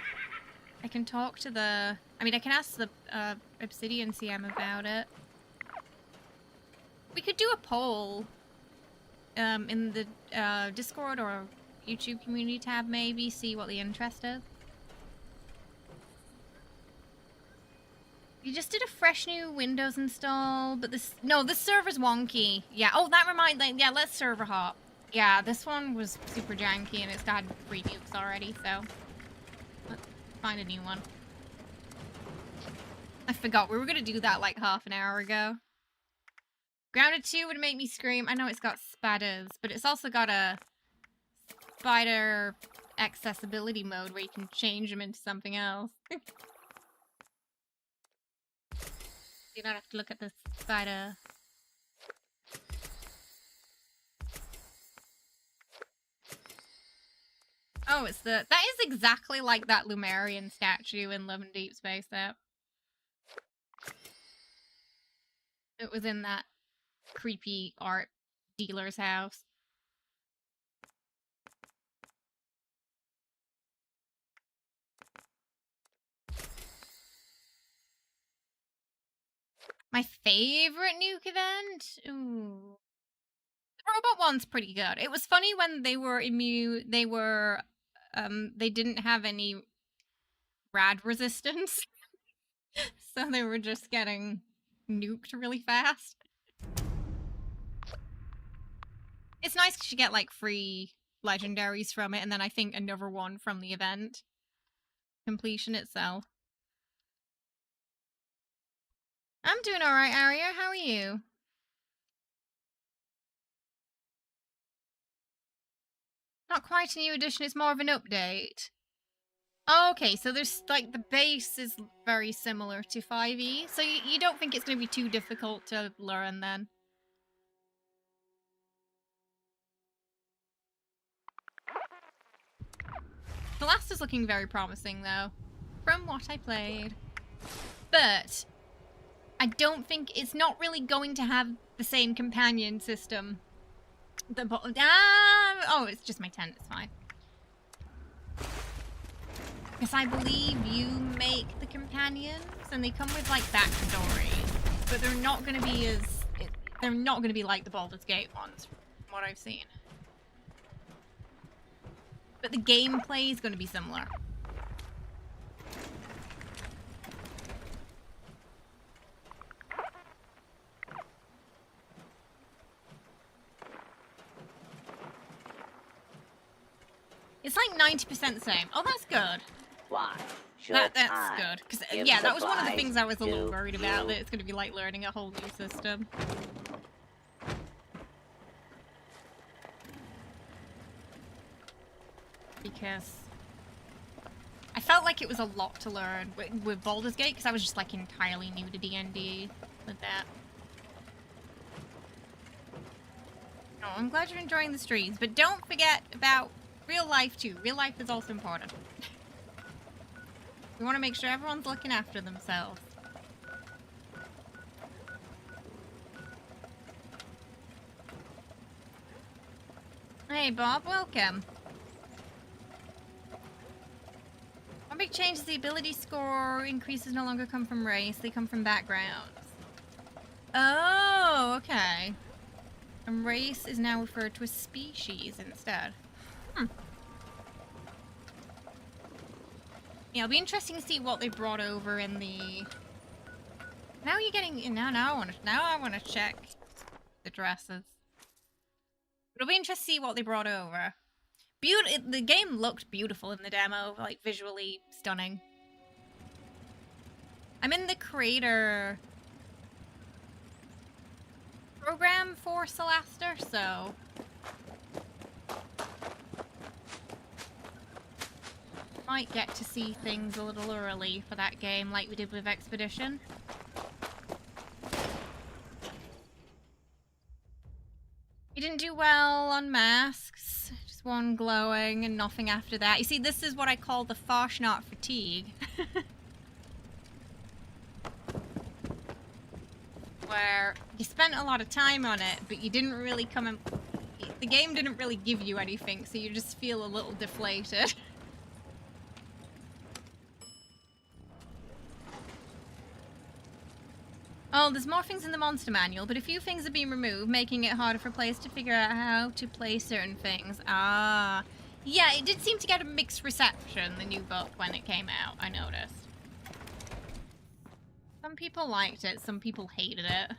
I can talk to the... I mean, I can ask the Obsidian CM about it. We could do a poll in the Discord or YouTube community tab, maybe, see what the interest is. You just did a fresh new Windows install, but this... No, this server's wonky. Yeah, oh, that reminds... Yeah, let's server hop. Yeah, this one was super janky and it's got 3 nukes already, so... Let's find a new one. I forgot, we were gonna do that like half an hour ago. Grounded 2 would make me scream. I know it's got spiders, but it's also got a spider accessibility mode where you can change them into something else. You don't have to look at the spider. Oh, it's the... That is exactly like that Lumerian statue in Love and Deep Space there. It was in that creepy art dealer's house. My favorite nuke event? Ooh. The robot one's pretty good. It was funny when they were immune, they didn't have any rad resistance. So they were just getting nuked really fast. It's nice because you get like free legendaries from it, and then I think another one from the event completion itself. I'm doing alright, Aria. How are you? Not quite a new edition, it's more of an update. Okay, so there's like the base is very similar to 5e, so you don't think it's going to be too difficult to learn then? The last is looking very promising though, from what I played. But I don't think it's not really going to have the same companion system. Oh, it's just my tent, it's fine. Because I believe you make the companions, and they come with like backstories, but they're not going to be as... They're not going to be like the Baldur's Gate ones, from what I've seen. But the gameplay is going to be similar. It's like 90% the same. Oh, that's good. Why? Should That's I good. Because, give yeah, that was one of the supplies things I was a little to worried about, you? that it's going to be like learning a whole new system. Because I felt like it was a lot to learn with Baldur's Gate, because I was just like entirely new to D&D with that. Oh, I'm glad you're enjoying the streams, but don't forget about real life too. Real life is also important. We want to make sure everyone's looking after themselves. Hey Bob, welcome. One big change is the ability score increases no longer come from race, they come from backgrounds. Oh, okay. And race is now referred to as species instead. Yeah, it'll be interesting to see what they brought over in the... Now you're getting... Now I want to check the dresses. It'll be interesting to see what they brought over. The game looked beautiful in the demo, like visually stunning. I'm in the creator program for Celaster, so might get to see things a little early for that game, like we did with Expedition. You didn't do well on masks. Just one glowing and nothing after that. You see, this is what I call the Farshnot fatigue. Where you spent a lot of time on it, but you didn't really come and... The game didn't really give you anything, so you just feel a little deflated. Oh, there's more things in the monster manual, but a few things have been removed, making it harder for players to figure out how to play certain things. Ah. Yeah, it did seem to get a mixed reception, the new book, when it came out, I noticed. Some people liked it, some people hated it.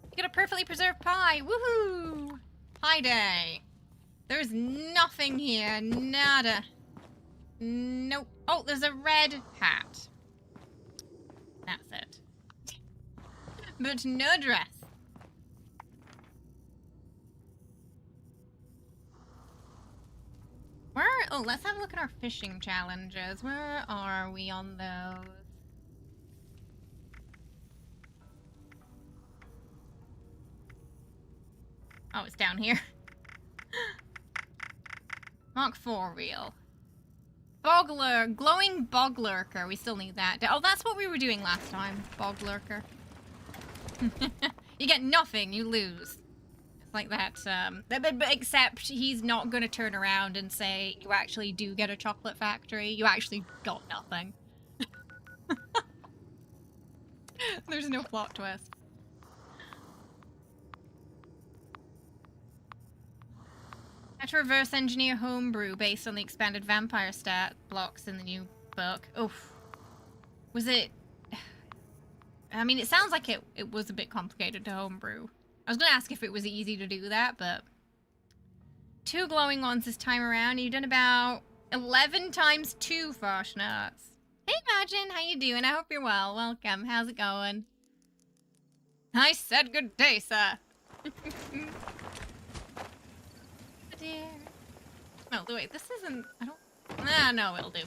You got a perfectly preserved pie! Woohoo! Pie day! There's nothing here, nada. Nope. Oh, there's a red hat. That's it. But no dress. Oh, let's have a look at our fishing challenges. Where are we on those? Oh, it's down here. Mark 4 reel. Glowing bog lurker. We still need that. Oh, that's what we were doing last time. Bog lurker. You get nothing, you lose. It's like that. But except he's not going to turn around and say you actually do get a chocolate factory. You actually got nothing. There's no plot twist. I had to reverse engineer homebrew based on the expanded vampire stat blocks in the new book. Oof. Was it... I mean, it sounds like it was a bit complicated to homebrew. I was going to ask if it was easy to do that, but... 2 glowing ones this time around. You've done about 11 times 2 Farshnots. Hey, Imagine, how you doing? I hope you're well. Welcome. How's it going? I said good day, sir. Dear. Oh, wait, this isn't... I don't... Ah, no, it'll do.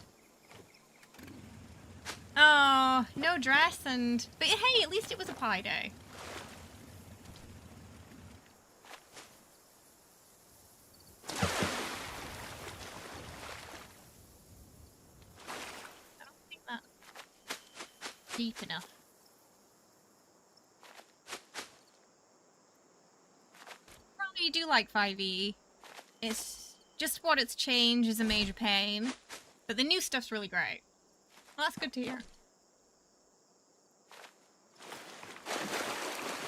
Oh, no dress and... But hey, at least it was a pie day. I don't think that's deep enough. Probably do like 5e. It's just what it's changed is a major pain. But the new stuff's really great. Well, that's good to hear.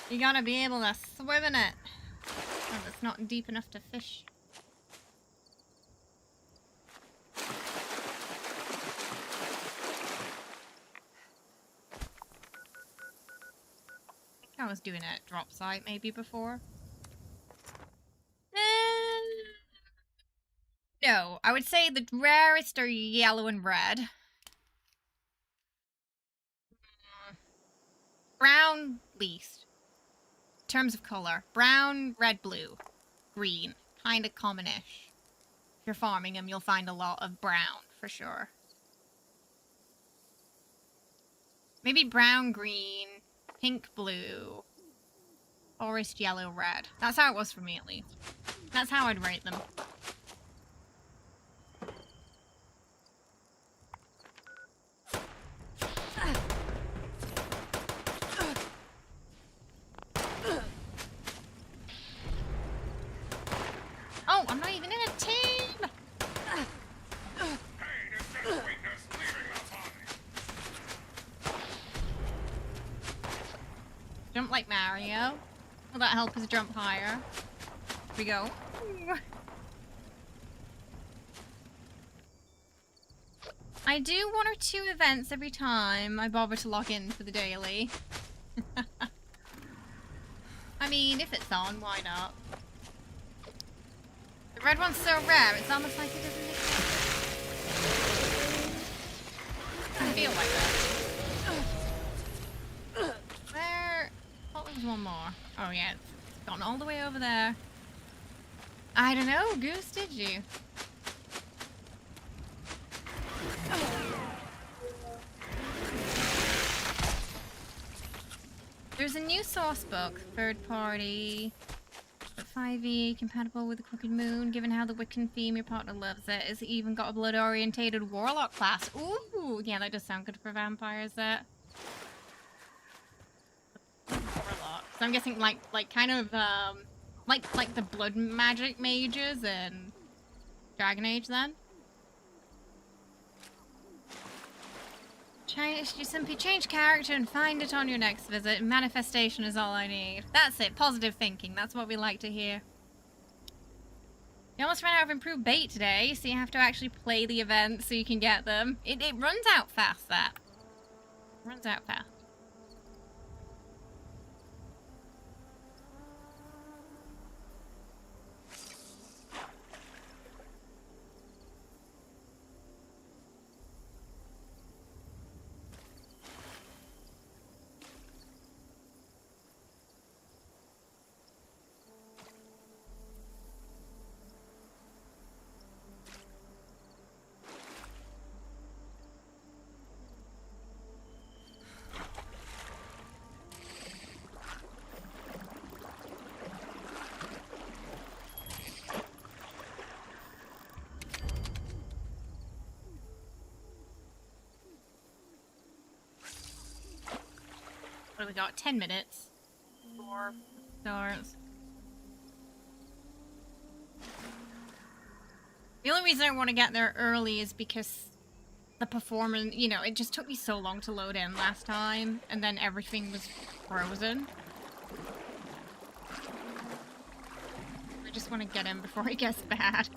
You gotta be able to swim in it. Oh, it's not deep enough to fish. I think I was doing it at drop site maybe before. I would say the rarest are yellow and red. Brown, least. In terms of color. Brown, red, blue. Green. Kind of commonish. If you're farming them, you'll find a lot of brown, for sure. Maybe brown, green, pink, blue, forest, yellow, red. That's how it was for me, at least. That's how I'd rate them. Oh, I'm not even in a team! Jump like Mario. Will that help us jump higher? Here we go. I do 1 or 2 events every time I bother to log in for the daily. I mean, if it's on, why not? The red one's so rare, it's almost like it doesn't exist. I feel like that. Where? Oh, there's one more. Oh yeah, it's gone all the way over there. I don't know, Goose, did you? There's a new source book, third party, 5e, compatible with the Crooked Moon, given how the Wiccan theme your partner loves it. It's even got a blood-orientated warlock class. Ooh, yeah, that does sound good for vampires, that. Warlock. So I'm guessing like kind of, like the blood magic mages in Dragon Age, then? You simply change character and find it on your next visit. Manifestation is all I need. That's it. Positive thinking. That's what we like to hear. You almost ran out of improved bait today, so you have to actually play the events so you can get them. It runs out fast, that. It runs out fast. What have we got? 10 minutes. 4 stars. The only reason I want to get there early is because the performance, you know, it just took me so long to load in last time, and then everything was frozen. I just want to get in before it gets bad.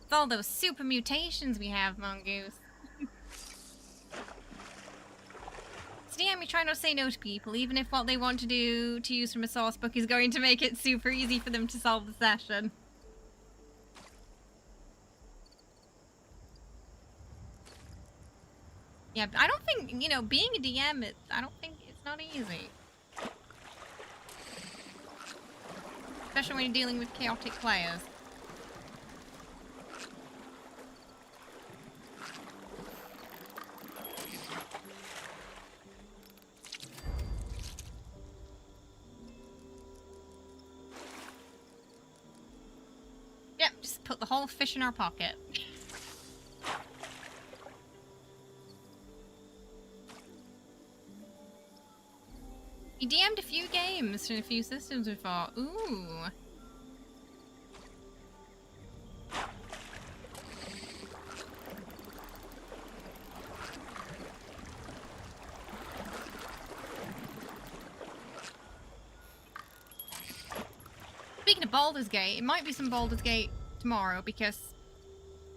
It's all those super mutations we have, Mongoose. So yeah, we try not to say no to people, even if what they want to do to use from a source book is going to make it super easy for them to solve the session. Yeah, but I don't think, you know, being a DM, I don't think it's not easy. Especially when you're dealing with chaotic players. Yep, just put the whole fish in our pocket. He DM'd a few games in a few systems before. Ooh. Speaking of Baldur's Gate, it might be some Baldur's Gate tomorrow because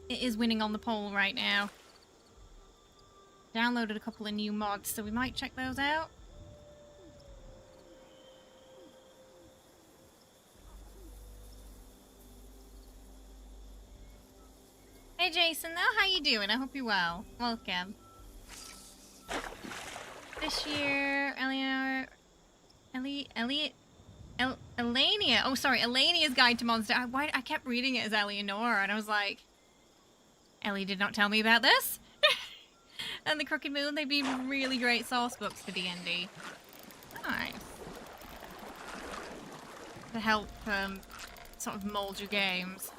it is winning on the poll right now. Downloaded a couple of new mods, so we might check those out. Hey Jason, though, how you doing? I hope you're well. Welcome. This year, Elania... Elania. Oh, sorry, Elania's Guide to Monster. I kept reading it as Eleanor, and I was like, Ellie did not tell me about this. And the Crooked Moon, they'd be really great source books for D&D. Nice. To help sort of mold your games.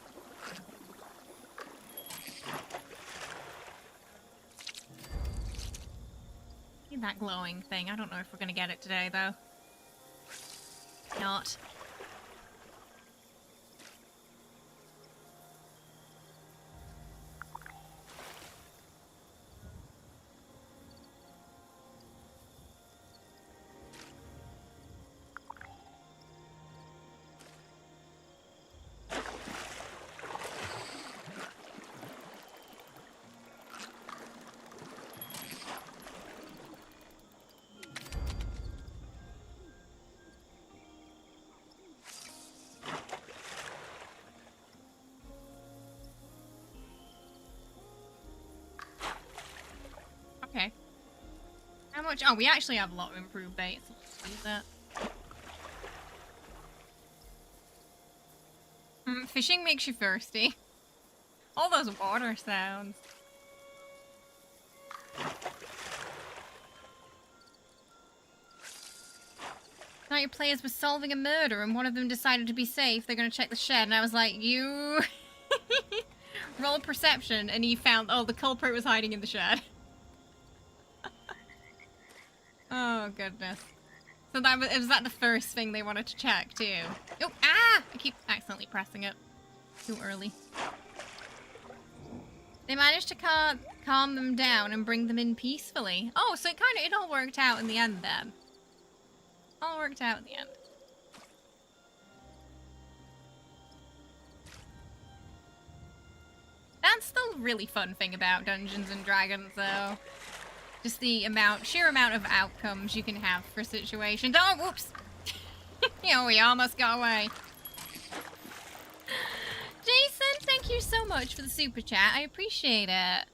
Need that glowing thing. I don't know if we're gonna get it today, though. Not. Okay. How much? Oh, we actually have a lot of improved bait, so let's use that. Fishing makes you thirsty. All those water sounds. Now your players were solving a murder and one of them decided to be safe. They're gonna check the shed, and I was like, you... Roll perception, and you found, oh, the culprit was hiding in the shed. Oh, goodness. So was that the first thing they wanted to check, too? Oh, ah! I keep accidentally pressing it. Too early. They managed to calm them down and bring them in peacefully. Oh, so it all worked out in the end, then. All worked out in the end. That's the really fun thing about Dungeons and Dragons, though. Just the sheer amount of outcomes you can have for situations. Oh, whoops! We almost got away. Jason, thank you so much for the super chat. I appreciate it.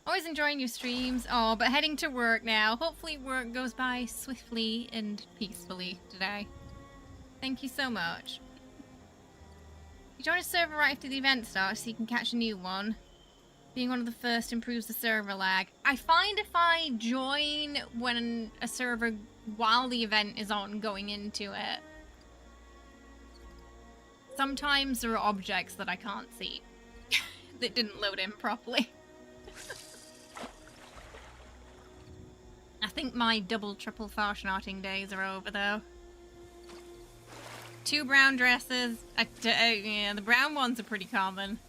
Always enjoying your streams. Oh, but heading to work now. Hopefully work goes by swiftly and peacefully today. Thank you so much. You join a server right after the event starts so you can catch a new one. Being one of the first improves the server lag. I find if I join when a server while the event is on going into it, sometimes there are objects that I can't see that didn't load in properly. I think my double, triple Farshnarting days are over, though. 2 brown dresses. Yeah, the brown ones are pretty common.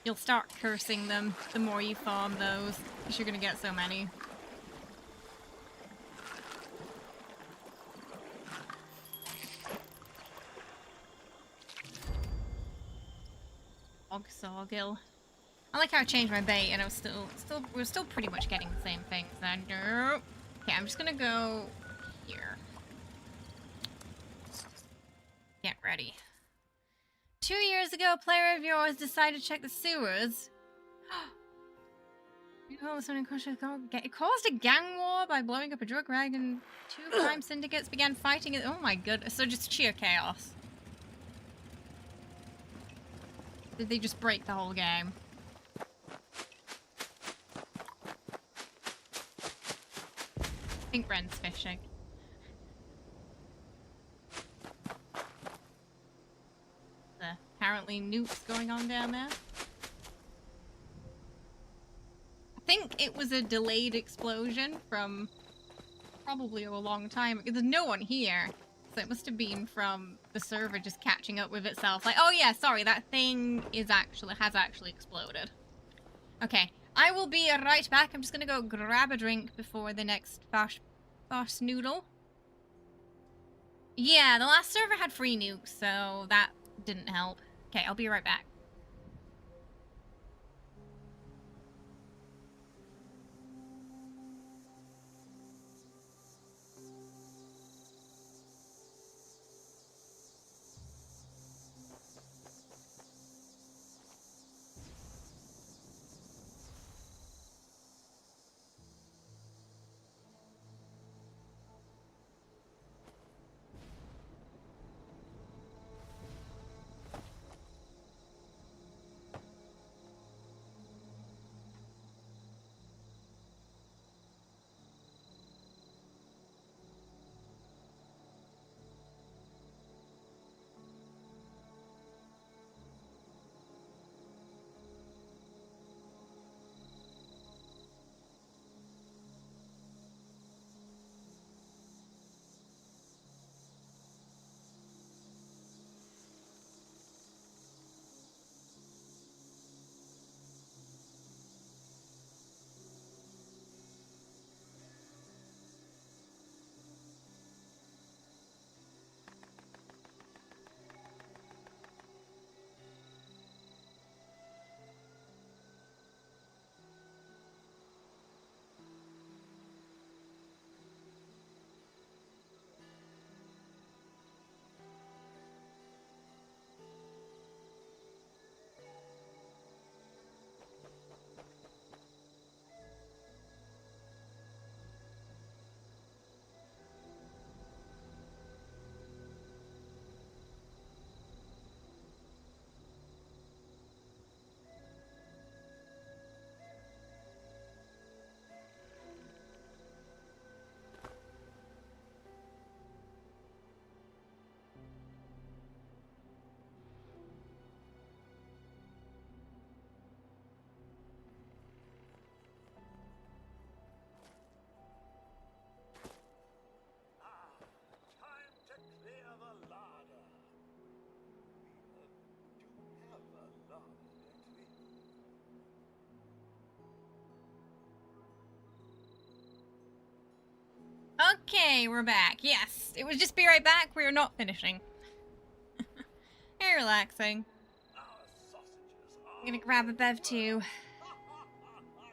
You'll start cursing them the more you farm those, because you're going to get so many. Sawgill. I like how I changed my bait and I was we're still pretty much getting the same things then. Okay, I'm just gonna go here. Get ready. 2 years ago, a player of yours decided to check the sewers. It caused a gang war by blowing up a drug rag, and 2 crime syndicates began fighting it. Oh my goodness, so just sheer chaos. Did they just break the whole game? I think Ren's fishing. Apparently nukes going on down there. I think it was a delayed explosion from probably a long time. There's no one here. So it must have been from the server just catching up with itself. Like, oh yeah, sorry, that thing has actually exploded. Okay, I will be right back. I'm just gonna go grab a drink before the next fast noodle. Yeah, the last server had free nukes, so that didn't help. Okay, I'll be right back. Hey, we're back. Yes, it was just be right back. We're not finishing. Very relaxing. I'm gonna grab a bev too.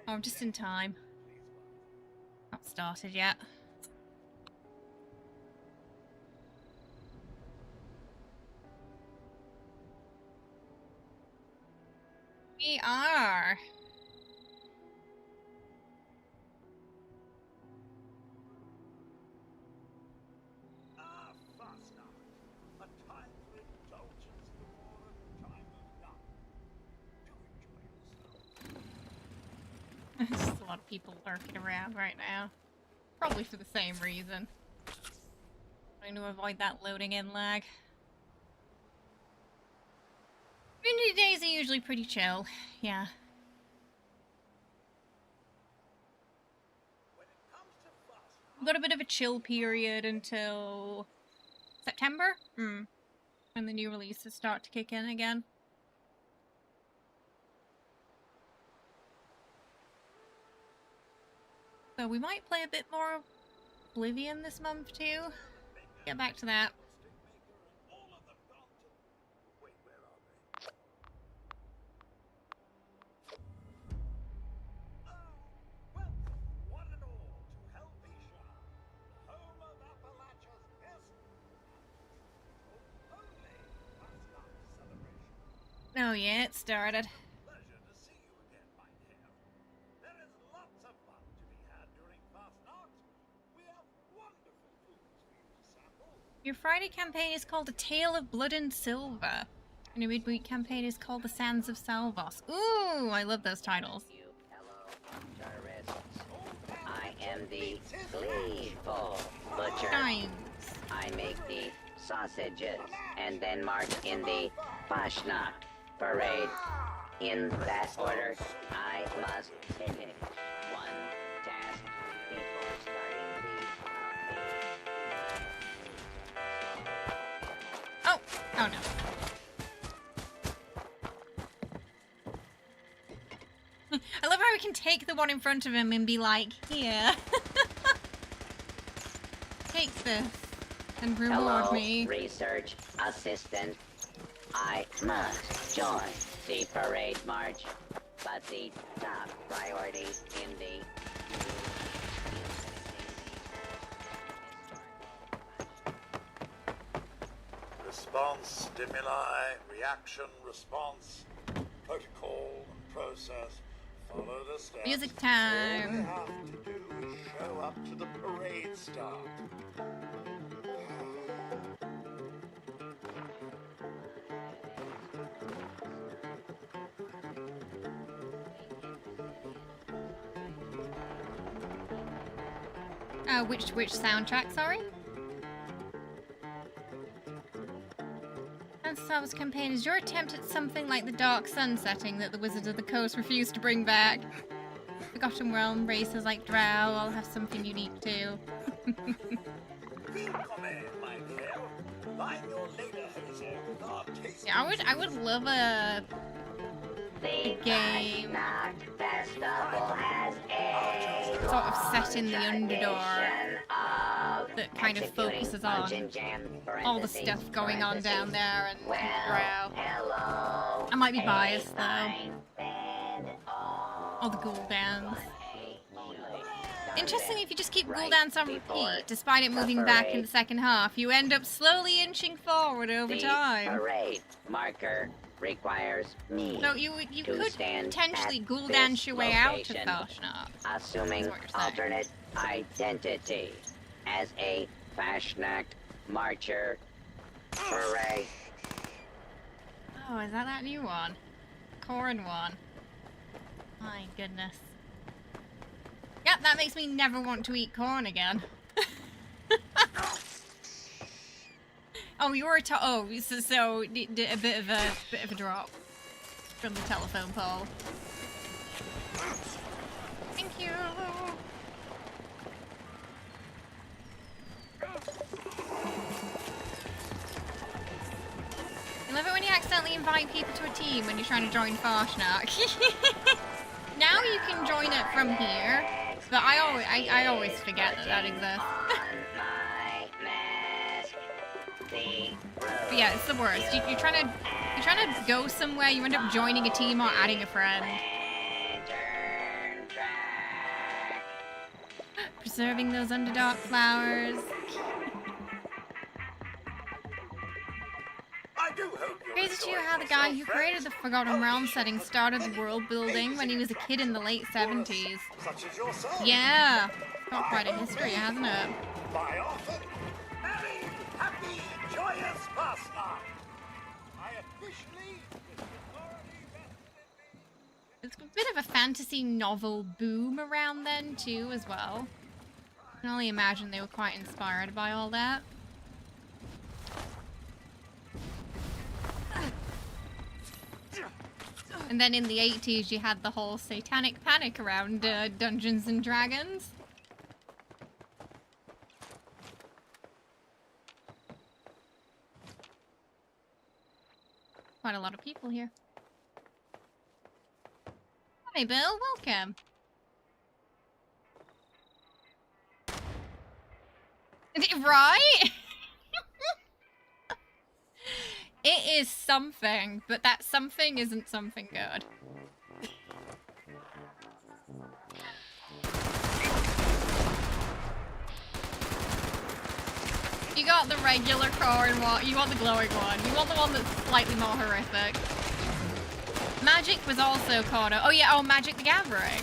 Oh, I'm just in time. Not started yet. We are. There's just a lot of people lurking around right now. Probably for the same reason. Trying to avoid that loading in lag. Community days are usually pretty chill, yeah. We've got a bit of a chill period until September? When the new releases start to kick in again. So we might play a bit more Oblivion this month too. Get back to that. Oh yeah, it started. Your Friday campaign is called A Tale of Blood and Silver. And your midweek campaign is called The Sands of Salvos. Ooh, I love those titles. I am the gleeful butcher. Nice. I make the sausages and then march in the Fashna parade. In that order, I must finish one task before starting the Oh no. I love how we can take the one in front of him and be like, here. Take this and reward Hello, me. research assistant. I must join the parade march, but the top priority in the Response, stimuli, reaction, response, protocol, and process. Follow the steps. Music All time. we have to do is show up to the parade start. Which soundtrack, sorry? Salvos campaign is your attempt at something like the Dark Sun setting that the Wizards of the Coast refused to bring back. Forgotten Realm races like Drow all have something unique too. Yeah, I would love a game sort of set in the Underdark that kind of focuses on all the stuff going on down there and Drow. I might be biased though. All the Gul'dans. Interestingly, if you just keep Gul'dans on repeat, despite it moving back in the second half, you end up slowly inching forward over time. parade marker requires me So you to could stand potentially at Gul'dan this your way out to location, Fashna. assuming That's what you're saying. alternate identity as a Fashnak marcher. Parade. Oh, is that new one? Corn one. My goodness. Yep, that makes me never want to eat corn again. Oh, you were so a bit of a drop from the telephone pole. Thank you. I love it when you accidentally invite people to a team when you're trying to join Farshnak. Now you can join it from here, but I always forget that exists. But yeah, it's the worst. You're trying to go somewhere, you end up joining a team or adding a friend. Preserving those Underdark flowers. Crazy too how the guy who created the Forgotten Realm setting started the world building when he was a kid in the late 70s. Yeah, got quite a history, hasn't it? Merry, happy, joyous Fastnacht. I officially It's a bit of a fantasy novel boom around then too as well. I can only imagine they were quite inspired by all that. And then in the 80s you had the whole satanic panic around Dungeons and Dragons. Quite a lot of people here. Hi Bill, welcome. Right? It is something, but that something isn't something good. You got the regular core and what? You want the glowing one. You want the one that's slightly more horrific. Magic was also called. Oh yeah, oh Magic the Gathering.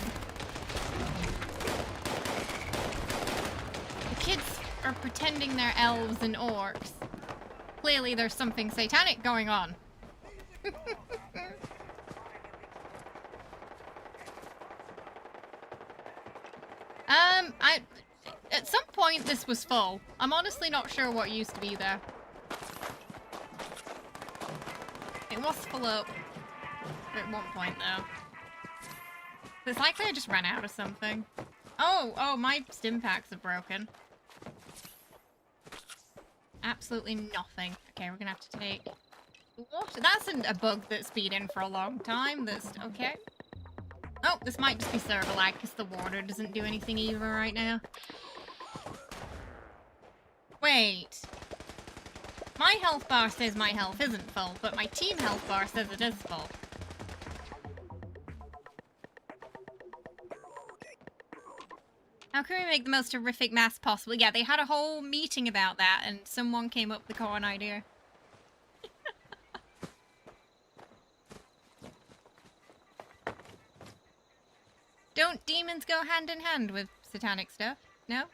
The kids are pretending they're elves and orcs. Clearly there's something satanic going on. At some point this was full. I'm honestly not sure what used to be there. It was full up at one point though. It's likely I just ran out of something. Oh, my stim packs are broken. Absolutely nothing. Okay, we're gonna have to take water. That's a bug that's been in for a long time. That's okay. Oh, this might just be server lag because the water doesn't do anything either right now. Wait. My health bar says my health isn't full, but my team health bar says it is full. How can we make the most horrific mask possible? Yeah, they had a whole meeting about that, and someone came up with the corn idea. Don't demons go hand in hand with satanic stuff? No?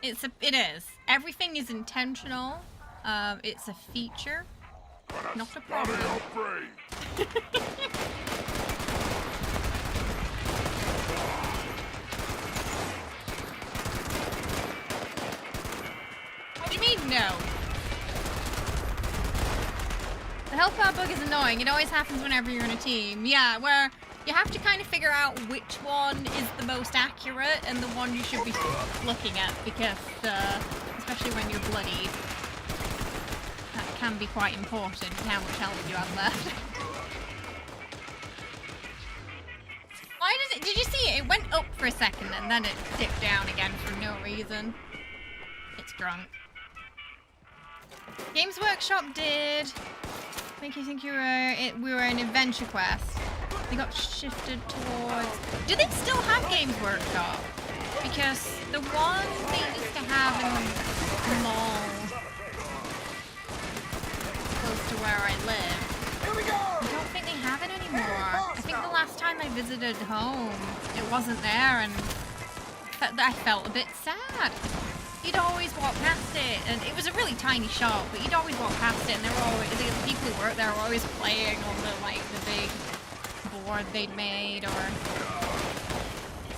It is. Everything is intentional. It's a feature, not a problem. What do you mean, no? The health bar bug is annoying. It always happens whenever you're in a team. Yeah, where you have to kind of figure out which one is the most accurate and the one you should be looking at, because, especially when you're bloodied, that can be quite important, how much health you have left. Why does it... Did you see it? It went up for a second and then it dipped down again for no reason. It's drunk. Games Workshop did... Make you think we were an adventure quest. They got shifted towards... Do they still have Games Workshop? Because the one they used to have in the mall close to where I live, I don't think they have it anymore. I think the last time I visited home, it wasn't there, and I felt a bit sad. You'd always walk past it, and it was a really tiny shop, but you'd always walk past it, and there were always, the people who worked there were always playing on the big board they'd made, or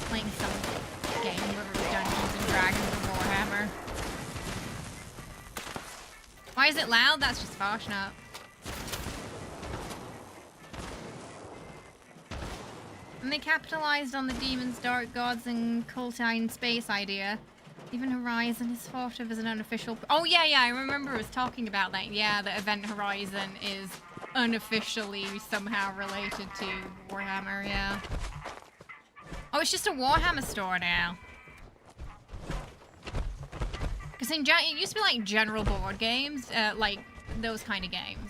playing some game, whether it was Dungeons and Dragons or Warhammer. Why is it loud? That's just Farshnap. And they capitalized on the demons, dark gods, and cultine space idea. Even Horizon is thought of as an unofficial... Oh, yeah, I remember us talking about that. Yeah, the Event Horizon is unofficially somehow related to Warhammer, yeah. Oh, it's just a Warhammer store now. Because it used to be like general board games, like those kind of games.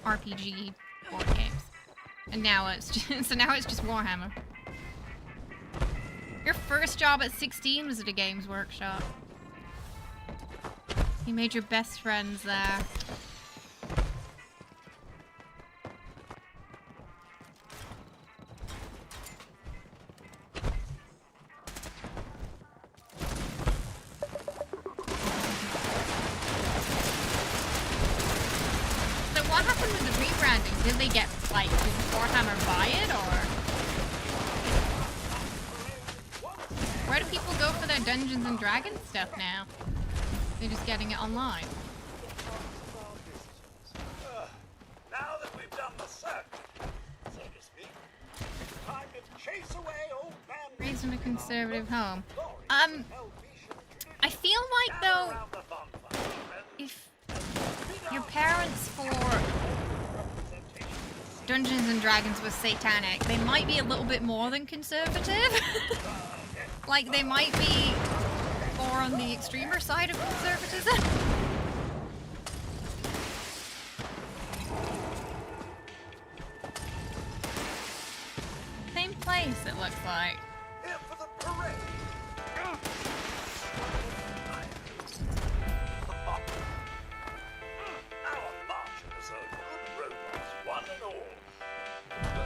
RPG board games. And now it's just, so now it's just Warhammer. Your first job at 16 was at a Games Workshop. You made your best friends there. What happened with the rebranding? Did they get, like, did Warhammer buy it, or? Where do people go for their Dungeons and Dragons stuff now? They're just getting it online. Now that we've done the search, so to speak, it's time to chase away old man. Raised in a conservative home. I feel like, though, if your parents for Dungeons and Dragons was satanic, they might be a little bit more than conservative. Like, they might be more on the extremer side of conservatism. Same place, it looks like. Here for the parade.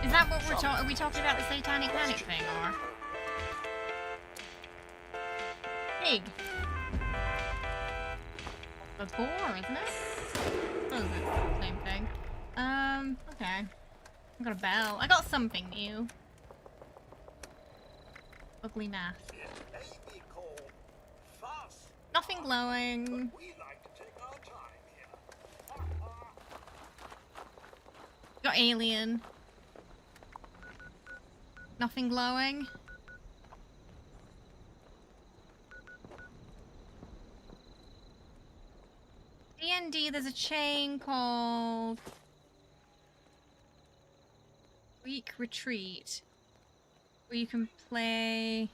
Is that what we're talking? Are we talking about the satanic panic thing, or? Pig. The boar, isn't it? Oh, it's the same thing. Okay. I got a bell. I got something new. Ugly mask. Nothing glowing. Got alien. Nothing glowing. D&D, there's a chain called Week Retreat, where you can play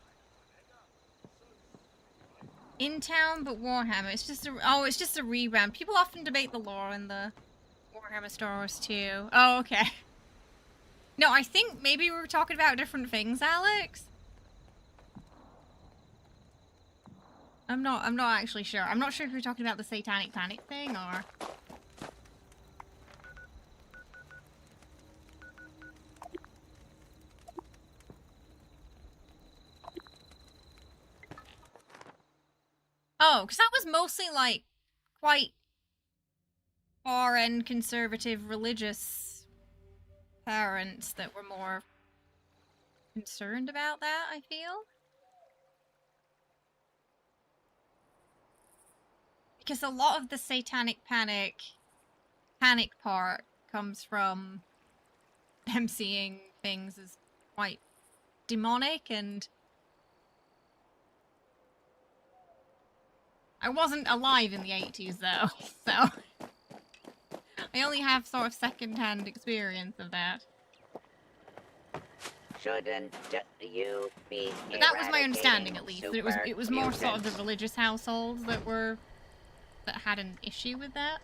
in town, but Warhammer. It's just it's just a rebrand. People often debate the lore in the Warhammer Star Wars too. Oh, okay. No, I think maybe we were talking about different things, Alex. I'm not actually sure. I'm not sure if we're talking about the satanic panic thing or... Oh, because that was mostly like quite far-end conservative religious parents that were more concerned about that, I feel. Because a lot of the satanic panic part comes from them seeing things as quite demonic, and I wasn't alive in the 80s though, so I only have sort of second-hand experience of that. Shouldn't you be? But that was my understanding, at least. That it was more sort of the religious households that had an issue with that.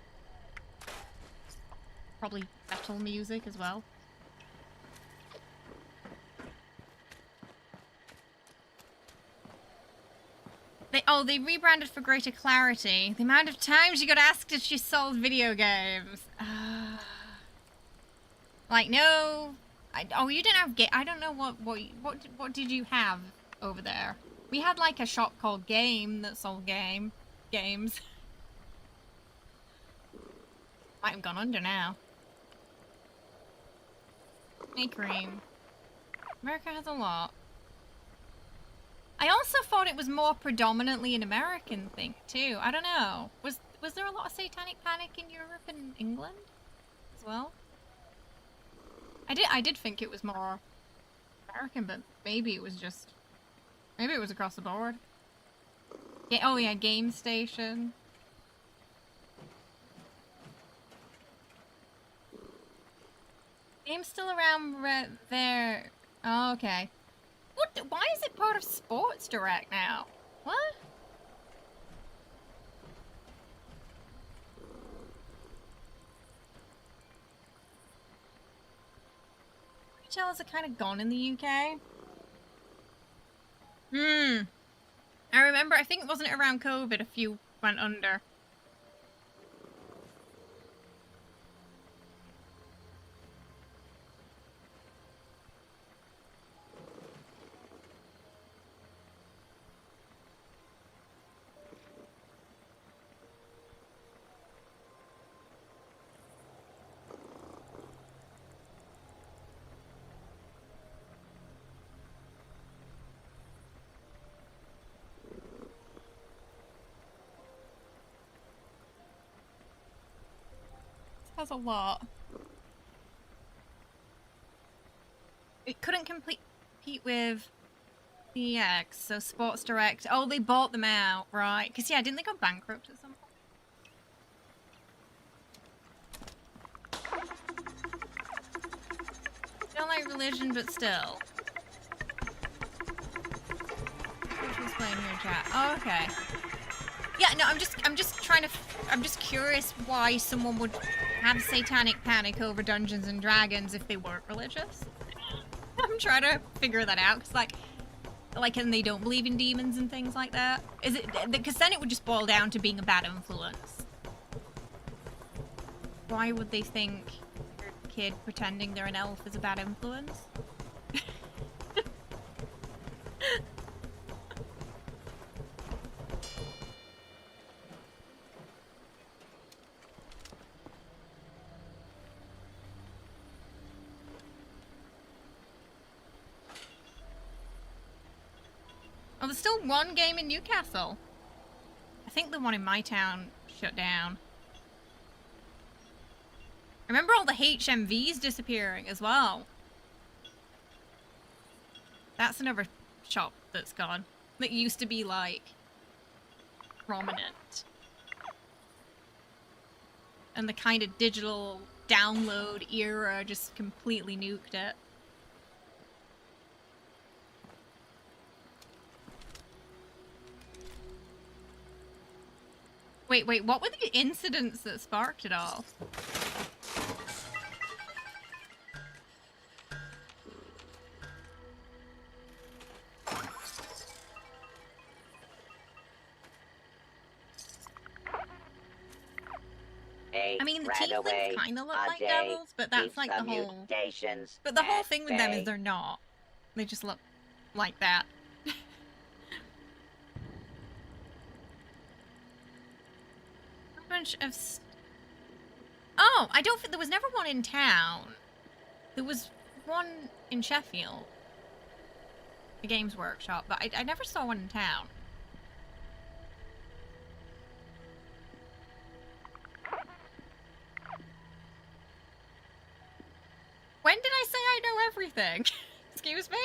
Probably metal music as well. They rebranded for greater clarity. The amount of times you got asked if she sold video games. Like, no. You didn't have I don't know what did you have over there? We had like a shop called Game that sold games. Might have gone under now. Hey, cream. America has a lot. I also thought it was more predominantly an American thing too. I don't know. Was there a lot of satanic panic in Europe and England as well? I did think it was more American, but maybe it was across the board. Yeah, oh yeah, Game Station. Game's still around there. Oh, okay. Why is it part of Sports Direct now? What? hotels are kind of gone in the UK. I remember, I think it wasn't around COVID, a few went under. Has a lot. It couldn't compete with DX, so Sports Direct. Oh, they bought them out, right? Because yeah, didn't they go bankrupt at some point? Don't like religion, but still. Who's playing here in chat? Oh, okay. Yeah, no, I'm just curious why someone would have satanic panic over Dungeons and Dragons if they weren't religious. I'm trying to figure that out, because and they don't believe in demons and things like that. Is it, because then it would just boil down to being a bad influence. Why would they think your kid pretending they're an elf is a bad influence? Oh, there's still one game in Newcastle. I think the one in my town shut down. I remember all the HMVs disappearing as well. That's another shop that's gone. That used to be, like, prominent. And the kind of digital download era just completely nuked it. Wait, what were the incidents that sparked it all? I mean, the tieflings kind of look like devils, but that's like the whole... But the whole thing with them is they're not. They just look like that. Bunch of oh, I don't think there was never one in town. There was one in Sheffield, the Games Workshop, but I never saw one in town. When did I say I know everything? Excuse me?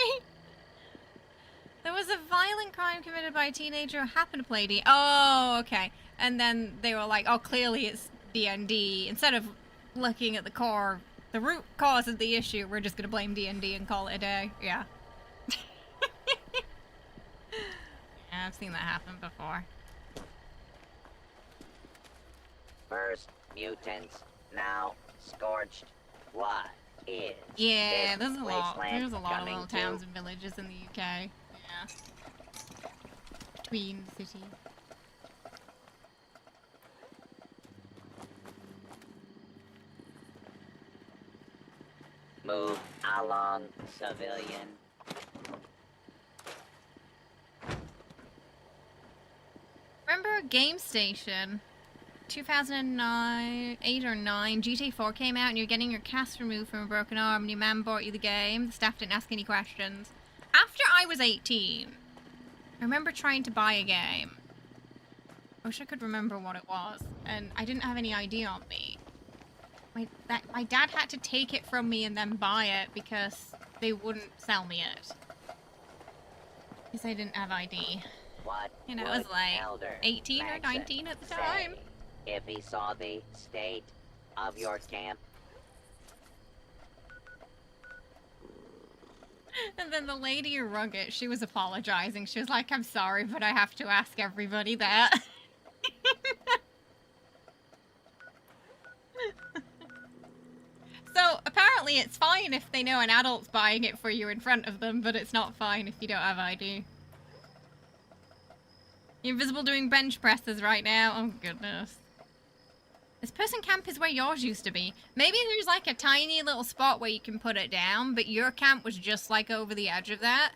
There was a violent crime committed by a teenager who happened to play D. Oh, okay. And then they were like, oh, clearly it's D&D. Instead of looking at the root cause of the issue, we're just going to blame D&D and call it a day. Yeah. Yeah, I've seen that happen before. First mutants, now scorched. What is yeah, this there's a lot. wasteland There's a lot of coming little to? towns and villages in the UK. Yeah. Between cities. Move along, civilian. Remember Game Station? 2009, 8 or 9, GTA 4 came out and you're getting your cast removed from a broken arm and your man bought you the game. The staff didn't ask any questions. After I was 18, I remember trying to buy a game. I wish I could remember what it was. And I didn't have any ID on me. My dad had to take it from me and then buy it because they wouldn't sell me it. Because I didn't have ID. What You know, I was would like Elder 18 or Maxon 19 at the say time. if he saw the state of your camp? And then the lady who rung it, she was apologizing. She was like, I'm sorry, but I have to ask everybody that. So, apparently apparently it's fine if they know an adult's buying it for you in front of them, but it's not fine if you don't have ID. You're invisible doing bench presses right now. Oh, goodness. This person camp is where yours used to be. Maybe there's like a tiny little spot where you can put it down, but your camp was just like over the edge of that.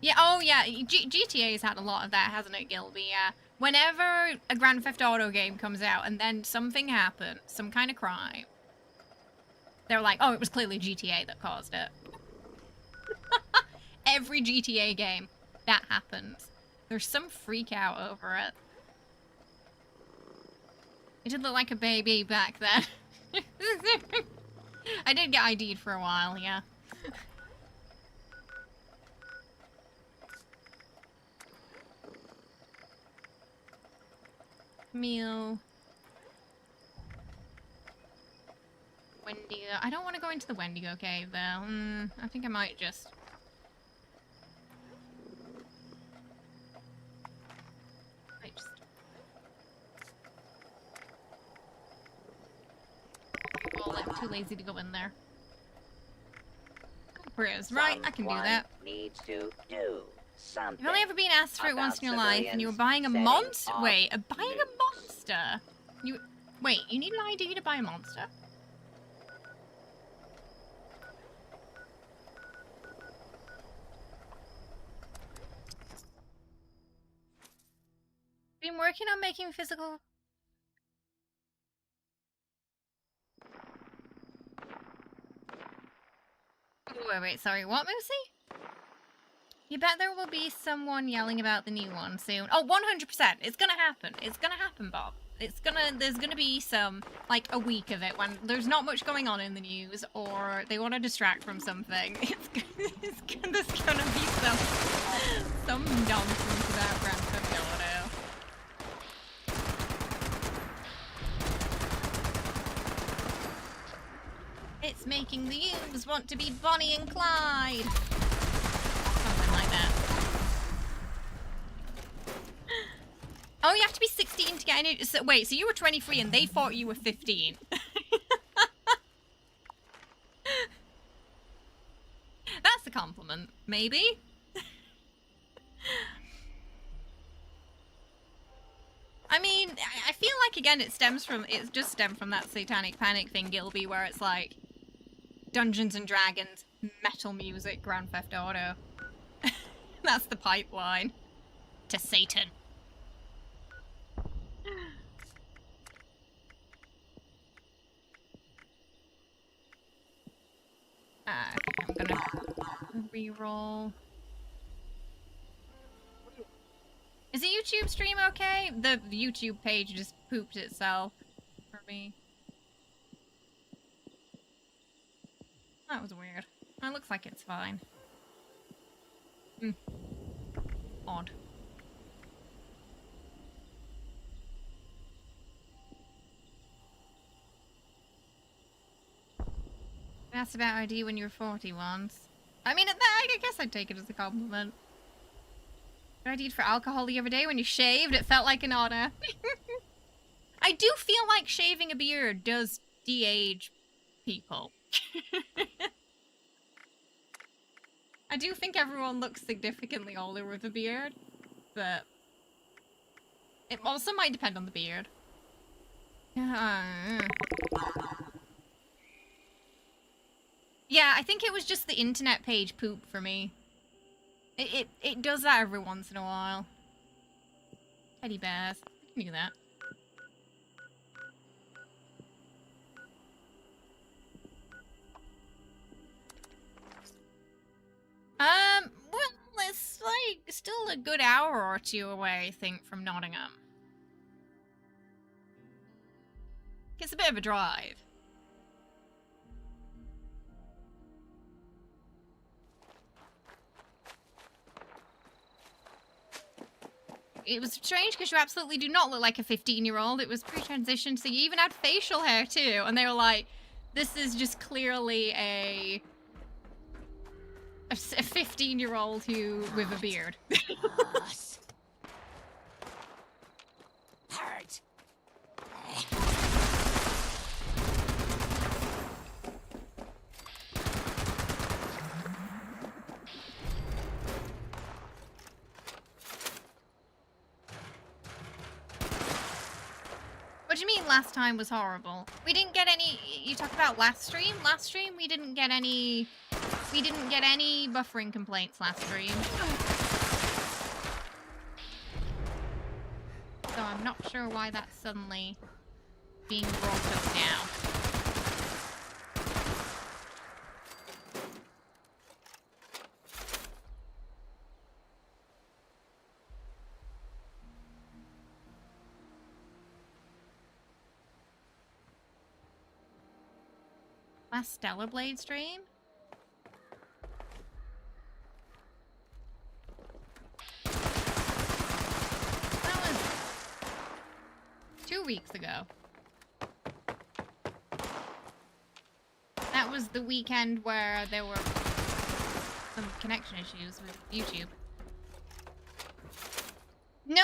Yeah, oh yeah, GTA's had a lot of that, hasn't it, Gilby? Yeah. Whenever a Grand Theft Auto game comes out and then something happened, some kind of crime, they're like, oh, it was clearly GTA that caused it. Every GTA game, that happens. There's some freak out over it. It did look like a baby back then. I did get ID'd for a while, yeah. Meal. Wendigo. I don't want to go into the Wendigo cave, though. I think I might just... Well, I'm too lazy to go in there. Briz, right, I can do that. Needs to do something. You've only ever been asked for it once in your life, and you were buying a monster. Wait, buying a monster? Wait, you need an ID to buy a monster? Been working on making physical. Wait, sorry, what, Moosey? You bet there will be someone yelling about the new one soon. Oh, 100%. It's gonna happen. It's gonna happen, Bob. There's gonna be some, like, a week of it when there's not much going on in the news, or they want to distract from something. There's gonna be some nonsense about Grand Theft Auto. It's making the youths want to be Bonnie and Clyde. Something like that. Oh, you have to be 16 to get in. So, wait, so you were 23 and they thought you were 15. That's a compliment, maybe. I mean, I feel like, again, it's just stemmed from that Satanic Panic thing, Gilby, where it's like Dungeons and Dragons, metal music, Grand Theft Auto. That's the pipeline to Satan. I think I'm gonna re-roll. Is the YouTube stream okay? The YouTube page just pooped itself for me. That was weird. It looks like it's fine. Odd. I asked about ID when you were 40 once. I mean, I guess I'd take it as a compliment. I ID'd for alcohol the other day when you shaved. It felt like an honor. I do feel like shaving a beard does de-age people. I do think everyone looks significantly older with a beard, but it also might depend on the beard. Yeah, I think it was just the internet page poop for me. It does that every once in a while. Teddy bears. I can do that. Well, it's like still a good hour or two away, I think, from Nottingham. It's a bit of a drive. It was strange because you absolutely do not look like a 15-year-old. It was pre-transition, so you even had facial hair too. And they were like, this is just clearly a 15-year-old who with a beard. Hurt. last time was horrible. We didn't get any. You talk about last stream. Last stream, we didn't get any. We didn't get any buffering complaints last stream. So I'm not sure why that's suddenly being brought up now. Last Stellar Blade stream? That was 2 weeks ago. That was the weekend where there were some connection issues with YouTube. No,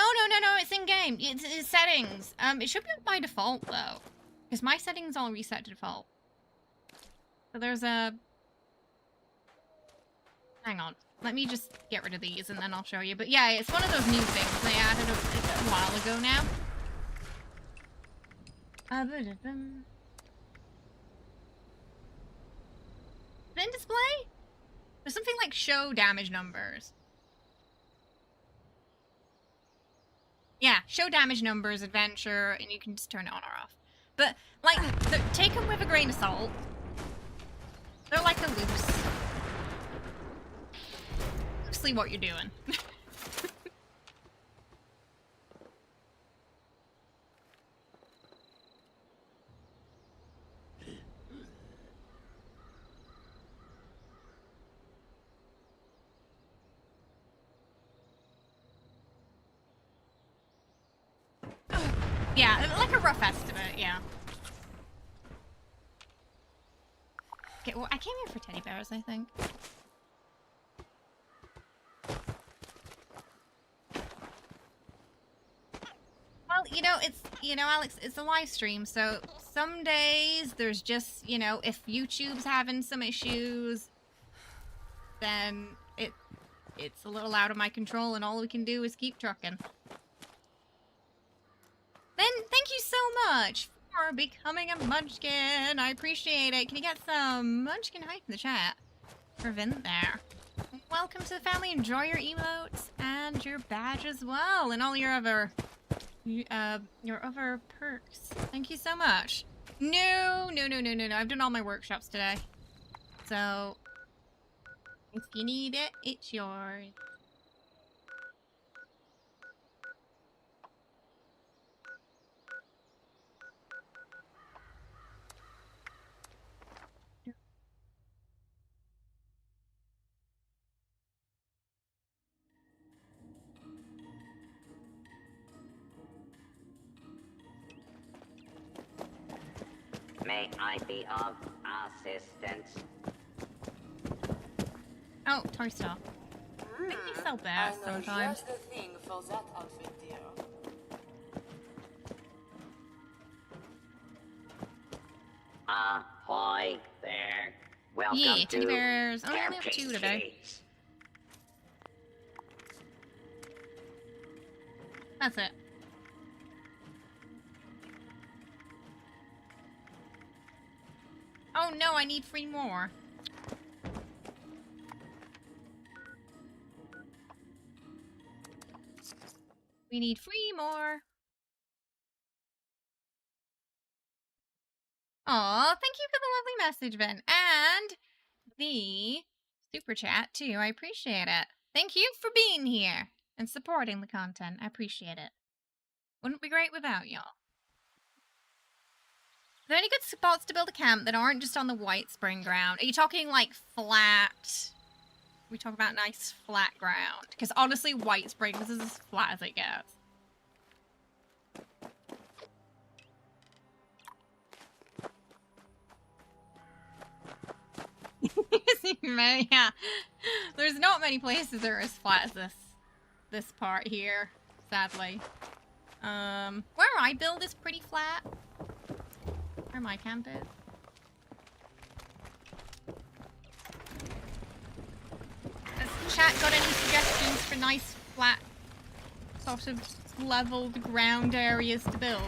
it's in-game. It's settings. It should be by default, though. Because my settings all reset to default. So there's a... Hang on. Let me just get rid of these and then I'll show you. But yeah, it's one of those new things they added a while ago now. Then display? There's something like show damage numbers. Yeah, show damage numbers, adventure, and you can just turn it on or off. But, like, take them with a grain of salt. They're like a loosely what you're doing. Yeah, like a rough estimate, yeah. Okay, well, I came here for teddy bears, I think. Well, Alex, it's a live stream, so some days there's just, if YouTube's having some issues, then it's a little out of my control, and all we can do is keep trucking. Then, thank you so much for becoming a munchkin. I appreciate it. Can you get some munchkin hype in the chat for Vint there? Welcome to the family. Enjoy your emotes and your badge as well, and all your other perks. Thank you so much. No. I've done all my workshops today. So, if you need it, it's yours. May I be of assistance? Oh, Toy Star. I think they sell bears sometimes. Just the thing for that outfit, dear. Ahoy there. Welcome Yeah, teddy to bears. Oh, I only have Camping 2 today. Streets. That's it. Oh no, I need 3 more. We need 3 more. Aw, thank you for the lovely message, Ben. And the super chat, too. I appreciate it. Thank you for being here and supporting the content. I appreciate it. Wouldn't be great without y'all. Are there any good spots to build a camp that aren't just on the white spring ground? Are you talking like flat? We talk about nice flat ground. Because honestly, White Springs is as flat as it gets. Yeah. There's not many places that are as flat as this part here, sadly. Where I build is pretty flat. Where my camp is. Has chat got any suggestions for nice, flat, sort of leveled ground areas to build?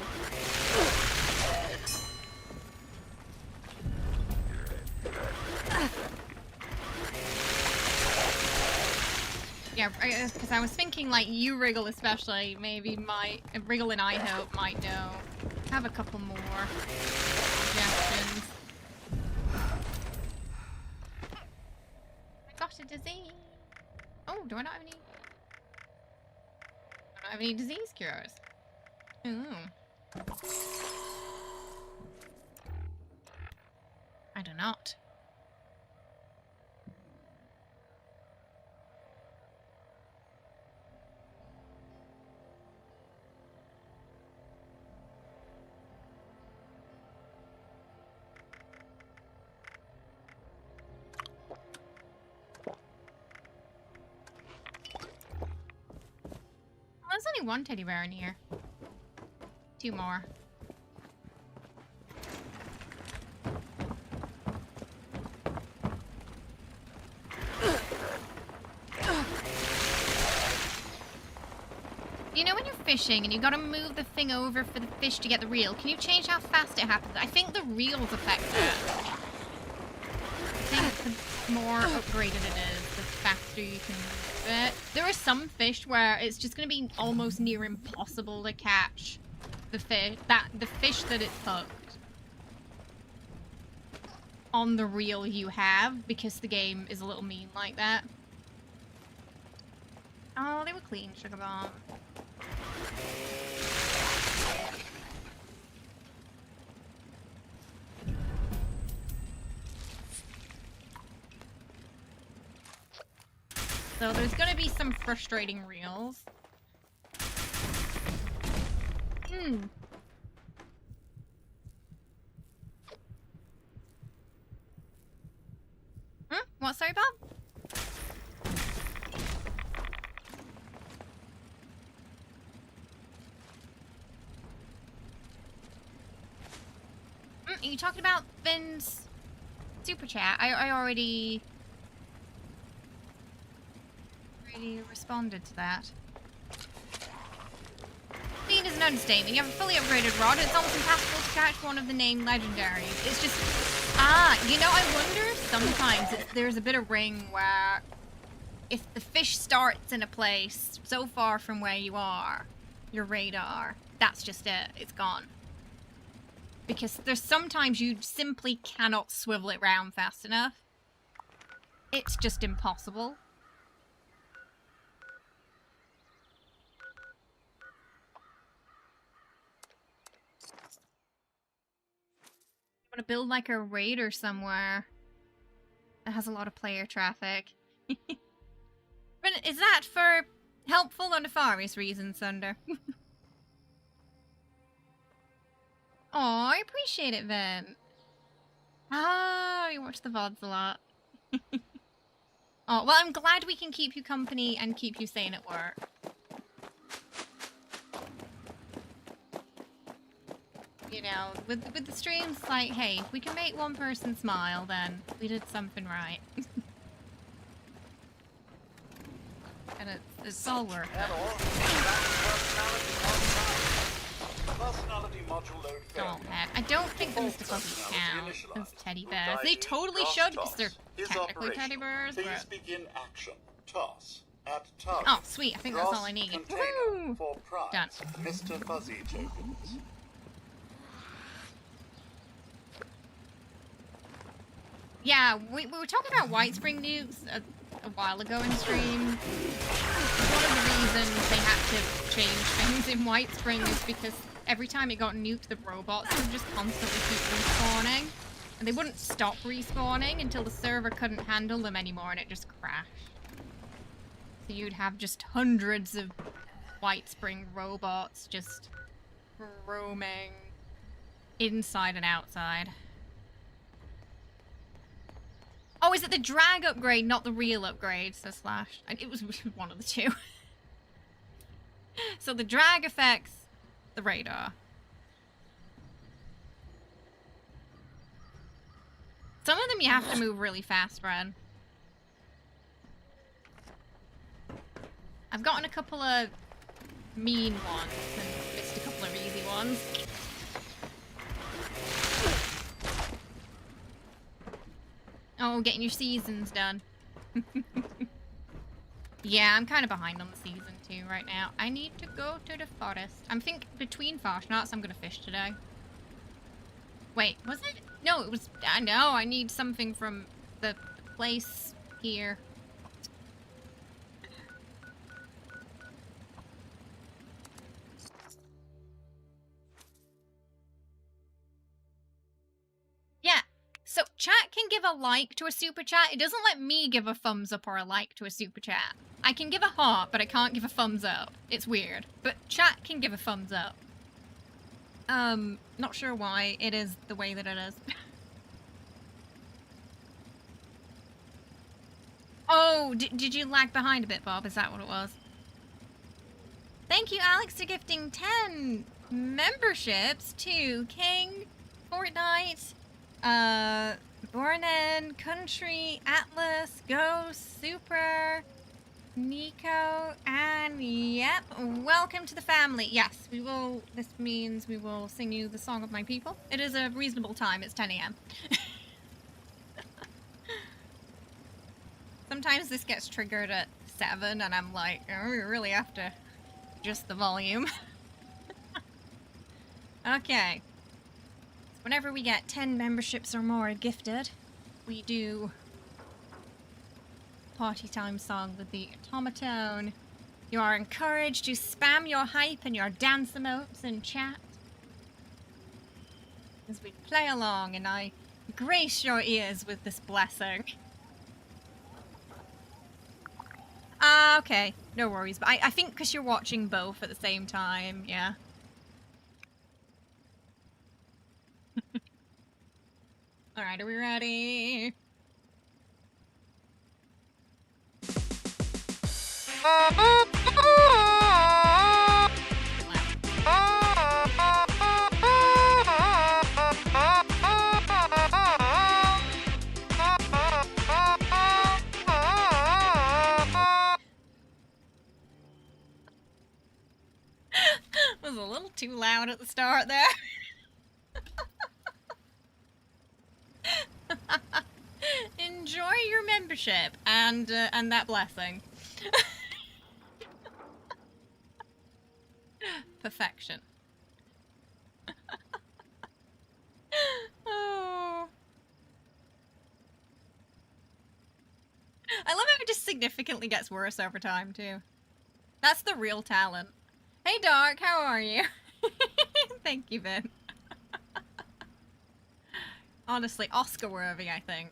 Yeah, because I was thinking, like, you, Wriggle, especially, maybe might... Wriggle and I hope might know. Have a couple more suggestions. I got a disease. Oh, do I not have any... I don't have any disease cures. Ooh. I do not. There's only one teddy bear in here. 2 more. You know when you're fishing and you gotta move the thing over for the fish to get the reel, can you change how fast it happens? I think the reels affect that. I think the more upgraded it is, the faster you can move it. There are some fish where it's just gonna be almost near impossible to catch the fish that it's hooked on the reel you have, because the game is a little mean like that. Oh, they were clean, Sugar Bomb. So there's gonna be some frustrating reels. What, sorry, Bob? Are you talking about Finn's super chat? I already responded to that. Speed is an understatement. You have a fully upgraded rod, and it's almost impossible to catch one of the named legendaries. It's just... you know, I wonder if sometimes there's a bit of ring where if the fish starts in a place so far from where you are, your radar, that's just it. It's gone. Because there's sometimes you simply cannot swivel it round fast enough. It's just impossible. I want to build like a raider somewhere that has a lot of player traffic. But is that for helpful or nefarious reasons, Thunder? Oh, I appreciate it, Vin. Ah, you watch the VODs a lot. Oh, well, I'm glad we can keep you company and keep you sane at work. You know, with the streams, like, hey, if we can make one person smile, then we did something right. And it's all worth it. I don't think the Mr. Fuzzies count as teddy bears. They totally should, because they're technically teddy bears, but... Oh, sweet, I think that's all I need. Woo! Done. Mr. Fuzzy tokens. Yeah, we were talking about White Spring nukes a while ago in stream. One of the reasons they had to change things in White Spring is because every time it got nuked, the robots would just constantly keep respawning. And they wouldn't stop respawning until the server couldn't handle them anymore and it just crashed. So you'd have just hundreds of White Spring robots just roaming inside and outside. Oh, is it the drag upgrade, not the real upgrade, says Slash? It was one of the two. So the drag affects the radar. Some of them you have to move really fast, Brad. I've gotten a couple of mean ones and missed a couple of easy ones. Oh, getting your seasons done. Yeah, I'm kind of behind on the season 2 right now. I need to go to the forest. I'm think between Farshnats, I'm gonna fish today. Wait, was it? No, it was. I know. I need something from the place here. Yeah. So chat can give a like to a super chat. It doesn't let me give a thumbs up or a like to a super chat. I can give a heart, but I can't give a thumbs up. It's weird. But chat can give a thumbs up. Not sure why it is the way that it is. Oh, did you lag behind a bit, Bob? Is that what it was? Thank you, Alex, for gifting 10 memberships to King, Fortnite, Bornen, Country, Atlas, Ghost, Super, Nico, and yep, welcome to the family. Yes, we will, this means we will sing you the Song of My People. It is a reasonable time, it's 10 AM. Sometimes this gets triggered at 7 and I'm like, oh, we really have to adjust the volume. Okay. So whenever we get 10 memberships or more gifted, we do party time song with the automaton. You are encouraged to spam your hype and your dance emotes in chat as we play along, and I grace your ears with this blessing. Ah, okay. No worries. But I think because you're watching both at the same time, yeah. Alright, are we ready? Was a little too loud at the start there. Enjoy your membership and that blessing. Perfection. Oh. I love how it just significantly gets worse over time too. That's the real talent. Hey Dark, how are you? Thank you, Ben. Honestly, Oscar worthy, I think.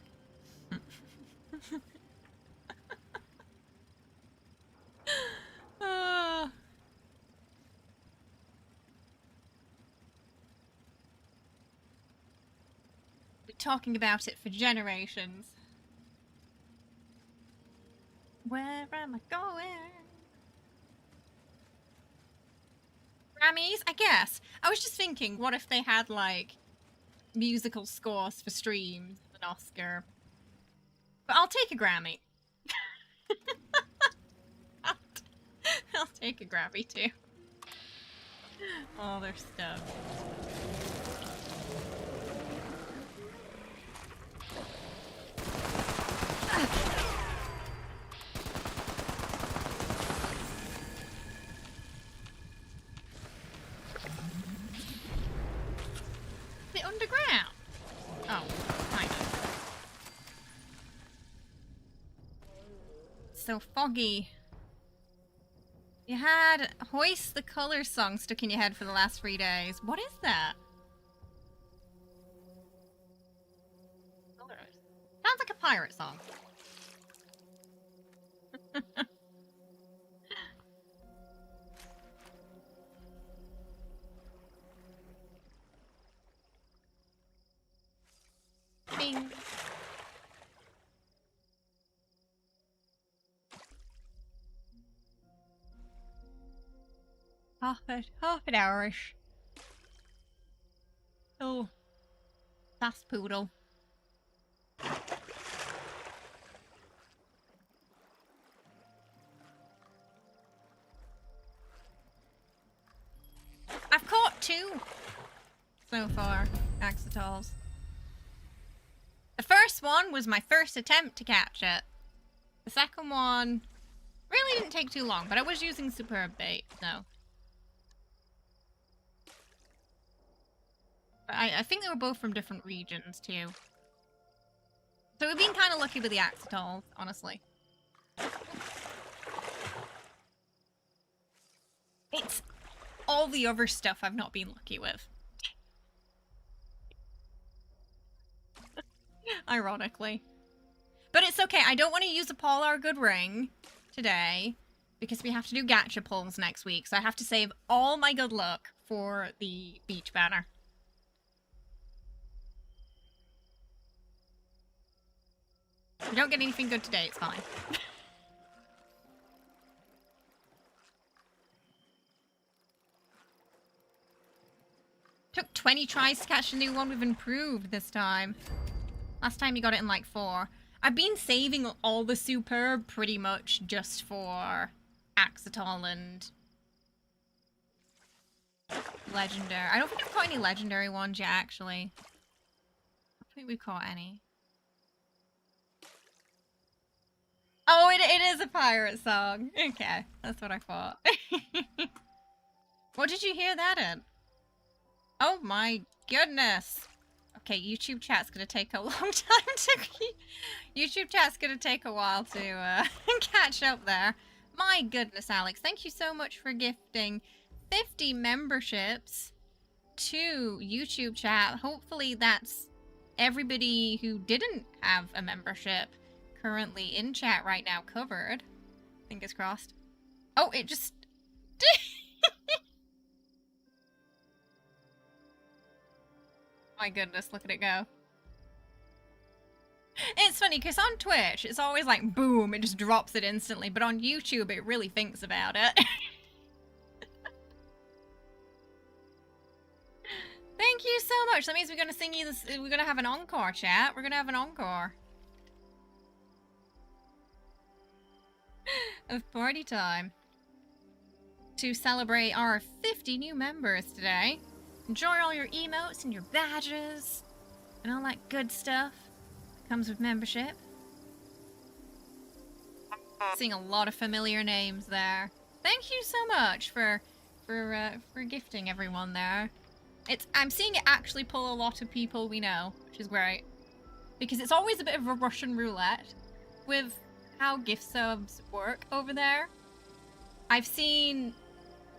We're talking about it for generations. Where am I going? Grammys, I guess. I was just thinking, what if they had, like, musical scores for streams, an Oscar? But I'll take a Grammy. I'll take a Grammy, too. All their stuff. The underground? Oh, kind of. So foggy. You had Hoist the Colors song stuck in your head for the last 3 days. What is that? Sounds like a pirate song. Bing. Half an hour-ish. Oh, that's poodle. I've caught 2 so far, Axotals. The first one was my first attempt to catch it. The second one Really didn't take too long, but I was using superb bait, so. But I think they were both from different regions, too. So we've been kind of lucky with the Axitols, honestly. It's all the other stuff I've not been lucky with. Ironically. But it's okay, I don't want to use a Polar Good Ring today, because we have to do gacha pulls next week, so I have to save all my good luck for the beach banner. If we don't get anything good today, it's fine. Took 20 tries to catch a new one. We've improved this time. Last time you got it in like 4. I've been saving all the superb pretty much just for Axitol and legendary. I don't think I've caught any legendary ones yet, actually. I don't think we've caught any. Oh, it is a pirate song. Okay, that's what I thought. What did you hear that in? Oh my goodness. Okay, YouTube chat's gonna take a long time to... YouTube chat's gonna take a while to catch up there. My goodness, Alex. Thank you so much for gifting 50 memberships to YouTube chat. Hopefully that's everybody who didn't have a membership currently in chat right now covered. Fingers crossed. Oh, it just... My goodness, look at it go. It's funny, because on Twitch, it's always like, boom, it just drops it instantly. But on YouTube, it really thinks about it. Thank you so much. That means we're going to sing you this. We're going to have an encore, chat. We're going to have an encore. Of party time. To celebrate our 50 new members today. Enjoy all your emotes and your badges and all that good stuff that comes with membership. Seeing a lot of familiar names there. Thank you so much for gifting everyone there. I'm seeing it actually pull a lot of people we know, which is great. Because it's always a bit of a Russian roulette with how gift subs work over there. I've seen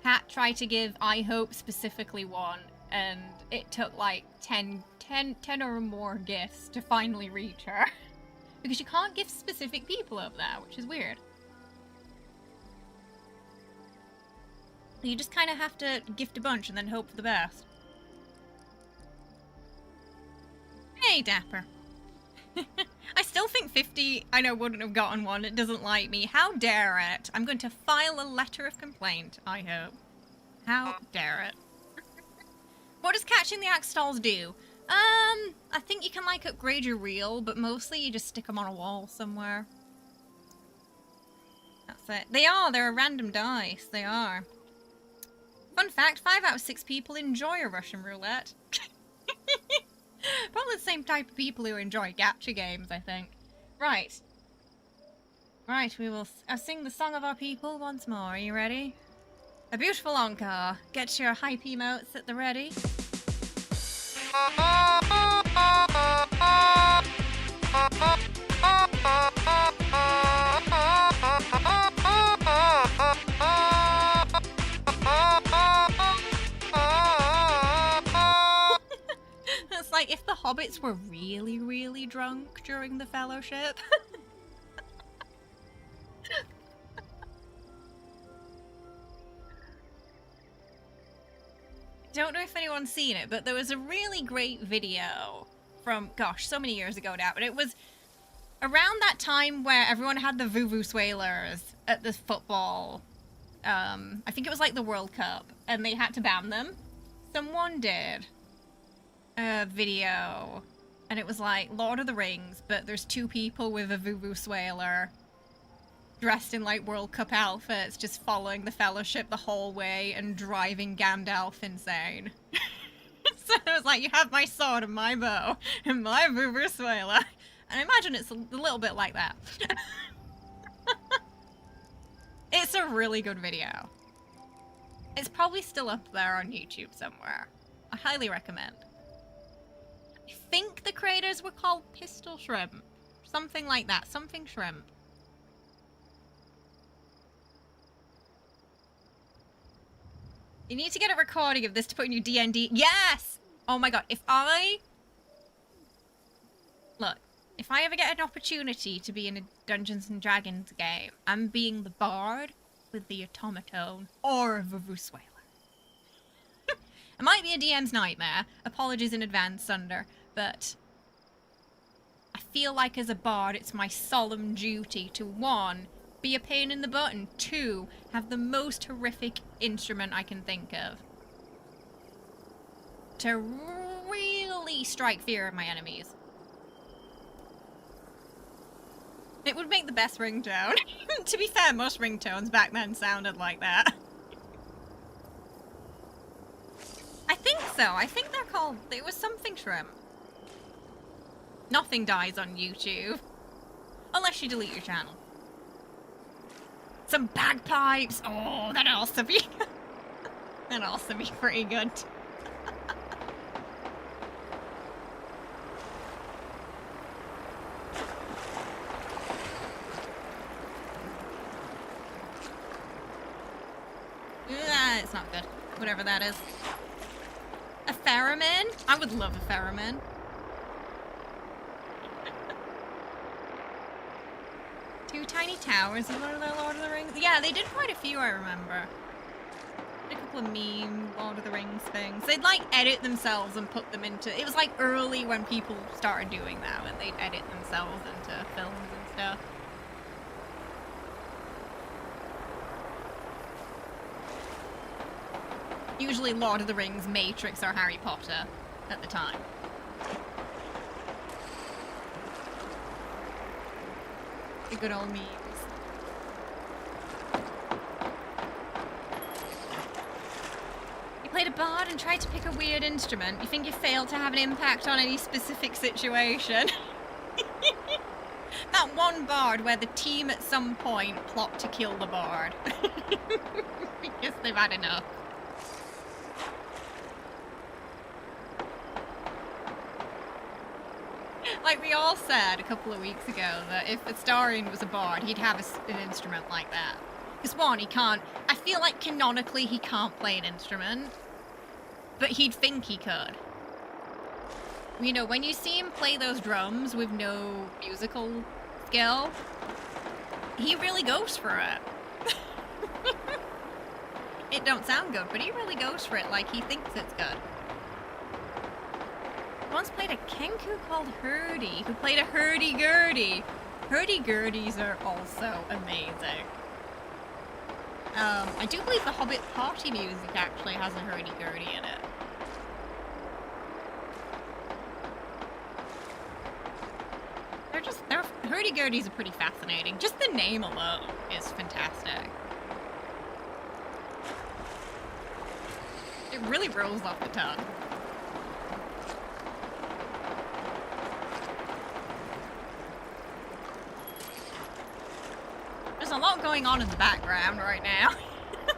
Pat try to give I Hope specifically one, and it took like 10 or more gifts to finally reach her. Because you can't gift specific people over there, which is weird. You just kind of have to gift a bunch and then hope for the best. Hey, Dapper. I still think 50, I know, wouldn't have gotten one. It doesn't like me. How dare it? I'm going to file a letter of complaint, I hope. How dare it? What does catching the Axitals do? I think you can, like, upgrade your reel, but mostly you just stick them on a wall somewhere. That's it. They're a random dice. They are. Fun fact, 5 out of 6 people enjoy a Russian roulette. Probably the same type of people who enjoy gacha games, I think. Right. Right, we will sing the song of our people once more. Are you ready? A beautiful encore. Get your hype emotes at the ready. It's like if the hobbits were really, really drunk during the Fellowship. Don't know if anyone's seen it, but there was a really great video from, gosh, so many years ago now, but it was around that time where everyone had the Vuvuzelaers at the football, I think it was like the World Cup, and they had to ban them. Someone did a video, and it was like Lord of the Rings, but there's 2 people with a Vuvuzela dressed in like World Cup outfits, just following the Fellowship the whole way and driving Gandalf insane. So it was like, you have my sword and my bow and my Vuvuzela. And I imagine it's a little bit like that. It's a really good video. It's probably still up there on YouTube somewhere. I highly recommend. I think the creators were called Pistol Shrimp. Something like that. Something Shrimp. You need to get a recording of this to put in your D&D. Yes! Oh my god. Look. If I ever get an opportunity to be in a Dungeons & Dragons game, I'm being the bard with the automaton or the Vuvuzela. It might be a DM's nightmare. Apologies in advance, Sunder. But I feel like as a bard, it's my solemn duty to, 1, be a pain in the butt, and 2, have the most horrific instrument I can think of. To really strike fear of my enemies. It would make the best ringtone. To be fair, most ringtones back then sounded like that. I think so. I think they're called... It was something Shrimp. Nothing dies on YouTube. Unless you delete your channel. Some bagpipes! Oh, that'd also be... that'd also be pretty good. It's not good. Whatever that is. A theremin? I would love a theremin. Two tiny towers in Lord of the Rings. Yeah, they did quite a few, I remember. Did a couple of meme Lord of the Rings things. They'd like edit themselves and put them into... It was like early when people started doing that, when they'd edit themselves into films and stuff. Usually Lord of the Rings, Matrix, or Harry Potter at the time. The good old memes. You played a bard and tried to pick a weird instrument. You think you failed to have an impact on any specific situation? That one bard where the team at some point plot to kill the bard. Because they've had enough. Like we all said a couple of weeks ago that if Astarion was a bard, he'd have an instrument like that. Because 1, he can't... I feel like canonically he can't play an instrument. But he'd think he could. You know, when you see him play those drums with no musical skill, he really goes for it. It don't sound good, but he really goes for it like he thinks it's good. Once played a Kenku called Hurdy, who played a hurdy-gurdy. Hurdy-gurdies are also amazing. I do believe the Hobbit party music actually has a hurdy-gurdy in it. Hurdy-gurdies are pretty fascinating. Just the name alone is fantastic. It really rolls off the tongue. There's a lot going on in the background right now.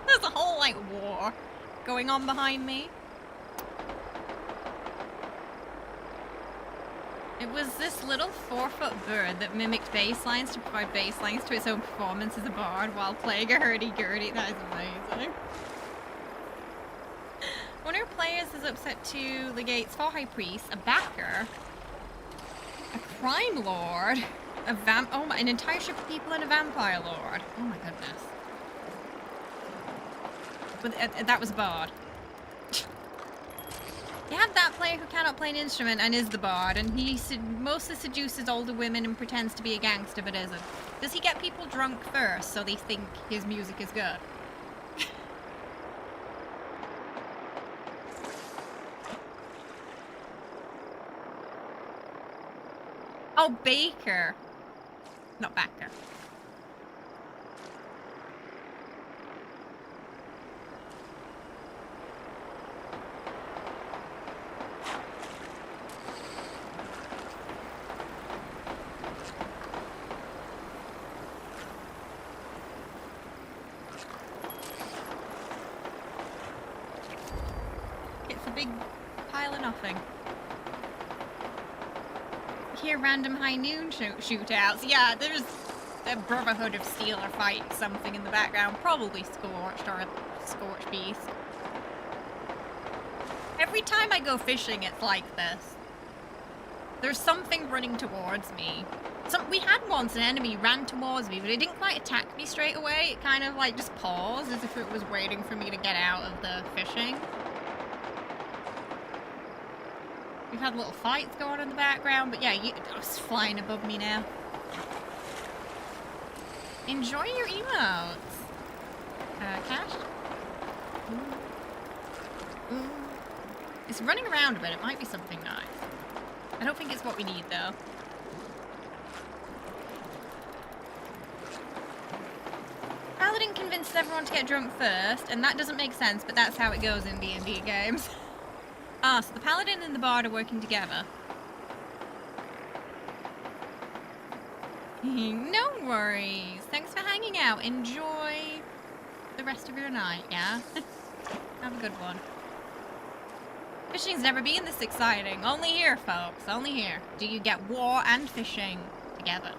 There's a whole, like, war going on behind me. It was this little 4-foot bird that mimicked bass lines to provide bass lines to its own performance as a bard while playing a hurdy-gurdy. That is amazing. One of our players is upset to the gates for High Priest, a backer, a crime lord, an entire ship of people and a vampire lord. Oh my goodness. But that was a bard. You have that player who cannot play an instrument and is the bard, and he mostly seduces older women and pretends to be a gangster but isn't. Does he get people drunk first so they think his music is good? Oh, Baker. Not Backer. big pile of nothing. Hear random high noon shootouts. Yeah, there's a Brotherhood of Steel or fighting something in the background. Probably Scorched or a Scorched Beast. Every time I go fishing, it's like this. There's something running towards me. We had once an enemy ran towards me, but it didn't quite attack me straight away. It kind of like just paused as if it was waiting for me to get out of the fishing. We've had little fights going on in the background, but yeah, it's flying above me now. Enjoy your emotes. Cash? Ooh. Ooh. It's running around a bit. It might be something nice. I don't think it's what we need, though. Paladin convinces everyone to get drunk first, and that doesn't make sense, but that's how it goes in D&D games. Ah, so the Paladin and the Bard are working together. No worries. Thanks for hanging out. Enjoy the rest of your night, yeah? Have a good one. Fishing's never been this exciting. Only here, folks. Only here. Do you get war and fishing together?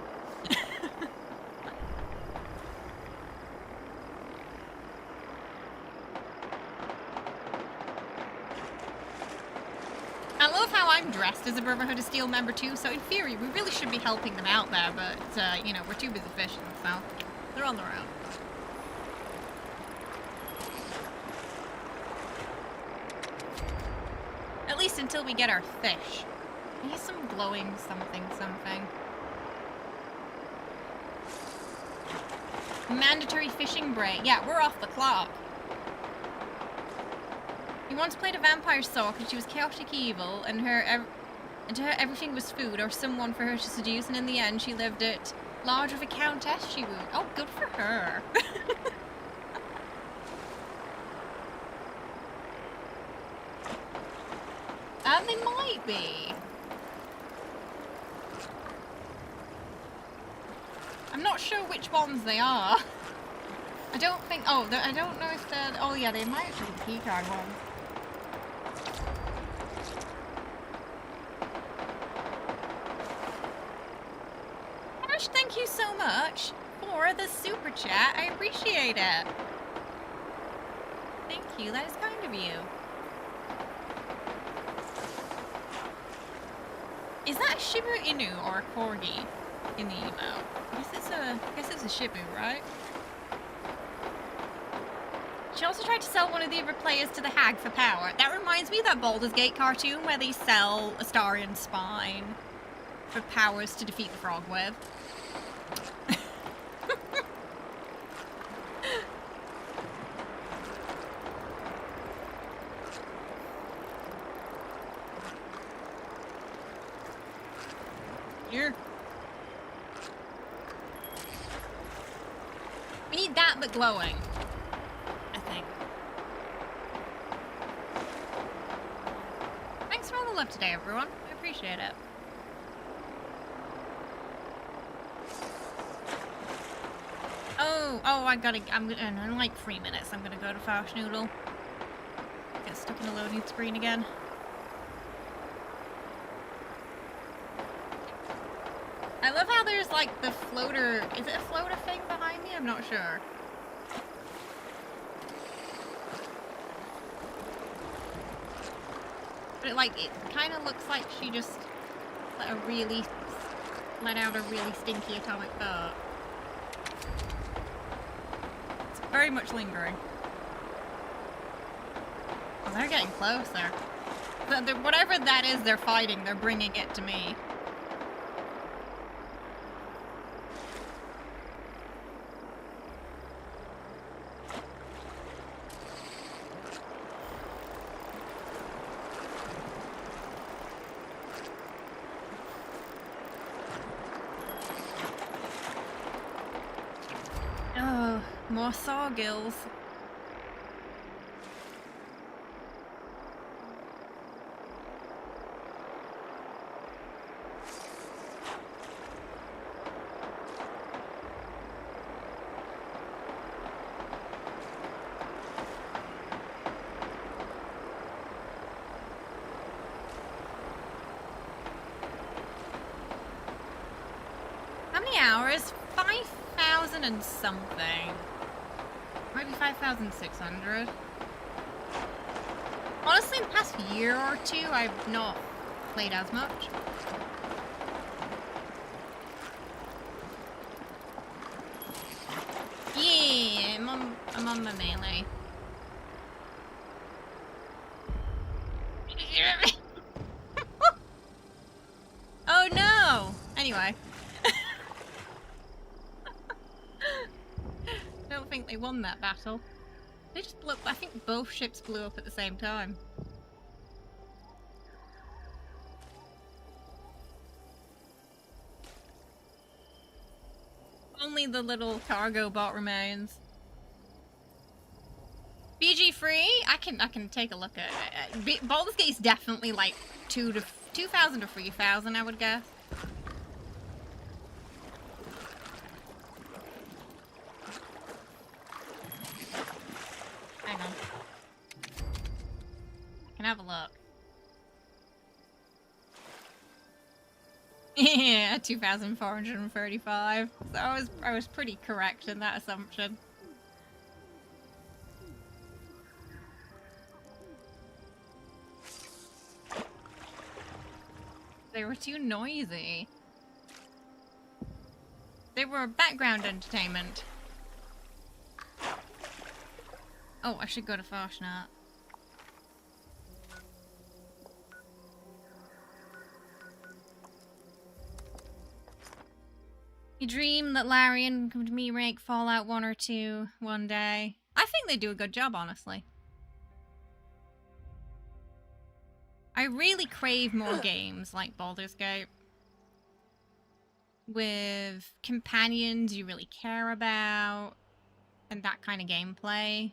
I love how I'm dressed as a Brotherhood of Steel member too, so in theory we really should be helping them out there, but, you know, we're too busy fishing, so they're on their own. At least until we get our fish. I need some glowing something. Mandatory fishing break. Yeah, we're off the clock. He once played a vampire stalk and she was chaotic evil, and to her everything was food or someone for her to seduce, and in the end she lived at large with a countess she wooed. Oh, good for her. And they might be. I'm not sure which ones they are. I don't think. Oh, I don't know if they're. Oh, yeah, they might actually be keycard ones. Ash, thank you so much for the super chat. I appreciate it. Thank you. That is kind of you. Is that a Shibu Inu or a Corgi in the email? I guess it's a Shibu, right? She also tried to sell one of the other players to the hag for power. That reminds me of that Baldur's Gate cartoon where they sell Astarion Spine for powers to defeat the frog with. Here. We need that, but glowing. I think. Thanks for all the love today, everyone. I appreciate it. Oh, in like 3 minutes, I'm gonna go to Fast Noodle. Get stuck in a loading screen again. I love how there's like the floater. Is it a floater thing behind me? I'm not sure. But it kind of looks like she just let out a really stinky atomic thought. It's very much lingering. Oh, they're getting closer. Whatever that is they're fighting, they're bringing it to me. More sawgills. hours, 5,000 and something. Might be 5,600. Honestly, in the past year or two, I've not played as much. Yeah, I'm on my melee. Oh no! Anyway. I don't think they won that battle. They just blew up. I think both ships blew up at the same time. Only the little cargo bot remains. BG free? I can take a look at it. Baldur's Gate's definitely like 2,000 to 3,000, I would guess. Hang on. I can have a look. Yeah, 2,435. So I was pretty correct in that assumption. They were too noisy. They were background entertainment. Oh, I should go to Fashnat. You dream that Larry and me make Fallout 1 or 2 one day. I think they do a good job, honestly. I really crave more games like Baldur's Gate. With companions you really care about. And that kind of gameplay.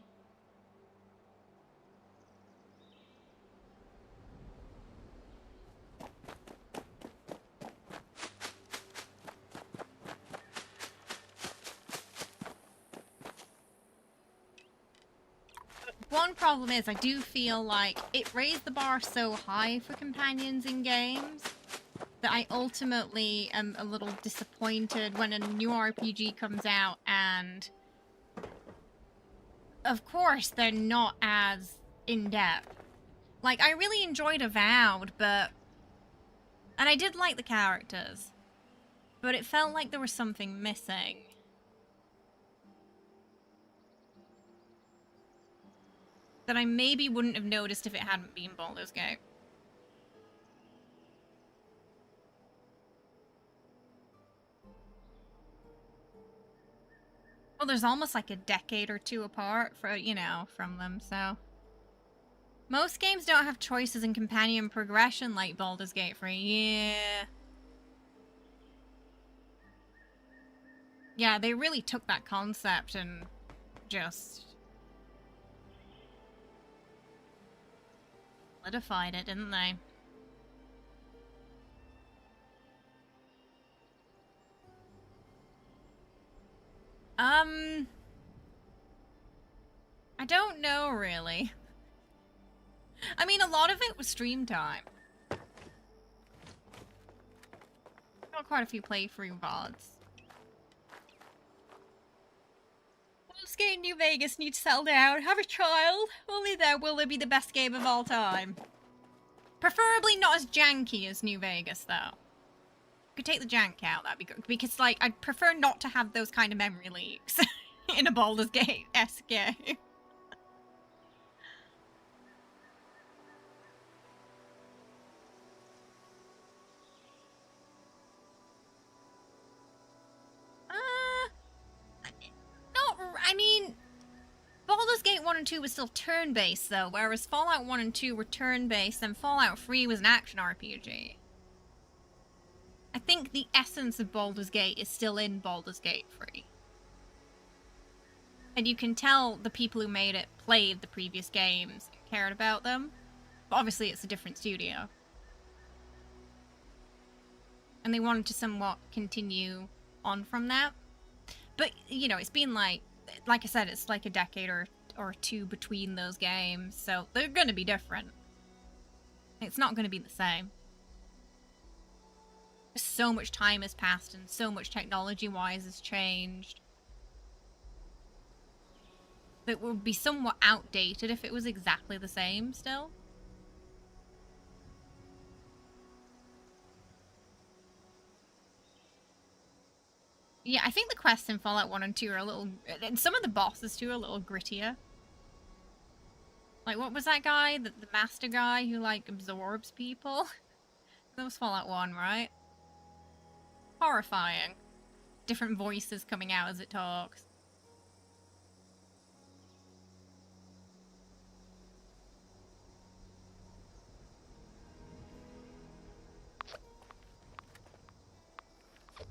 One problem is I do feel like it raised the bar so high for companions in games that I ultimately am a little disappointed when a new RPG comes out and of course they're not as in-depth. Like, I really enjoyed Avowed, but... And I did like the characters. But it felt like there was something missing. That I maybe wouldn't have noticed if it hadn't been Baldur's Gate. Well, there's almost like a decade or two apart for, you know, from them, so. Most games don't have choices in companion progression like Baldur's Gate 3. Yeah. Yeah, they really took that concept and just solidified it, didn't they? I don't know, really. I mean, a lot of it was stream time. Got quite a few playthrough VODs. Baldur's Gate New Vegas needs to settle down, have a child. Only then will it be the best game of all time. Preferably not as janky as New Vegas, though. Could take the jank out, that'd be good. Because, like, I'd prefer not to have those kind of memory leaks in a Baldur's Gate-esque game. I mean, Baldur's Gate 1 and 2 was still turn-based, though, whereas Fallout 1 and 2 were turn-based, and Fallout 3 was an action RPG. I think the essence of Baldur's Gate is still in Baldur's Gate 3. And you can tell the people who made it played the previous games and cared about them. But obviously it's a different studio. And they wanted to somewhat continue on from that. But, you know, it's been like I said, it's like a decade or two between those games, so they're going to be different. It's not going to be the same. There's so much time has passed and so much technology-wise has changed. That would be somewhat outdated if it was exactly the same still. Yeah, I think the quests in Fallout 1 and 2 are a little... And some of the bosses, too, are a little grittier. Like, what was that guy? The master guy who, like, absorbs people? That was Fallout 1, right? Horrifying. Different voices coming out as it talks.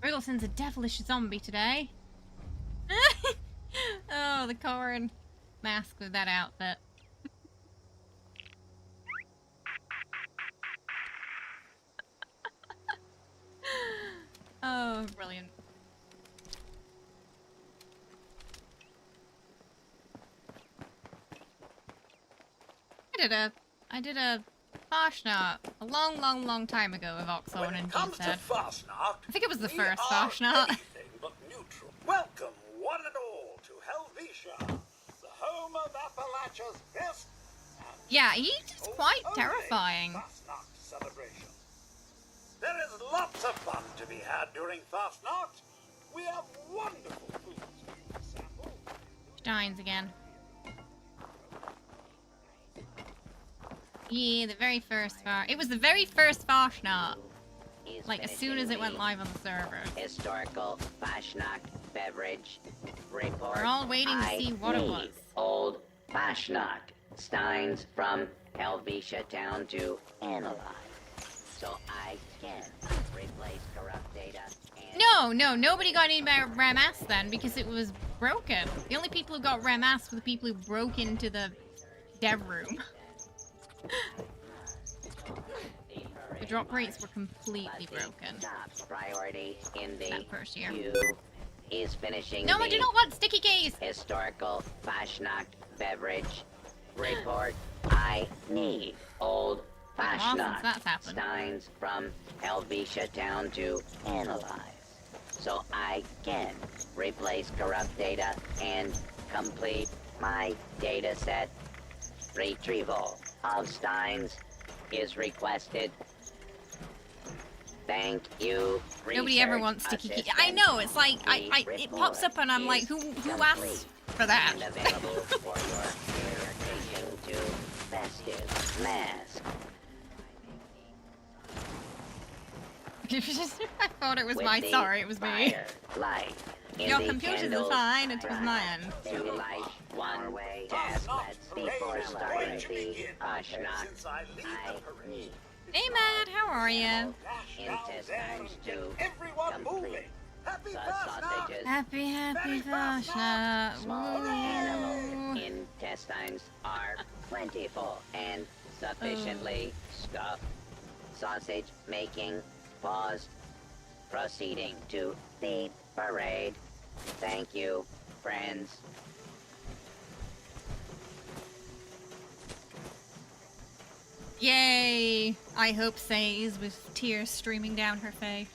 Wriggleson's a devilish zombie today. Oh, the corn mask with that outfit. Oh, brilliant. I did a Farshnart a long time ago with Oxhorn and Deepspace. I think it was the first Farshnart. Welcome, one and all, to Helvetia, the home of Appalachia's best. Yeah, he's quite terrifying. Celebration. There is lots of fun to be had during Fastnacht. We have wonderful foods for you to sample. Steins again. Yeah, the very first It was the very first Farshnart. Like, as soon as it went live on the server. Historical Fashnacht beverage report. We're all waiting to see what it was. Old Fashnacht steins from Helvetia town to analyze. So I can replace corrupt data and... No, nobody got any RAMass then because it was broken. The only people who got RAMass were the people who broke into the dev room. The drop rates were completely broken. Top priority in the that first year. Is finishing No, I do not want sticky keys! Historical Fashnacht beverage report. I need old Fashnacht steins from Helvetia town to analyze. So I can replace corrupt data and complete my data set. Retrieval of steins is requested. Thank you. Nobody ever wants sticky keys. I know, it's like, it pops up and I'm like, who asked for that? And available for your communication to festive mask. I thought it was sorry, it was me. Light Your computer's fine, it was mine. To light one way task before starting the Fashnacht. I need Hey Matt, how are you? intestines to complete the sausages. Happy Farshnart. Small animal intestines are plentiful and sufficiently stuffed. Sausage making paused. Proceeding to the parade. Thank you, friends. Yay! I hope says with tears streaming down her face.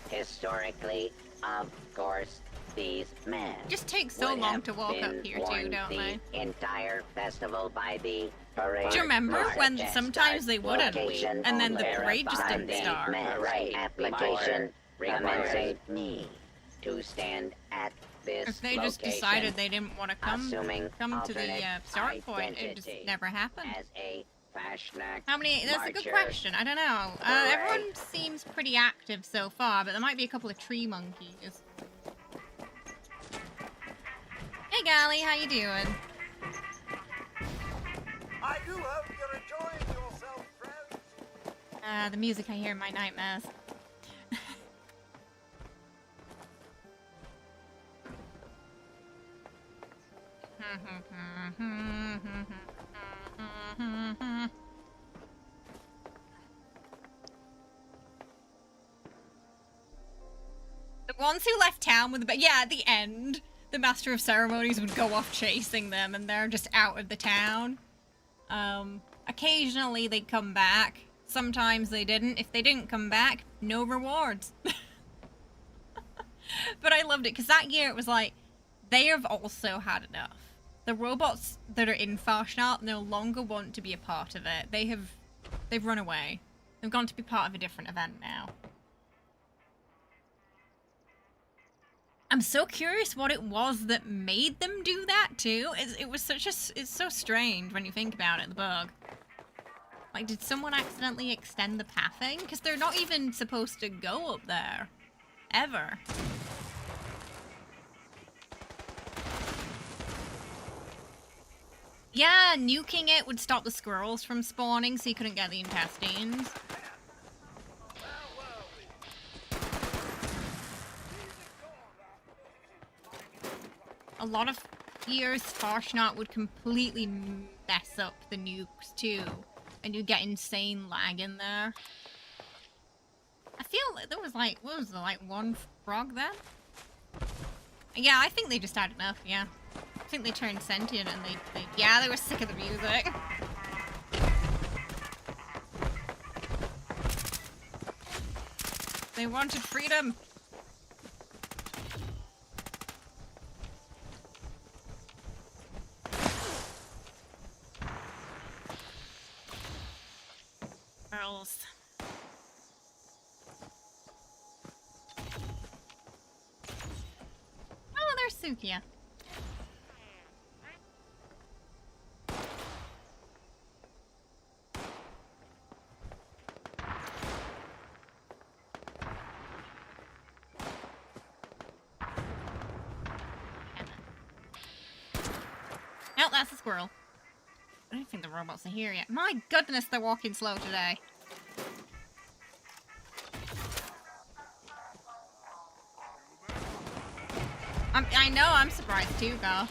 Historically, of course, these men Just takes so would long have to walk up been here too, warned don't the they? entire festival by the parade. Do you remember when Start sometimes they wouldn't, location and then the parade just verified didn't the start? mask application commencing me to stand at this If they just location, decided they didn't want to come assuming to the alternate start point, it just identity never happened. as a Fashnacht How many? That's a good marcher. question. I don't know. Everyone seems pretty active so far, but there might be a couple of tree monkeys. Hey, Gally, how you doing? I do hope you're enjoying yourself, friends. The music I hear in my nightmares. The ones who left town with the... Yeah, at the end, the Master of Ceremonies would go off chasing them and they're just out of the town. I occasionally they come back. Sometimes they didn't. If they didn't come back, no rewards. But I loved it because that year it was like, they have also had enough. The robots that are in Farshnart no longer want to be a part of it. They've run away. They've gone to be part of a different event now. I'm so curious what it was that made them do that too. It was it's so strange when you think about it, the bug. Like, did someone accidentally extend the pathing? Because they're not even supposed to go up there. Ever. Yeah, nuking it would stop the squirrels from spawning so you couldn't get the intestines. A lot of years, Farshnart would completely mess up the nukes too, and you get insane lag in there. I feel like there was like, what was there, like one frog then? Yeah, I think they just had enough, yeah. I think they turned sentient and yeah, they were sick of the music. They wanted freedom. Girls. Oh, there's Sukia. Oh, that's a squirrel. I don't think the robots are here yet. My goodness, they're walking slow today. I know, I'm surprised too, girl.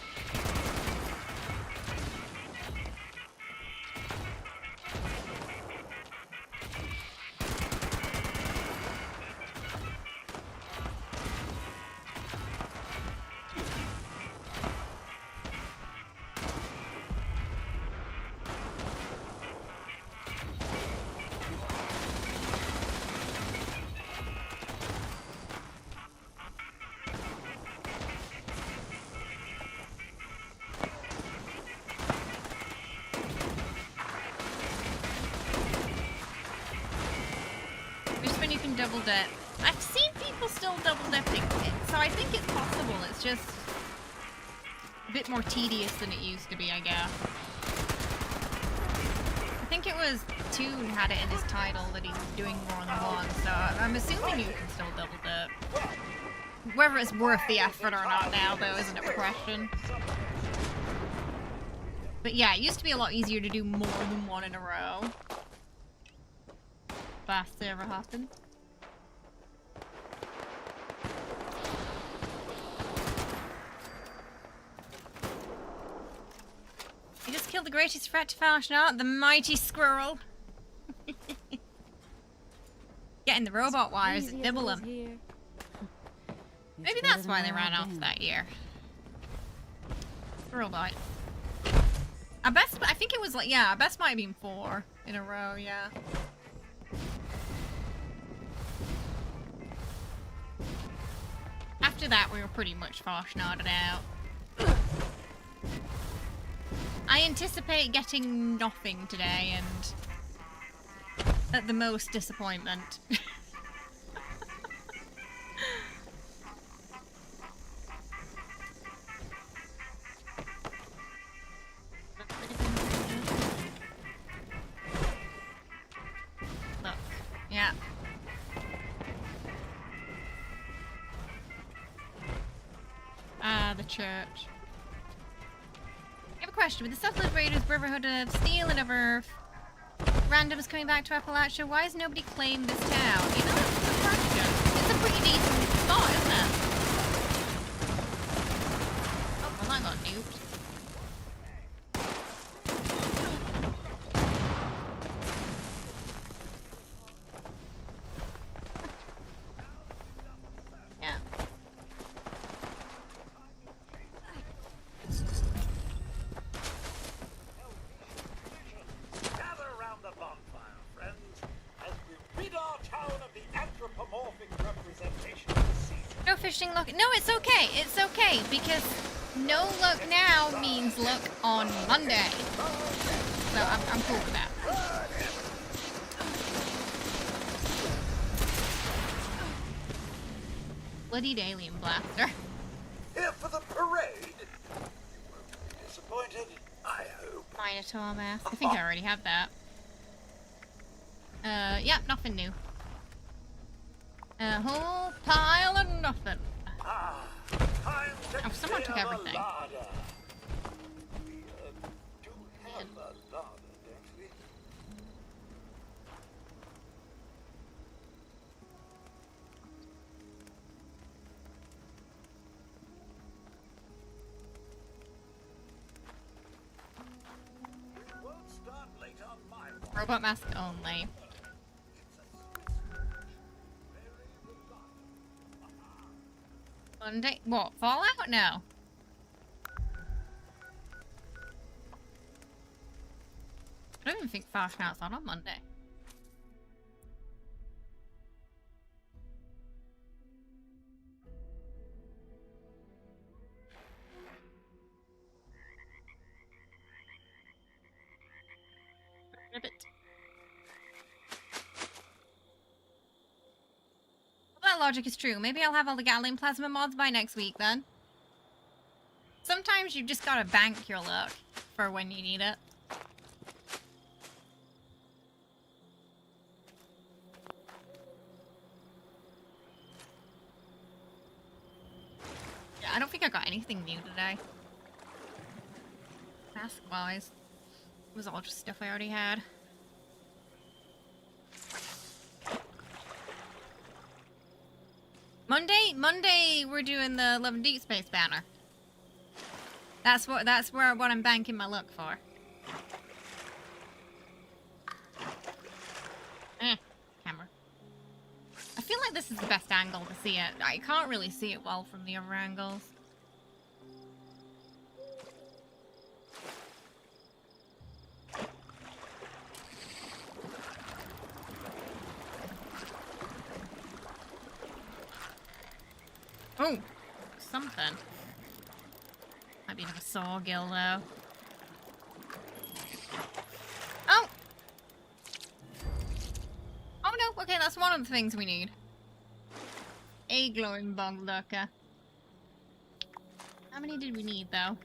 Double dip. I've seen people still double dipping it, so I think it's possible. It's just a bit more tedious than it used to be, I guess. I think it was Toon had it in his title that he's doing more than one, so I'm assuming you can still double dip. Whether it's worth the effort or not now, though, isn't a question. But yeah, it used to be a lot easier to do more than one in a row. Fast server hopping. You just killed the greatest threat to Farshnart, the mighty squirrel. Getting the robot wires at nibble them. Maybe that's why they ran off that year. Squirrel bite. I think it was like, yeah, best might have been 4 in a row, yeah. After that, we were pretty much Farshnarted out. I anticipate getting nothing today, and at the most, disappointment. Look, yeah. The church. I have a question. With the Settlers Raiders, Brotherhood of Steel, and other randoms coming back to Appalachia, why has nobody claimed this town? You know, that's a good question. It's a pretty decent spot, isn't it? Oh, well, I got nuked. fishing luck. No, it's okay. It's okay because no luck now means luck on Monday. So I'm cool with that. Bloodied alien blaster. Here for the parade. You won't be disappointed, I hope. Minotaur mask. I think I already have that. Yeah, nothing new. A whole pile of nothing. Ah, time to Oh, someone took clear the everything. larder. We do have a larder, don't we? We won't start late on my watch. Robot mask only. Monday? What? Fallout? No. I don't even think Fashion's on Monday. Ribbit. That logic is true. Maybe I'll have all the Gatling Plasma mods by next week then. Sometimes you just gotta bank your luck for when you need it. Yeah, I don't think I got anything new today. Mask-wise. It was all just stuff I already had. Monday we're doing the Love and Deepspace banner. That's what I'm banking my luck for. Camera. I feel like this is the best angle to see it. I can't really see it well from the other angles. Oh, something. Might be another sawgill though. Oh! Oh no, okay, that's one of the things we need. A glowing bug lurker. How many did we need though?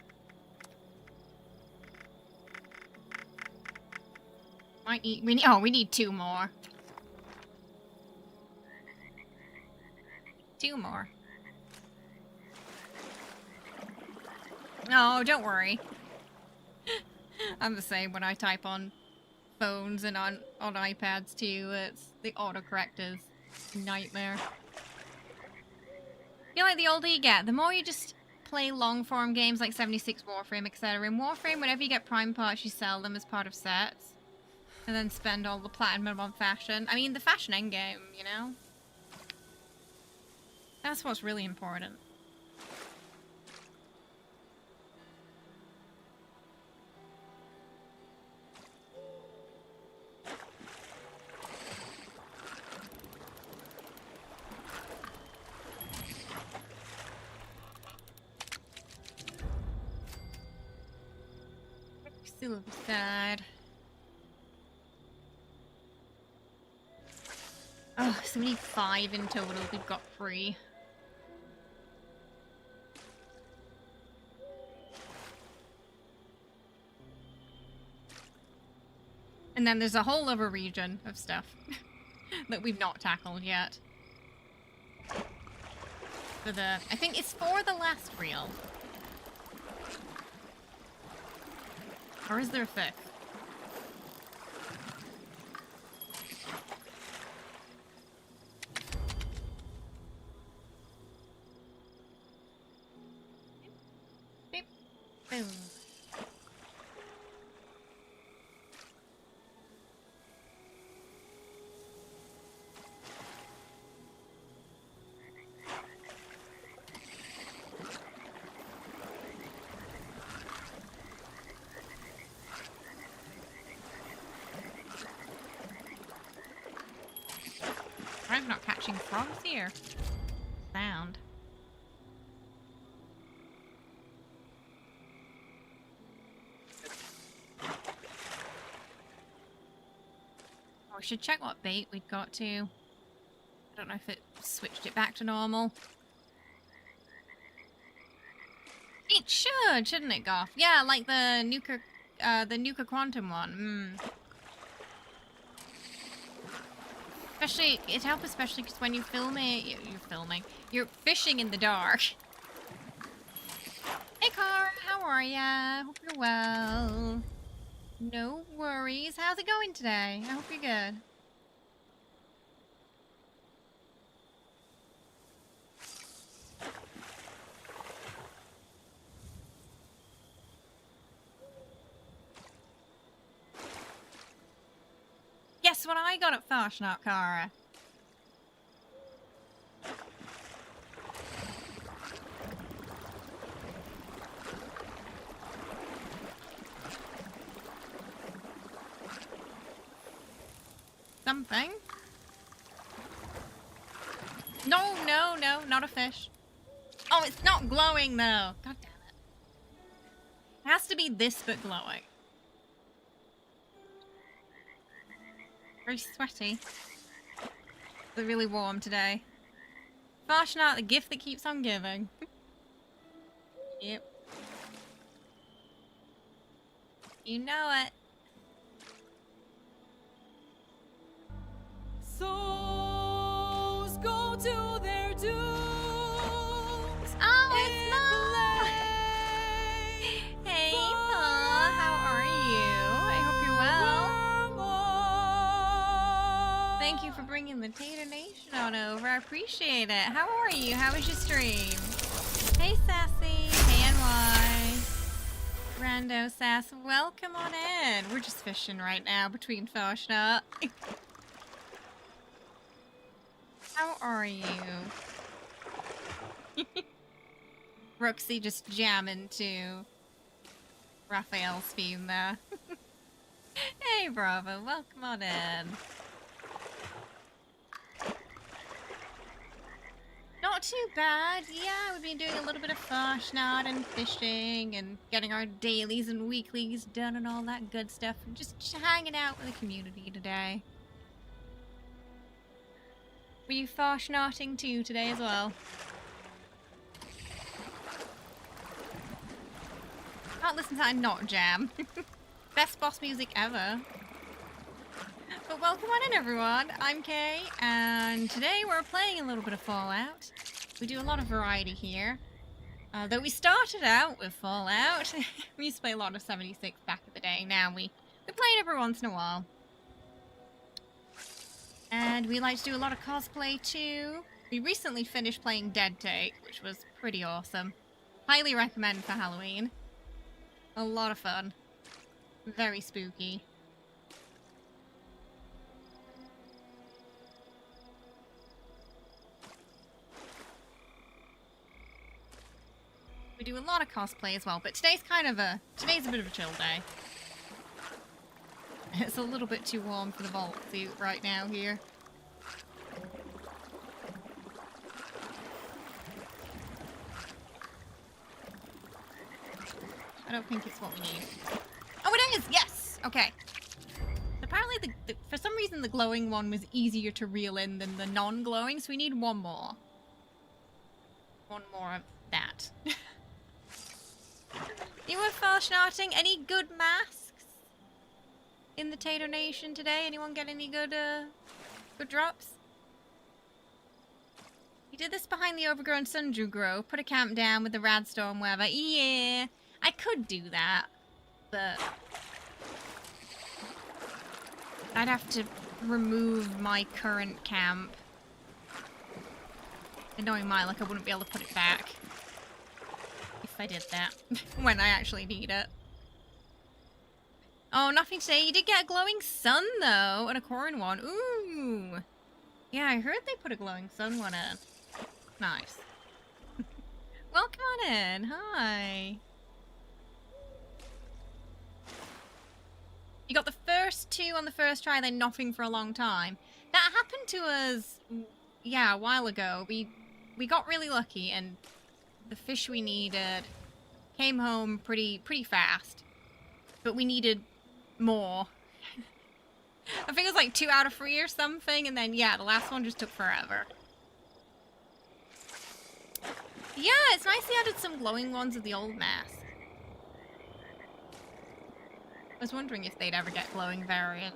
We need 2 more. 2 more. No, don't worry. I'm the same when I type on phones and on iPads too. It's the autocorrect is a nightmare. I feel like the older you get, the more you just play long form games like 76 Warframe, etc. In Warframe, whenever you get prime parts, you sell them as part of sets. And then spend all the platinum on fashion. I mean, the fashion endgame, you know? That's what's really important. Silver side. Oh, so we need 5 in total. We've got 3. And then there's a whole other region of stuff that we've not tackled yet. For the... I think it's for the last reel. Or is there a 5th? Beep. Boom. I'm not catching frogs here. Sound. we should check what bait we'd got to. I don't know if it switched it back to normal. It should, shouldn't it, Goth? Yeah, like the Nuka Quantum one. Especially, it helps especially because when you film it, you're fishing in the dark. Hey, Cara, how are ya? Hope you're well. No worries. How's it going today? I hope you're good. Guess what I got at Fashnot, Cara? Something. No, no, no, not a fish. Oh, it's not glowing though. God damn it. It has to be this but glowing. Very sweaty. It's really warm today. Fashion the gift that keeps on giving. Yep. You know it. Souls go to their dooms. Oh, it's Mo! Hey, Mo, how are you? I hope you're well. Thank you for bringing the Tater Nation on over. I appreciate it. How are you? How was your stream? Hey, Sassy. Hey, NY. Rando Sass, welcome on in. We're just fishing right now between Fashnot. How are you? Roxy just jamming to Raphael's theme there. Hey, Bravo, welcome on in. Not too bad. Yeah, we've been doing a little bit of Fashnot and fishing and getting our dailies and weeklies done and all that good stuff. Just hanging out with the community today. Were you Fashnotting too today as well? Can't listen to that and not jam. Best boss music ever. But welcome on in, everyone. I'm Kay, and today we're playing a little bit of Fallout. We do a lot of variety here. Though we started out with Fallout. We used to play a lot of 76 back in the day. Now we play it every once in a while. And we like to do a lot of cosplay too. We recently finished playing Dead Take, which was pretty awesome. Highly recommend for Halloween. A lot of fun. Very spooky. We do a lot of cosplay as well, but today's a bit of a chill day. It's a little bit too warm for the vault suit right now here. I don't think it's what we need. Oh, it is! Yes! Okay. Apparently, for some reason, the glowing one was easier to reel in than the non-glowing, so we need one more. One more of that. You were Fashnotting? Any good masks in the Tater Nation today? Anyone get any good drops? You did this behind the overgrown Sundrew Grove. Put a camp down with the Radstorm weather. Yeah, I could do that, but I'd have to remove my current camp. And knowing my luck, I wouldn't be able to put it back if I did that when I actually need it. Oh, nothing today. You did get a glowing sun, though, and a corn one. Ooh. Yeah, I heard they put a glowing sun one in. Nice. Welcome on in. Hi. You got the first two on the first try, then nothing for a long time. That happened to us, yeah, a while ago. We got really lucky, and the fish we needed came home pretty fast. But we needed more. I think it was like 2 out of 3 or something, and then, yeah, the last one just took forever. Yeah, it's nice they added some glowing ones of the old mask. I was wondering if they'd ever get glowing variants.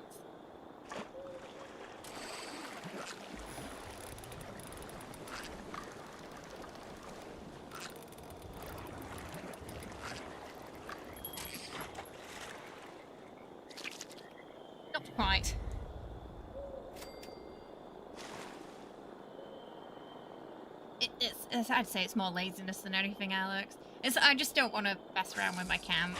Not quite. I'd say it's more laziness than anything, Alex. I just don't want to mess around with my cam.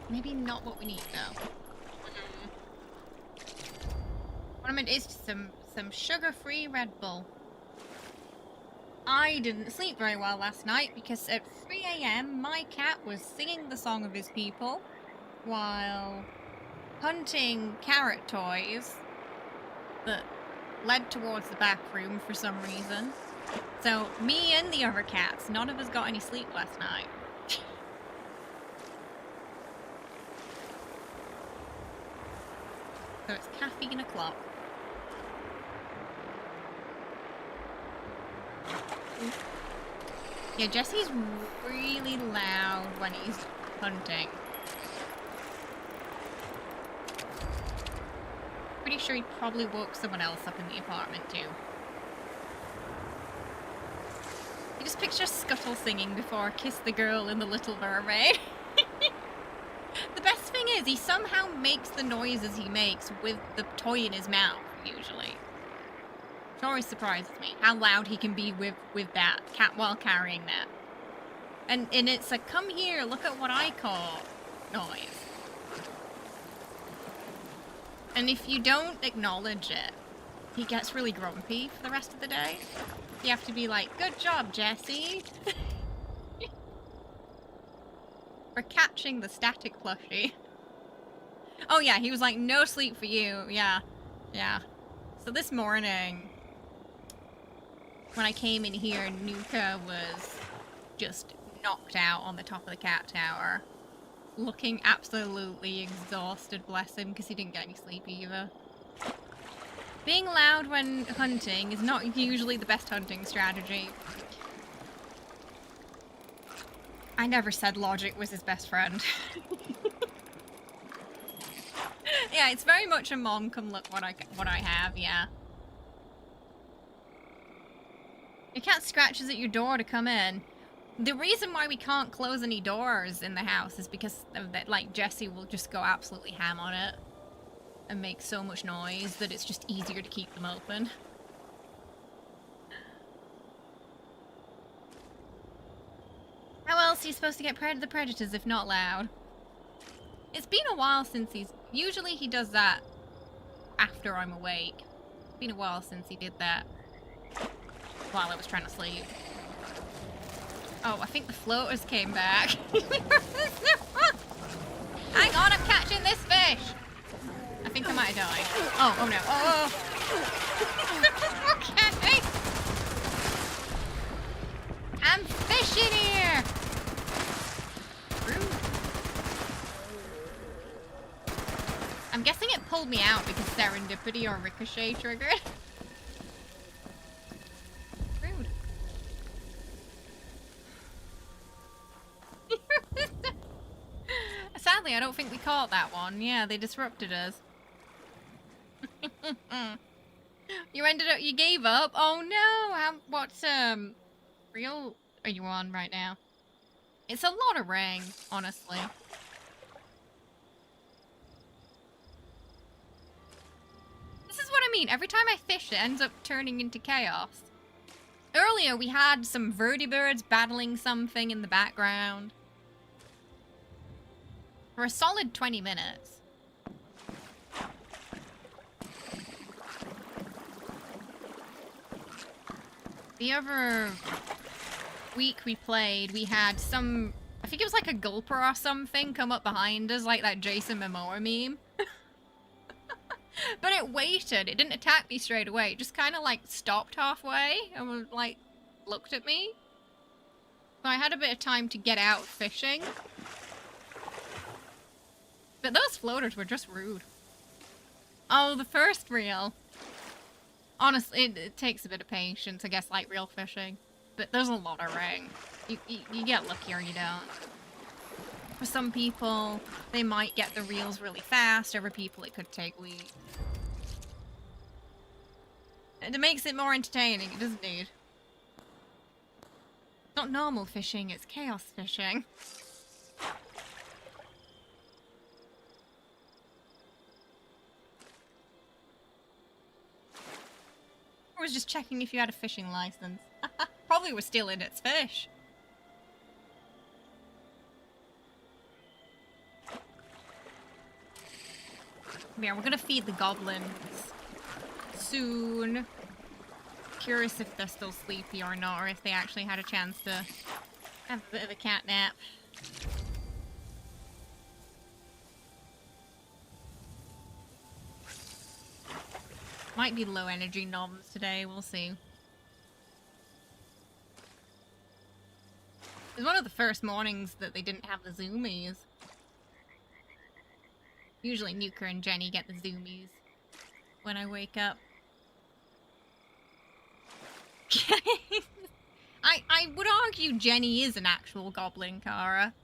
Maybe not what we need though. What I meant is some sugar-free Red Bull. I didn't sleep very well last night because at 3 AM my cat was singing the song of his people while hunting carrot toys that led towards the bathroom for some reason. So me and the other cats, none of us got any sleep last night. So it's caffeine o'clock. Yeah, Jesse's really loud when he's hunting. Pretty sure he probably woke someone else up in the apartment too. You just picture Scuttle singing before Kiss the Girl in The Little Mermaid. The best thing is, he somehow makes the noises he makes with the toy in his mouth, usually. It always surprises me how loud he can be with that cat while carrying that. And it's a come here, look at what I call noise. And if you don't acknowledge it, he gets really grumpy for the rest of the day. You have to be like, good job, Jesse. For catching the static plushie. Oh yeah, he was like, no sleep for you. Yeah. Yeah. So this morning, when I came in here, Nuka was just knocked out on the top of the cat tower. Looking absolutely exhausted, bless him, because he didn't get any sleep either. Being loud when hunting is not usually the best hunting strategy. I never said logic was his best friend. Yeah, it's very much a mom come look what I have, yeah. Your cat scratches at your door to come in. The reason why we can't close any doors in the house is because of that, like, Jesse will just go absolutely ham on it and make so much noise that it's just easier to keep them open. How else are you supposed to get rid of the predators if not loud? It's been a while since usually he does that after I'm awake. It's been a while since he did that while I was trying to sleep. Oh, I think the floaters came back. Hang on, I'm catching this fish! I think I might have died. Oh no. Oh! Okay! I'm fishing here! Rude. I'm guessing it pulled me out because serendipity or ricochet triggered. Rude. Sadly, I don't think we caught that one. Yeah, they disrupted us. You gave up? Oh no! What reel are you on right now? It's a lot of ring, honestly. This is what I mean. Every time I fish, it ends up turning into chaos. Earlier, we had some vertibirds battling something in the background. For a solid 20 minutes. The other week we played, we had some, I think it was like a gulper or something come up behind us, like that Jason Momoa meme. But it waited. It didn't attack me straight away. It just kind of like stopped halfway and was like looked at me. So I had a bit of time to get out fishing. But those floaters were just rude. Oh, the first reel. Honestly, it takes a bit of patience, I guess, like real fishing. But there's a lot of ring. You get lucky or you don't. For some people, they might get the reels really fast. Other people, it could take weeks. And it makes it more entertaining, it doesn't need. It's not normal fishing, it's chaos fishing. I was just checking if you had a fishing license. Probably was stealing its fish. Yeah, we're gonna feed the goblins soon. Curious if they're still sleepy or not, or if they actually had a chance to have a bit of a cat nap. Might be low energy noms today, we'll see. It was one of the first mornings that they didn't have the zoomies. Usually Nuka and Jenny get the zoomies when I wake up. I would argue Jenny is an actual goblin, Kara.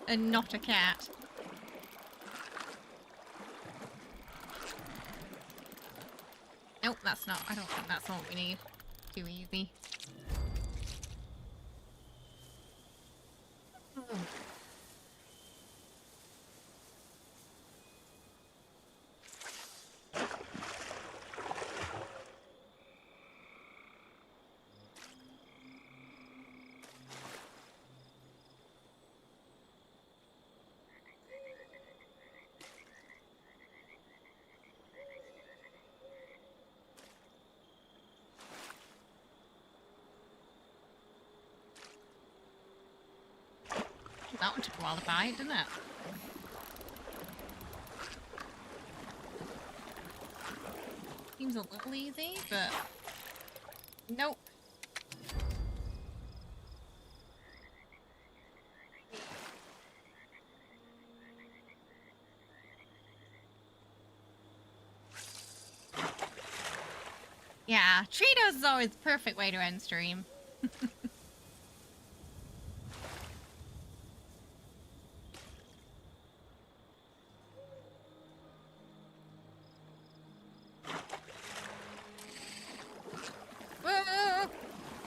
And not a cat. Nope, that's not. I don't think that's what we need. Too easy. That one took a while to bite, didn't it? Seems a little easy, but nope. Yeah, Cheetos is always the perfect way to end stream.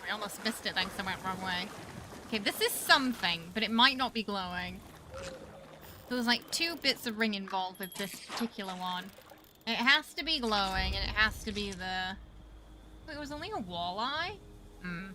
I almost missed it thanks I went wrong way. Okay, this is something, but it might not be glowing. There's like 2 bits of ring involved with this particular one. It has to be glowing, and it has to be the... Wait, it was only a walleye? Hmm.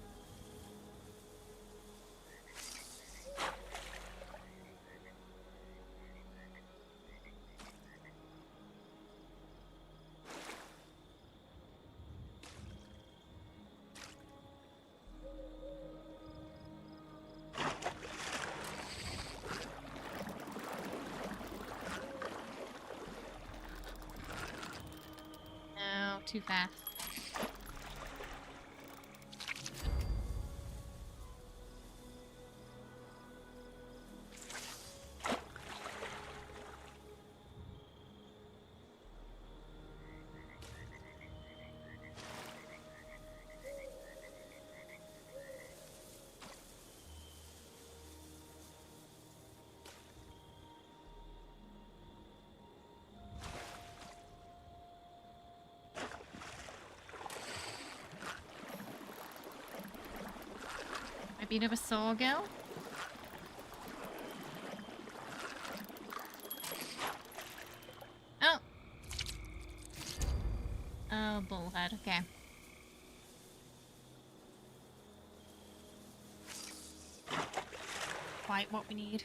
No, too fast. A bit of a sawgill. Oh. Oh, bullhead. Okay. Quite what we need.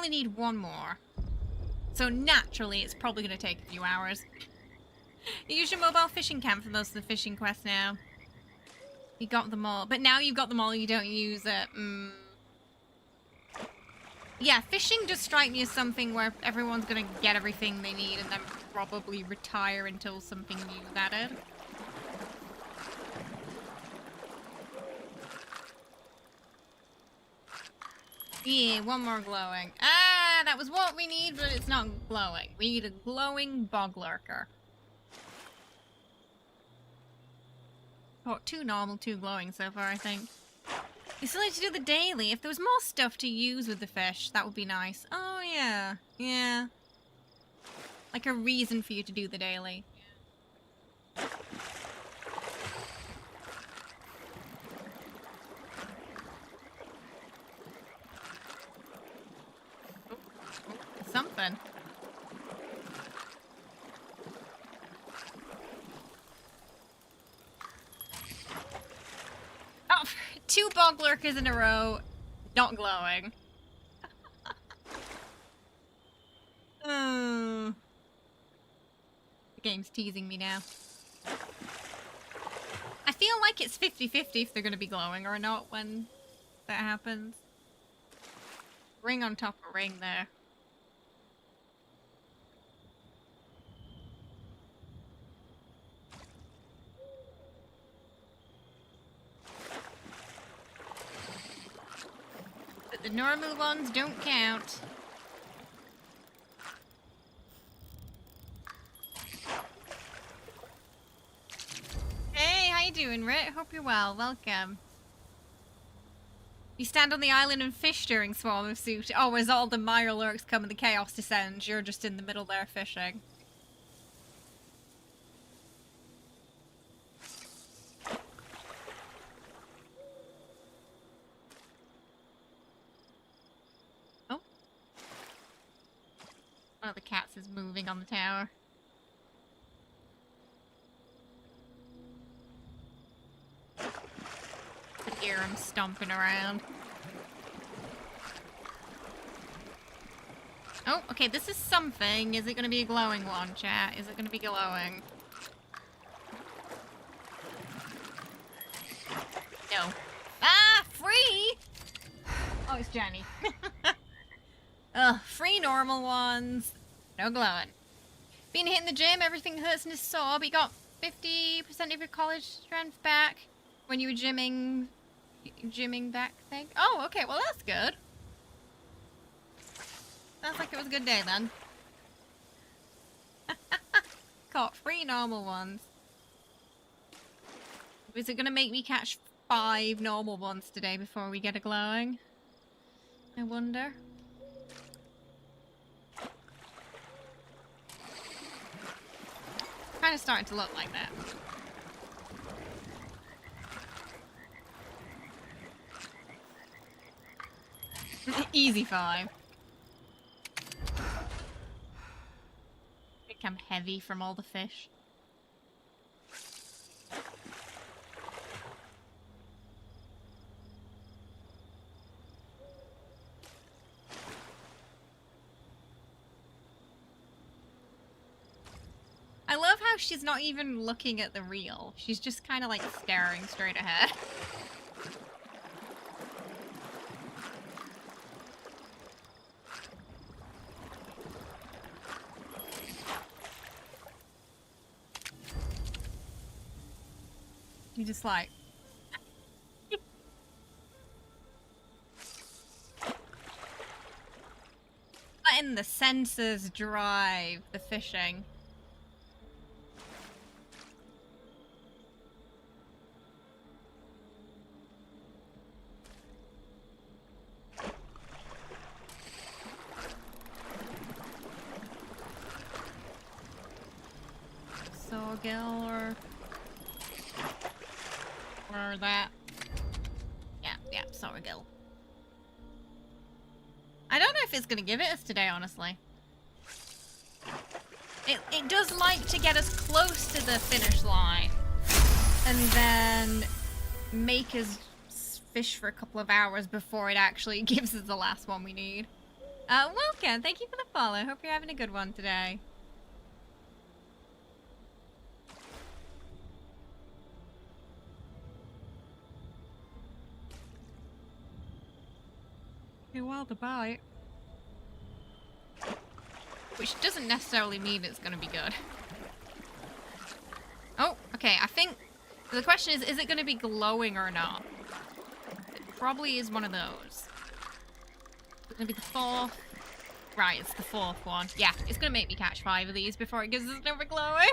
only need one more. So naturally, it's probably going to take a few hours. You use your mobile fishing cam for most of the fishing quests now. You got them all. But now you've got them all, you don't use it. Yeah, fishing does strike me as something where everyone's going to get everything they need and then probably retire until something new is added. Yeah, one more glowing. Ah, that was what we need, but it's not glowing. We need a glowing bog lurker. Oh, 2 normal, 2 glowing so far, I think. You still need to do the daily. If there was more stuff to use with the fish, that would be nice. Oh, yeah. Yeah. Like a reason for you to do the daily. Something. Oh, 2 bog lurkers in a row, not glowing. The game's teasing me now. I feel like it's 50-50 if they're going to be glowing or not when that happens. Ring on top of ring there. But the normal ones don't count. Hey, how you doing, Rit? Hope you're well. Welcome. You stand on the island and fish during Swarm of Suit. Oh, as all the Mire lurks come and the chaos descends, you're just in the middle there fishing. Oh. One of the cats is moving on the tower. I can hear him stomping around. Oh, okay, this is something. Is it going to be a glowing one, chat? Is it going to be glowing? No. Ah, free! Oh, it's Jenny. Ugh, free normal ones. No glowing. Been hitting the gym, everything hurts in his sore, but you got 50% of your college strength back when you were gymming back thing. Oh, okay, well that's good. Sounds like it was a good day then. Caught 3 normal ones. Is it gonna make me catch 5 normal ones today before we get a glowing? I wonder. Kind of starting to look like that. Easy 5. I think I'm heavy from all the fish. I love how she's not even looking at the reel. She's just kind of like staring straight ahead. You just like... letting the senses drive the fishing. Sawgill or that. Yeah, Sawgill. I don't know if it's gonna give it us today, honestly. It does like to get us close to the finish line and then make us fish for a couple of hours before it actually gives us the last one we need. Welcome. Thank you for the follow. Hope you're having a good one today. You're well to bite. Which doesn't necessarily mean it's going to be good. Oh, okay. I think the question is it going to be glowing or not? It probably is one of those. It's going to be the fourth. Right, it's the fourth one. Yeah, it's going to make me catch 5 of these before it gives us another glowing.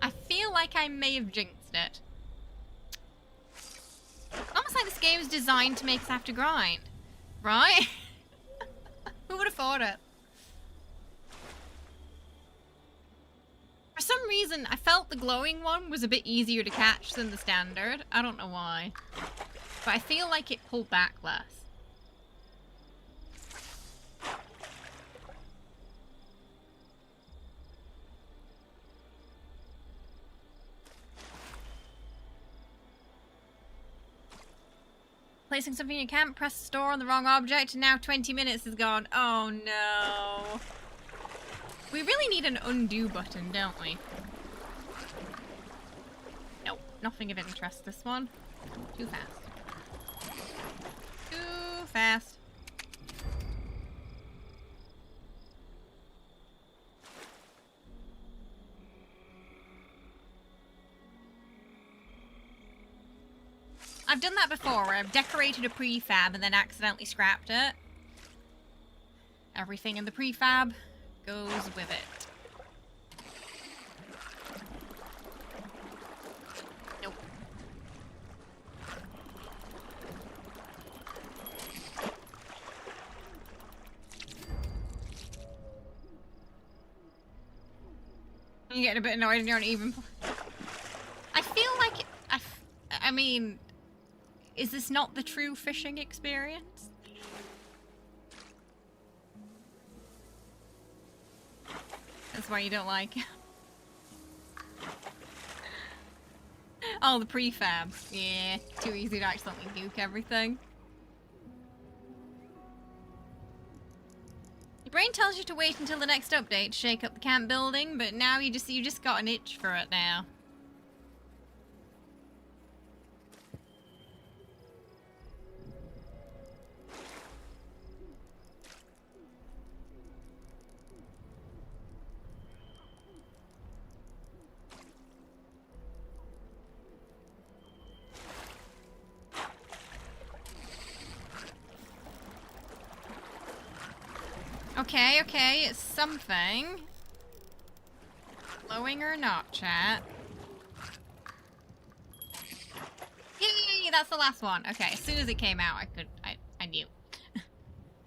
I feel like I may have jinxed it. Almost like this game is designed to make us have to grind. Right? Who would have thought it? For some reason, I felt the glowing one was a bit easier to catch than the standard. I don't know why. But I feel like it pulled back less. Placing something in your camp, press store on the wrong object, and now 20 minutes is gone. Oh no. We really need an undo button, don't we? Nope, nothing of interest this one. Too fast. Too fast. I've done that before, where I've decorated a prefab and then accidentally scrapped it. Everything in the prefab goes with it. Nope. You get a bit annoyed and you're on even. I feel like I mean, is this not the true fishing experience? That's why you don't like it. Oh, the prefab. Yeah, too easy to accidentally nuke everything. Your brain tells you to wait until the next update to shake up the camp building, but now you just got an itch for it now. Okay, okay, it's something. Glowing or not, chat. Yay, that's the last one. Okay, as soon as it came out, I knew.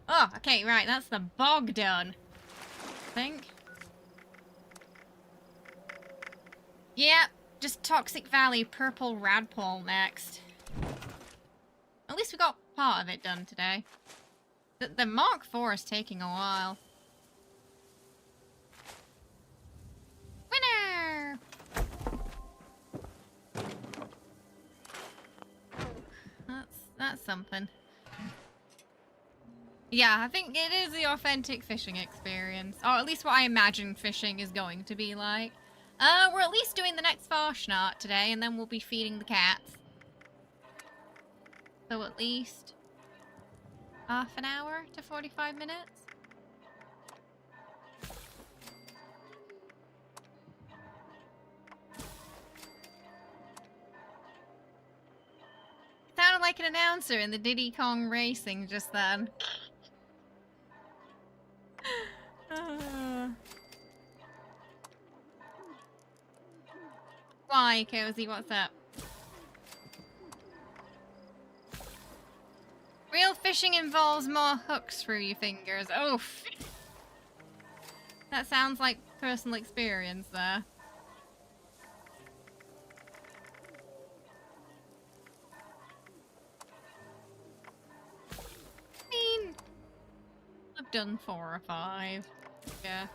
Oh, okay, right, that's the bog done. I think. Yeah, just Toxic Valley, Purple Radpole next. At least we got part of it done today. The Mark IV is taking a while. Winner! That's something. Yeah, I think it is the authentic fishing experience. Or at least what I imagine fishing is going to be like. We're at least doing the next Farshnart today, and then we'll be feeding the cats. So at least half an hour to 45 minutes. Sounded like an announcer in the Diddy Kong Racing just then. Why, Cozy? What's up? Real fishing involves more hooks through your fingers. Oh, that sounds like personal experience there. I mean, I've done 4 or 5. Yeah.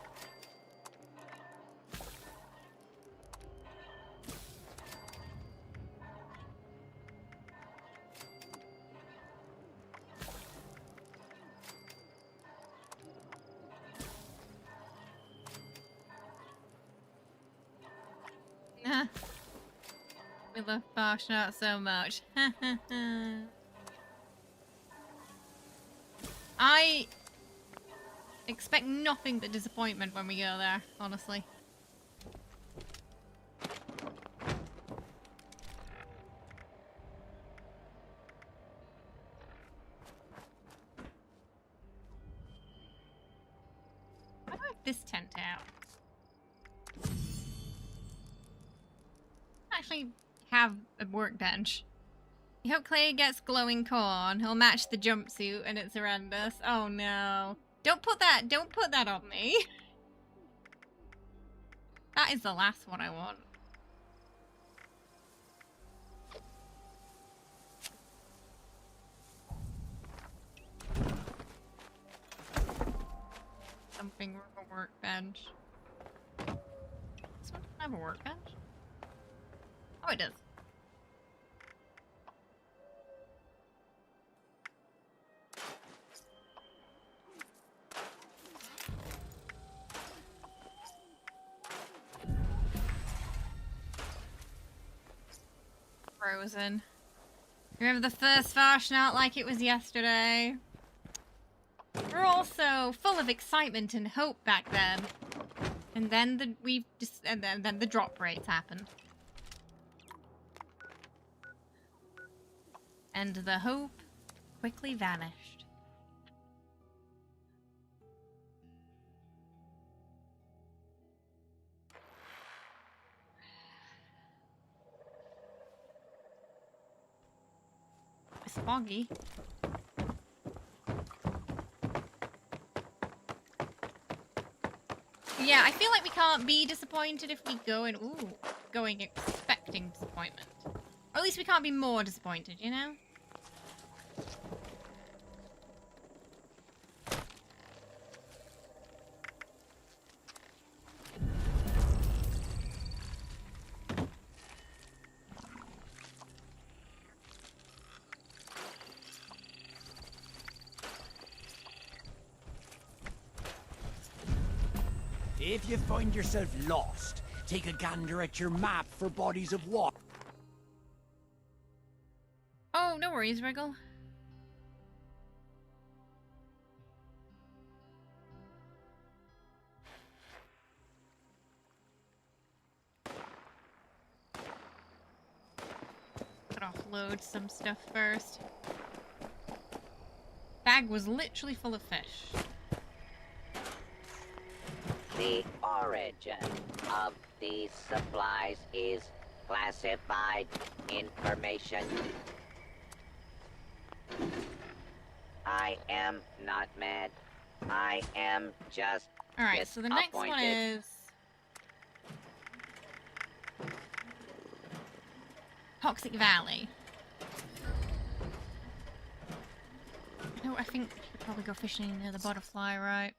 We love Farshnot so much. I expect nothing but disappointment when we go there, honestly. How do I have this tent out? Actually have a workbench. I hope Clay gets glowing corn. He'll match the jumpsuit and it's horrendous. Oh no. Don't put that on me. That is the last one I want. Something with a workbench. This one doesn't have a workbench? Oh, it does. Frozen. Remember the first Farshnot like it was yesterday? We're also full of excitement and hope back then. And then then the drop rates happened. And the hope quickly vanished. It's foggy. Yeah, I feel like we can't be disappointed if we go in, going expecting disappointment. Or at least we can't be more disappointed, you know? If you find yourself lost, take a gander at your map for bodies of water. Oh, no worries, Wriggle. Gotta offload some stuff first. Bag was literally full of fish. The origin of these supplies is classified information. I am not mad. I am just Alright, so the next one disappointed. is Toxic Valley. No, I think we should probably go fishing near the butterfly, right?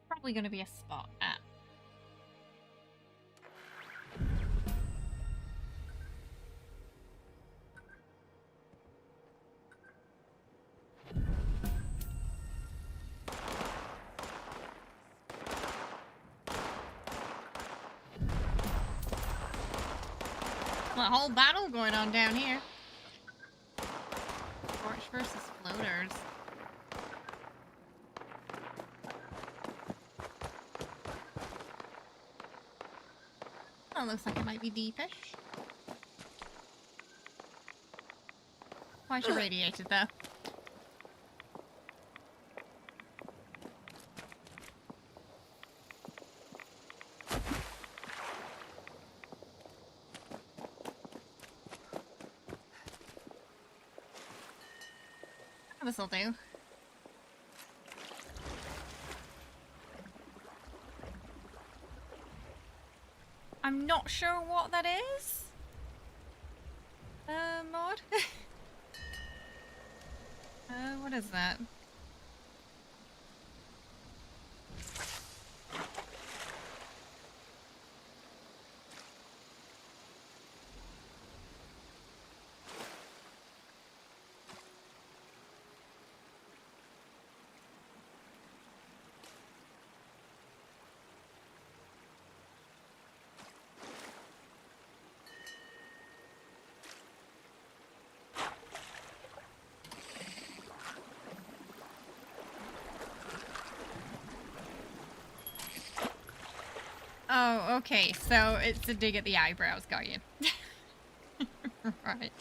Probably gonna be a spot at. A whole battle going on down here. Torch versus floaters. That looks like it might be deepish. Quite irradiated though. This'll do. I'm not sure what that is. Mod? What is that? Oh, okay. So it's a dig at the eyebrows. Got you. Right.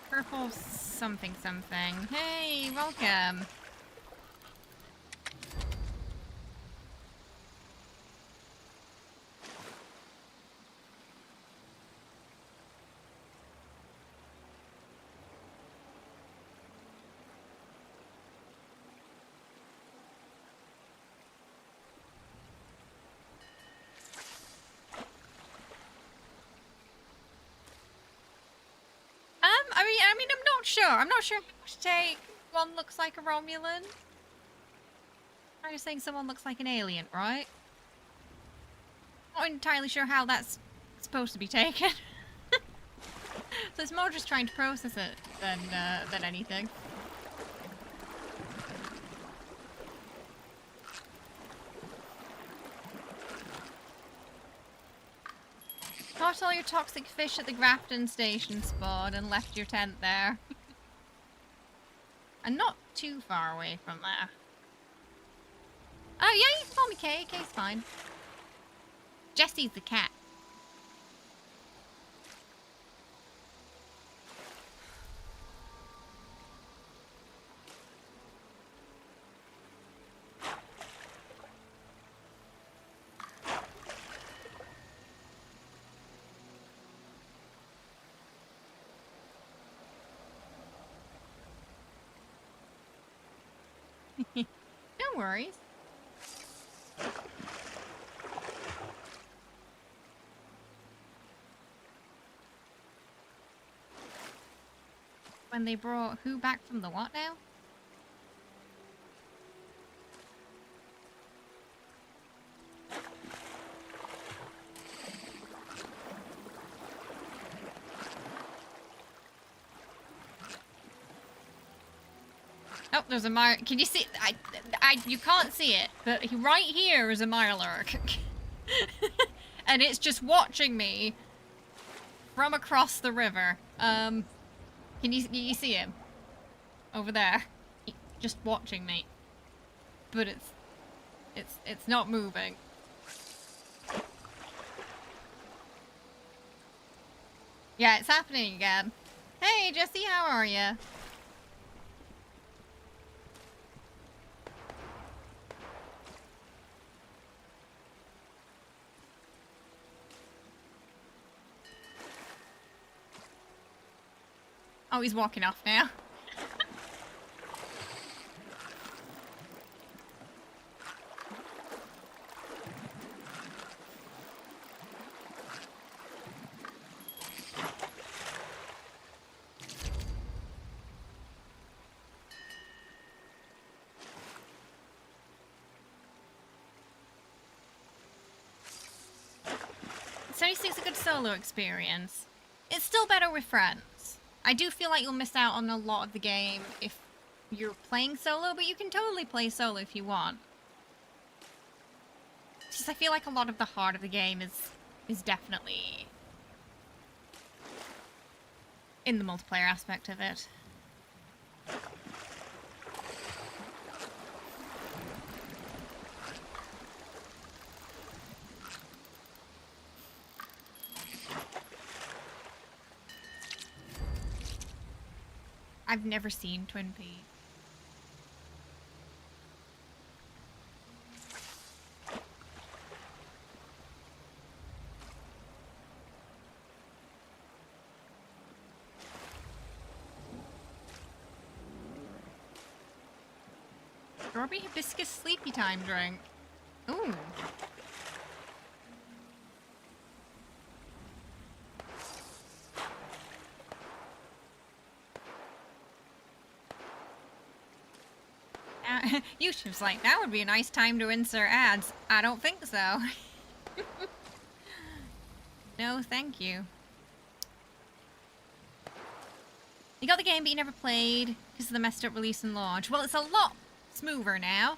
Purple something something. Hey, welcome. I mean, I'm not sure. I'm not sure how to take one looks like a Romulan. I'm just saying someone looks like an alien, right? Not entirely sure how that's supposed to be taken. So it's more just trying to process it than anything. Caught all your toxic fish at the Grafton station spawn and left your tent there. And not too far away from there. Oh yeah, you can call me Kay. Kay's fine. Jessie's the cat. No worries. When they brought who back from the what now? Oh, there's a mire. Can you see? You can't see it, but right here is a mirelurk. And it's just watching me from across the river. Can you see him? Over there. Just watching me. But it's not moving. Yeah, it's happening again. Hey, Jesse, how are you? Oh, he's walking off now. It's a good solo experience. It's still better with friends. I do feel like you'll miss out on a lot of the game if you're playing solo, but you can totally play solo if you want. It's just I feel like a lot of the heart of the game is definitely in the multiplayer aspect of it. I've never seen Twin Peaks. Strawberry hibiscus sleepy time drink. Ooh. YouTube's like, that would be a nice time to insert ads. I don't think so. No, thank you. You got the game, but you never played because of the messed up release and launch. Well, it's a lot smoother now.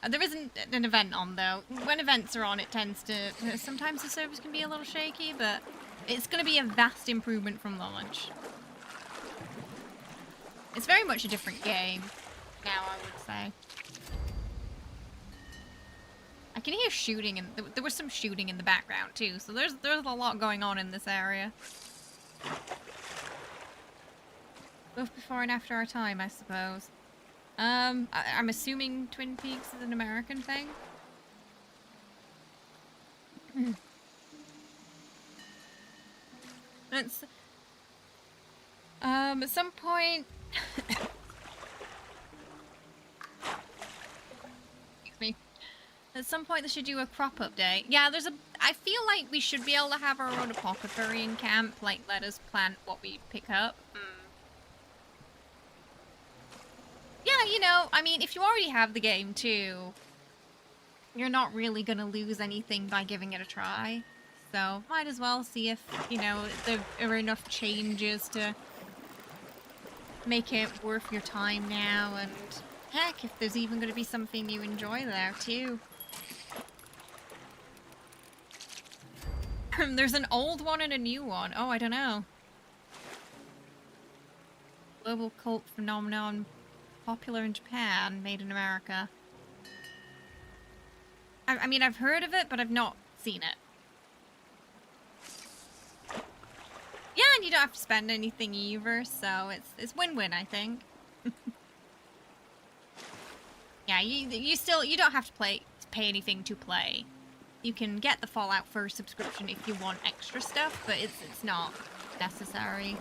There isn't an event on, though. When events are on, it tends to... Sometimes the servers can be a little shaky, but it's going to be a vast improvement from launch. It's very much a different game now, I would say. I can hear shooting, and there was some shooting in the background, too, so there's a lot going on in this area. Both before and after our time, I suppose. I'm assuming Twin Peaks is an American thing. It's at some point excuse me. At some point they should do a crop update. Yeah, I feel like we should be able to have our own apothecary in camp, like let us plant what we pick up. Yeah, you know, I mean, if you already have the game too, you're not really gonna lose anything by giving it a try. So, might as well see if, you know, there are enough changes to make it worth your time now, and heck, if there's even gonna be something you enjoy there too. There's an old one and a new one. Oh, I don't know. Global cult phenomenon. Popular in Japan, made in America. I mean, I've heard of it, but I've not seen it. Yeah, and you don't have to spend anything either, so it's win-win, I think. Yeah, you don't have to pay anything to play. You can get the Fallout 1 subscription if you want extra stuff, but it's not necessary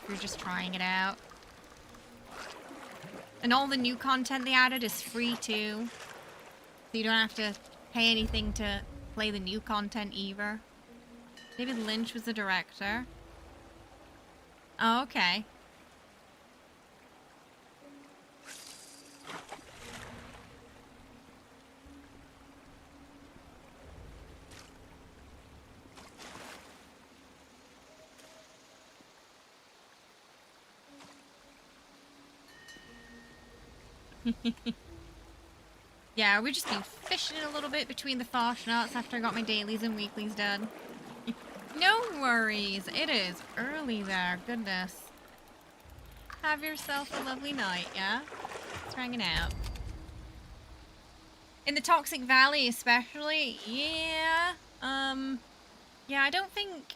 if you're just trying it out. And all the new content they added is free too. So you don't have to pay anything to play the new content either. David Lynch was the director. Oh, okay. Yeah, we've just been fishing a little bit between the Fashnaughts after I got my dailies and weeklies done. No worries, it is early there, goodness. Have yourself a lovely night, yeah? Just hanging out. In the Toxic Valley especially, yeah. Yeah, I don't think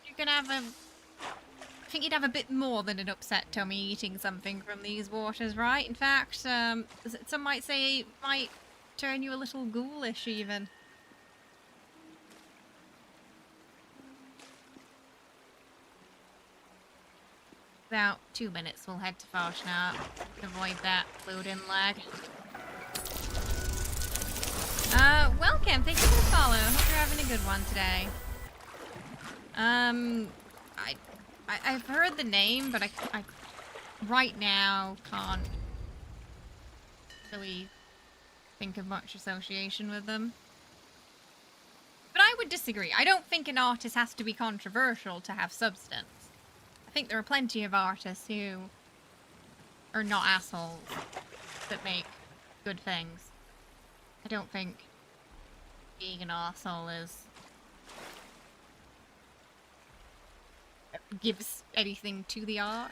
you're gonna have I think you'd have a bit more than an upset tummy eating something from these waters, right? In fact, some might say it might turn you a little ghoulish, even. About 2 minutes, we'll head to Fashnaught. Avoid that load-in lag. Welcome! Thank you for the follow. Hope you're having a good one today. I've heard the name, but I right now can't really think of much association with them. But I would disagree. I don't think an artist has to be controversial to have substance. I think there are plenty of artists who are not assholes that make good things. I don't think being an asshole gives anything to the art.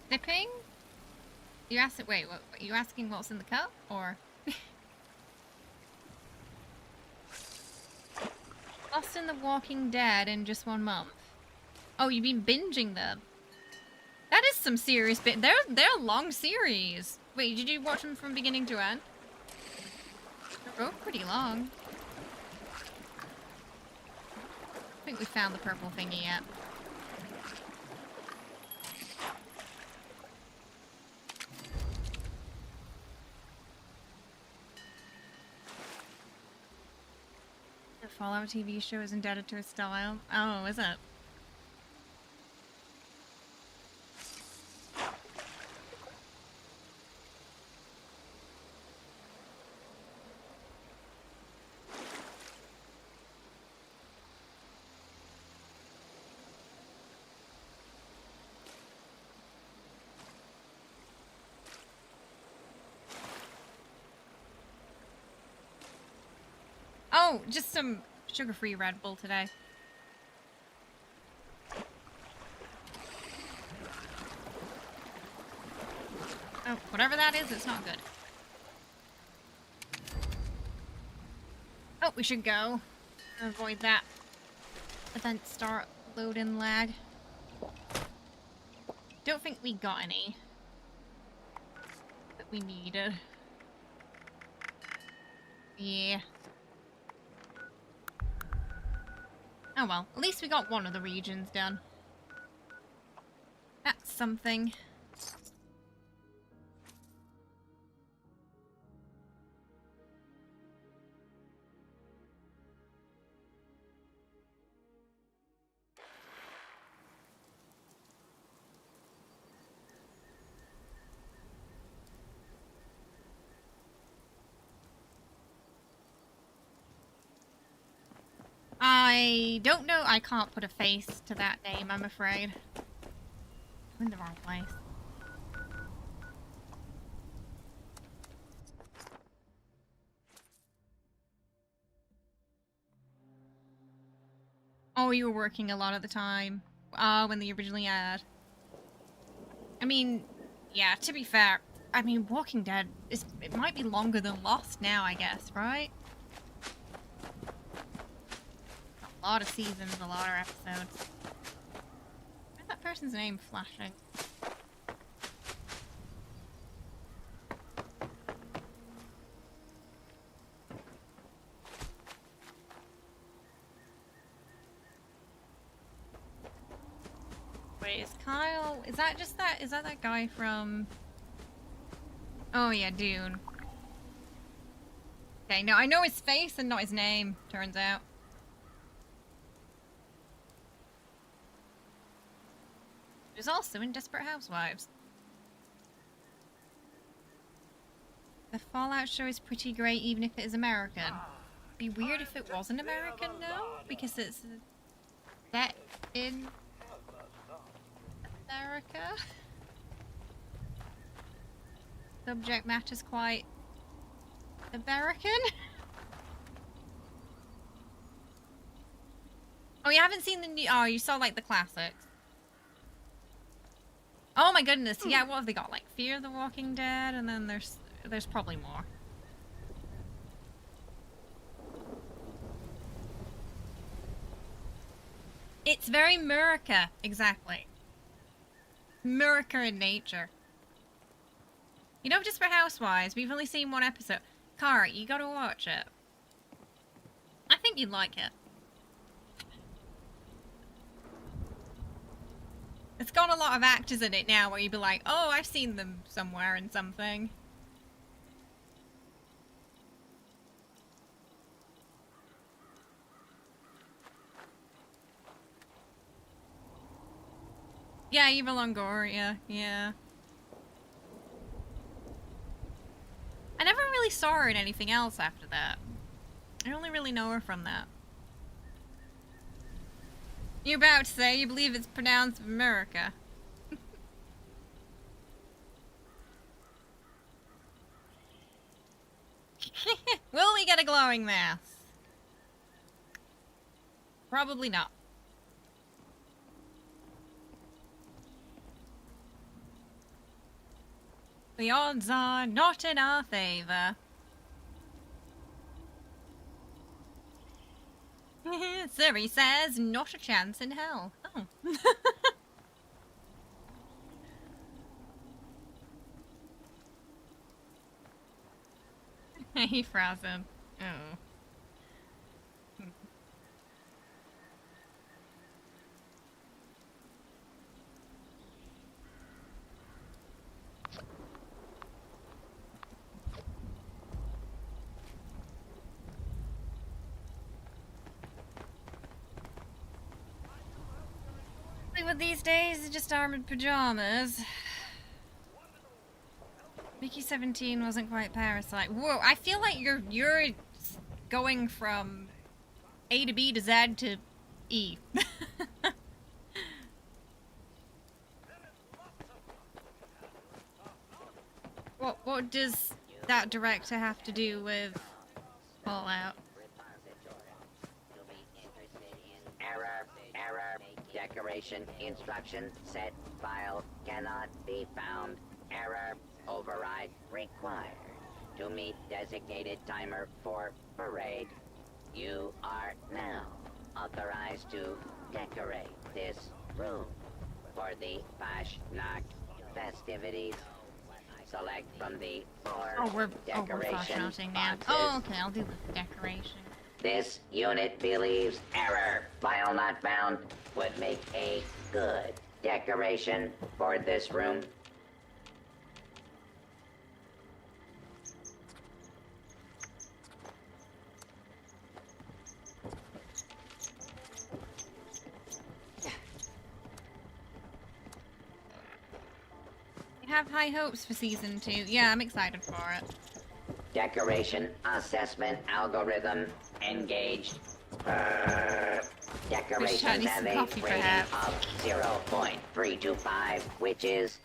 Sipping? You asked it. Wait, what? Are you asking what's in the cup, or? Lost in the Walking Dead in just 1 month. Oh, you've been binging them. That is some serious bit. They're a long series. Wait, did you watch them from beginning to end? They're both pretty long. I think we found the purple thingy yet. Fallout TV show is indebted to its style. Oh, is it? Oh, just some sugar-free Red Bull today. Oh, whatever that is, it's not good. Oh, we should go. Avoid that event start load-in lag. Don't think we got any that we needed. Yeah. Oh well, at least we got one of the regions done. That's something. I don't know. I can't put a face to that name, I'm afraid. I'm in the wrong place. Oh, you were working a lot at the time. When they originally had. I mean, yeah, to be fair, I mean, Walking Dead, it might be longer than Lost now, I guess, right? A lot of seasons, a lot of episodes. Where's that person's name flashing? Wait, is Kyle... Is that just that... Is that that guy from... Oh yeah, Dune. Okay, no, I know his face and not his name, turns out. He was also in Desperate Housewives. The Fallout show is pretty great even if it is American. Be weird if it wasn't American though, because it's set in America. Subject matter's quite American. Oh, you haven't seen the new... Oh, you saw like the classics. Oh my goodness, yeah, what have they got? Like Fear the Walking Dead, and then there's probably more. It's very America, exactly. America in nature. You know, just for Housewives, we've only seen one episode. Cara, you gotta watch it. I think you'd like it. It's got a lot of actors in it now where you'd be like, oh, I've seen them somewhere in something. Yeah, Eva Longoria, yeah. I never really saw her in anything else after that. I only really know her from that. You're about to say you believe it's pronounced America. Will we get a glowing mass? Probably not. The odds are not in our favor. Siri says, not a chance in hell. Oh. He frozen. Oh. with these days is just armored pajamas. Mickey 17 wasn't quite Parasite. Whoa, I feel like you're going from A to B to Z to E. What does that director have to do with Fallout? Error. Decoration instruction set file cannot be found. Error. Override required. To meet designated timer for parade, you are now authorized to decorate this room for the Fashnacht festivities. Select from the four We're decoration flashing now. boxes. Oh, okay, I'll do the decoration. This unit believes error, file not found, would make a good decoration for this room. I have high hopes for season 2. Yeah, I'm excited for it. Decoration assessment algorithm engaged. Decorations have a rating of 0.325, which is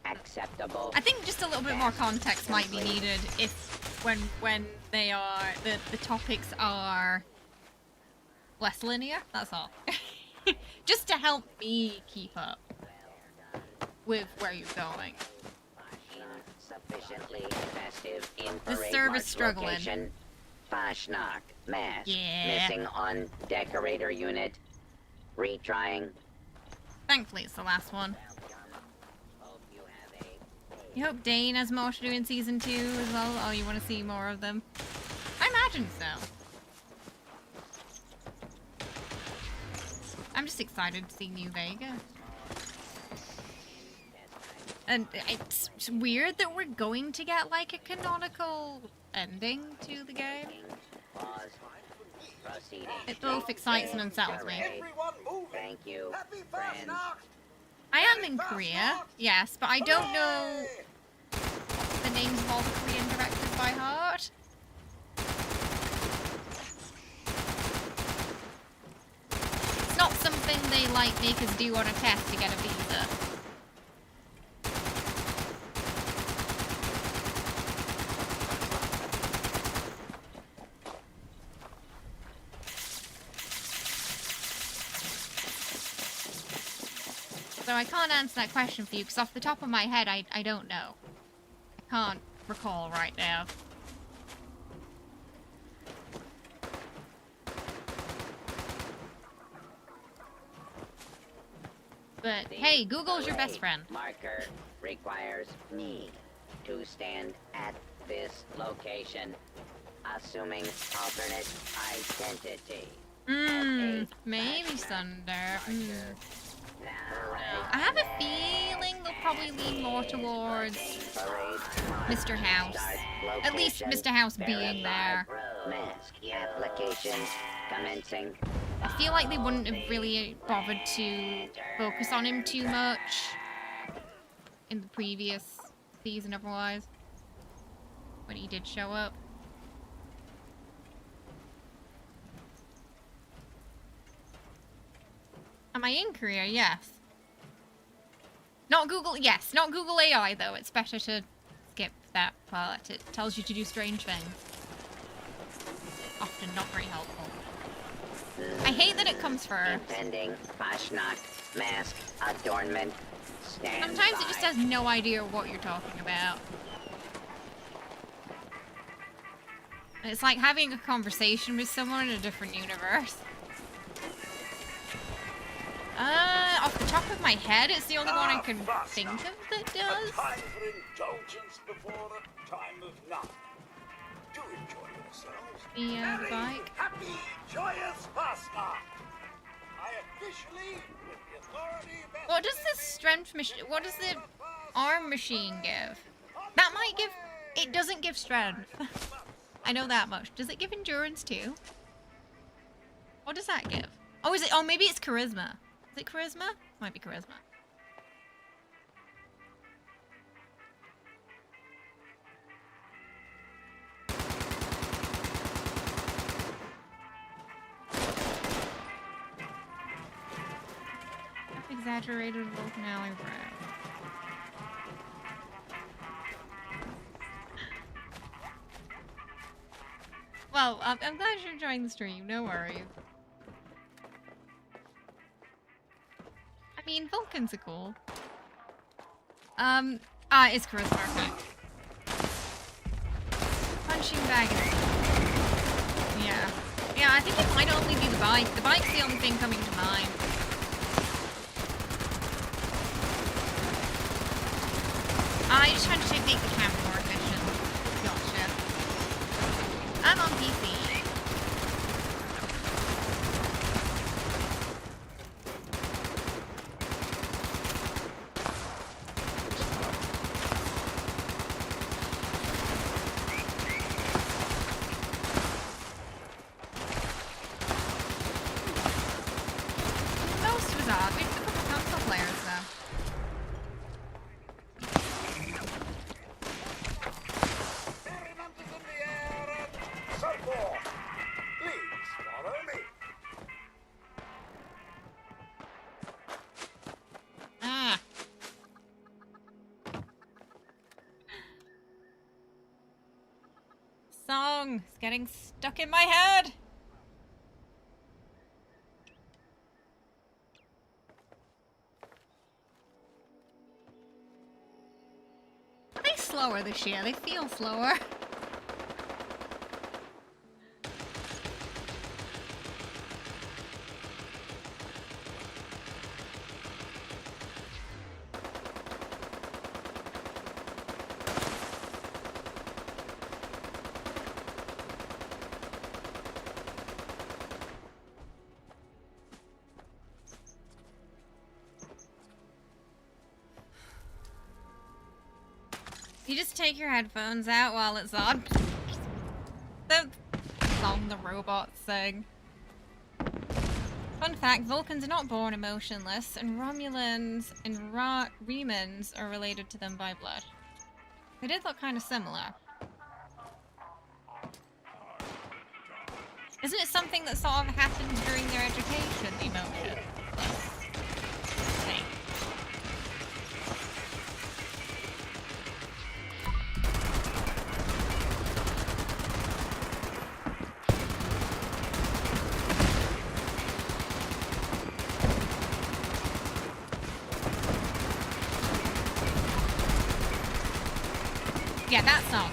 acceptable. I think just a little bit more context might be needed if when they are the topics are less linear. That's all. Just to help me keep up with where you're going. Sufficiently festive in The parade service march struggling. location. Fashnacht mask Yeah. missing on decorator unit. Retrying. Thankfully, it's the last one. You hope Dane has more to do in season 2 as well? Oh, you want to see more of them? I imagine so. I'm just excited to see New Vegas. And it's weird that we're going to get like a canonical ending to the game. It both excites and unsettles me. Thank you, friends. I am in Korea, yes, but I don't know the names of all the Korean directors by heart. It's not something they like make us do on a test to get a visa. So I can't answer that question for you, because off the top of my head, I don't know. I can't recall right now. But hey, Google's your best friend. Marker requires me to stand at this location, assuming alternate identity. Maybe Sunder. I have a feeling they'll probably lean more towards Mr. House. At least Mr. House being there. Mask application commencing. I feel like they wouldn't have really bothered to focus on him too much in the previous season otherwise, when he did show up. Am I in Korea? Yes. Not Google, yes, not Google AI though. It's better to skip that part. It tells you to do strange things. Often not very helpful. I hate that it comes first. Impending Fashnacht mask adornment. Stand Sometimes by. it just has no idea what you're talking about. It's like having a conversation with someone in a different universe. Off the top of my head, it's the only one I can think of that does. A time for indulgence before a time of none. Do enjoy yourselves. Yeah, the bike. Happy, joyous Fashnacht. I officially, with the authority vested What does the strength machine? What does the arm machine give? That might give. It doesn't give strength. I know that much. Does it give endurance too? What does that give? Oh, is it? Oh, maybe it's charisma. Is it charisma? Might be charisma. Exaggerated Vulcan alley brow. Well, I'm glad you're enjoying the stream. No worries. I mean, Vulcans are cool. It's charisma. Okay. Punching bag. Yeah. Yeah, I think it might only be the bike. The bike's the only thing coming to mind. I just trying to make the camera more efficient. Gotcha. I'm on PC. Most was odd. We've got a couple console players though. Ah. Song is getting stuck in my head. Are they slower this year? They feel slower. You just take your headphones out while it's on. The song the robots sing. Fun fact, Vulcans are not born emotionless, and Romulans and Remans are related to them by blood. They did look kind of similar. Isn't it something that sort of happens during their education, the emotion? Thing. Yeah, that song.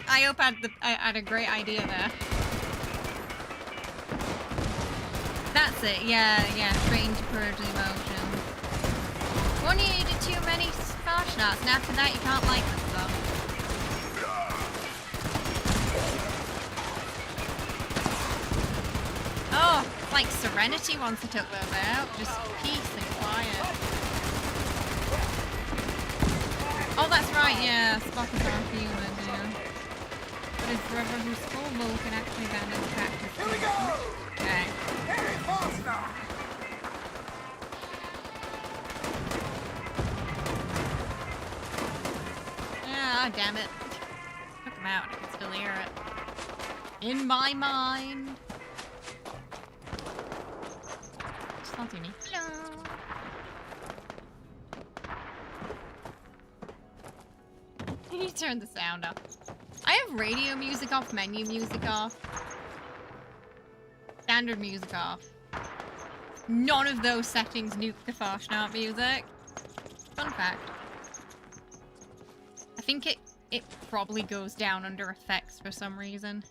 I hope I had a great idea there. That's it, yeah, trained to purge the emotion. One year you did too many splash knots, and after that you can't like this song. Oh, like Serenity once I took those out. Just peace and quiet. Oh, that's right, yeah. Spock is our human, yeah. But his brother who's full Vulcan actually abandoned practice. Here we go! Okay. Very fast now! Ah, damn it. Took him out. I can still hear it. In my mind. Just not any. Hello. You need to turn the sound up. I have radio music off, menu music off, standard music off. None of those settings nuke the Farshnart music. Fun fact. I think it probably goes down under effects for some reason.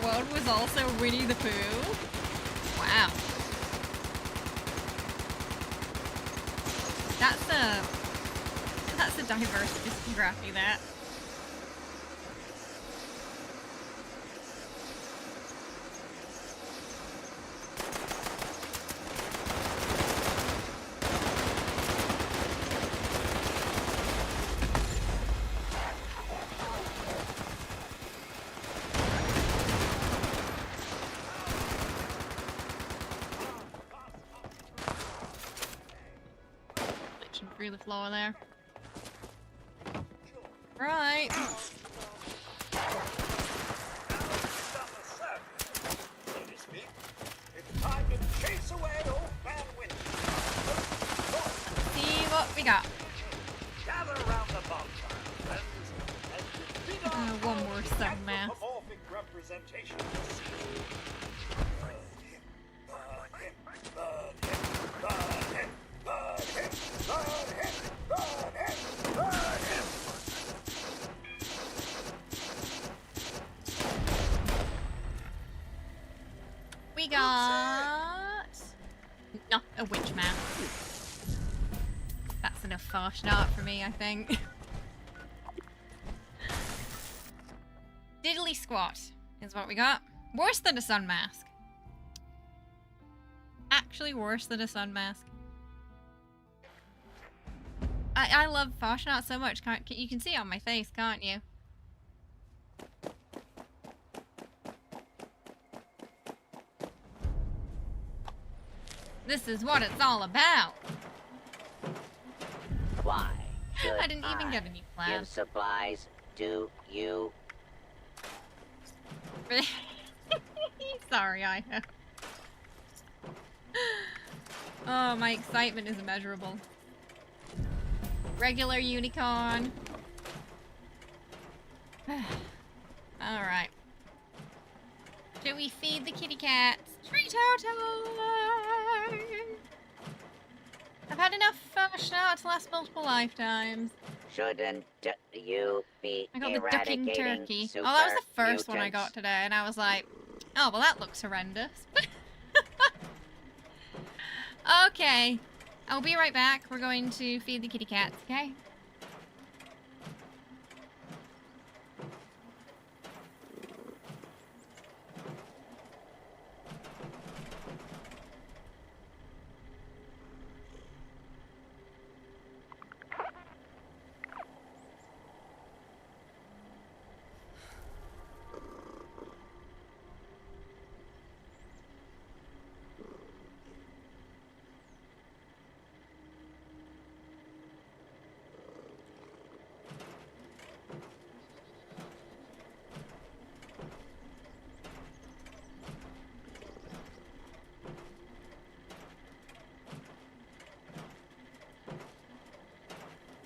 world was also Winnie the Pooh? Wow. That's a diverse discography, that. Glitching through the floor there. Right. See what we got. Gather around the bonfire, friends, and defeat our One more sub math. anthropomorphic representation of the sea. We got not a witch map. That's enough Fashion art for me, I think. Diddly squat is what we got. Worse than a sun mask. Actually worse than a sun mask. I love Fashion art so much. You can see it on my face, can't you? This is what it's all about. Why should I didn't even get any give plans. supplies to you? Sorry, I have. Oh, my excitement is immeasurable. Regular unicorn. Alright. Should we feed the kitty cats? Treat time! I've had enough Fashion art to last multiple lifetimes. Shouldn't you be I got the ducking eradicating turkey. super Oh, that was the first one I mutants? got today, and I was like, oh, well, that looks horrendous. Okay. I'll be right back. We're going to feed the kitty cats, okay?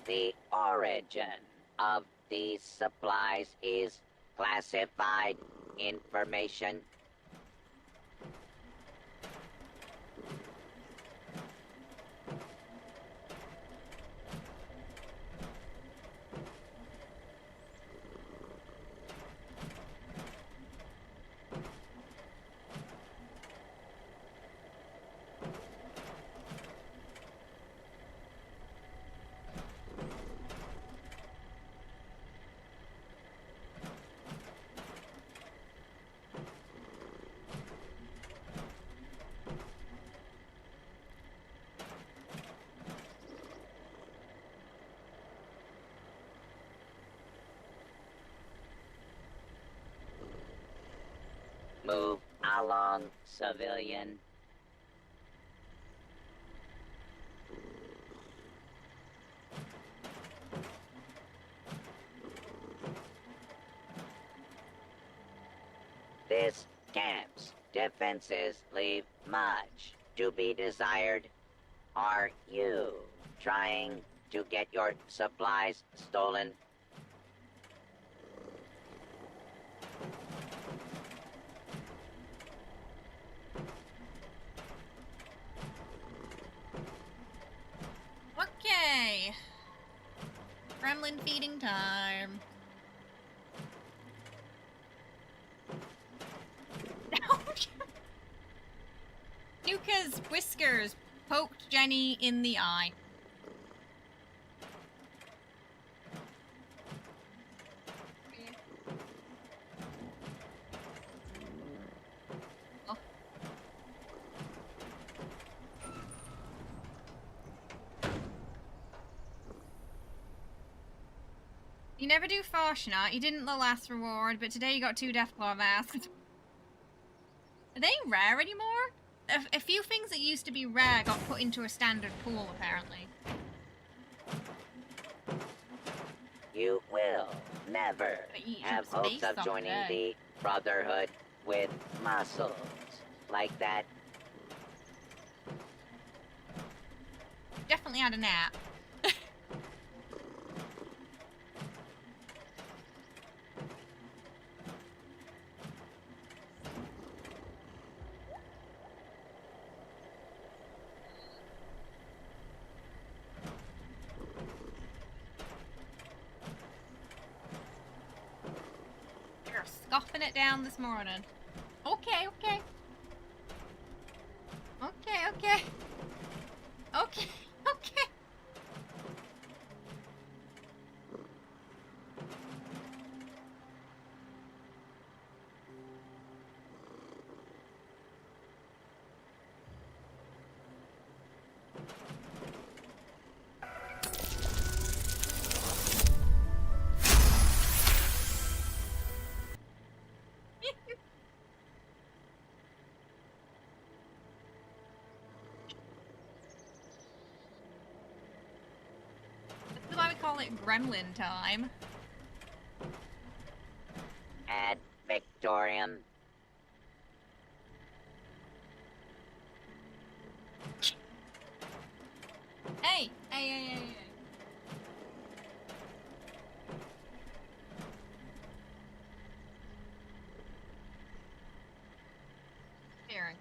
The origin of these supplies is classified information. Move along, civilian. This camp's defenses leave much to be desired. Are you trying to get your supplies stolen? Okay. Gremlin feeding time. poked Jenny in the eye. You never do Fortunate. You didn't the last reward, but today you got 2 Deathclaw masks. Are they rare anymore? A few things that used to be rare got put into a standard pool, apparently. You will never But you have should hopes space of joining someday. the Brotherhood with muscles like that. Definitely had a nap. You're scoffing it down this morning. Okay, okay. Okay, okay. Okay, okay. That's why we call it gremlin time. Ad Victorium. Hey, hey, hey, hey, hey. Hearing.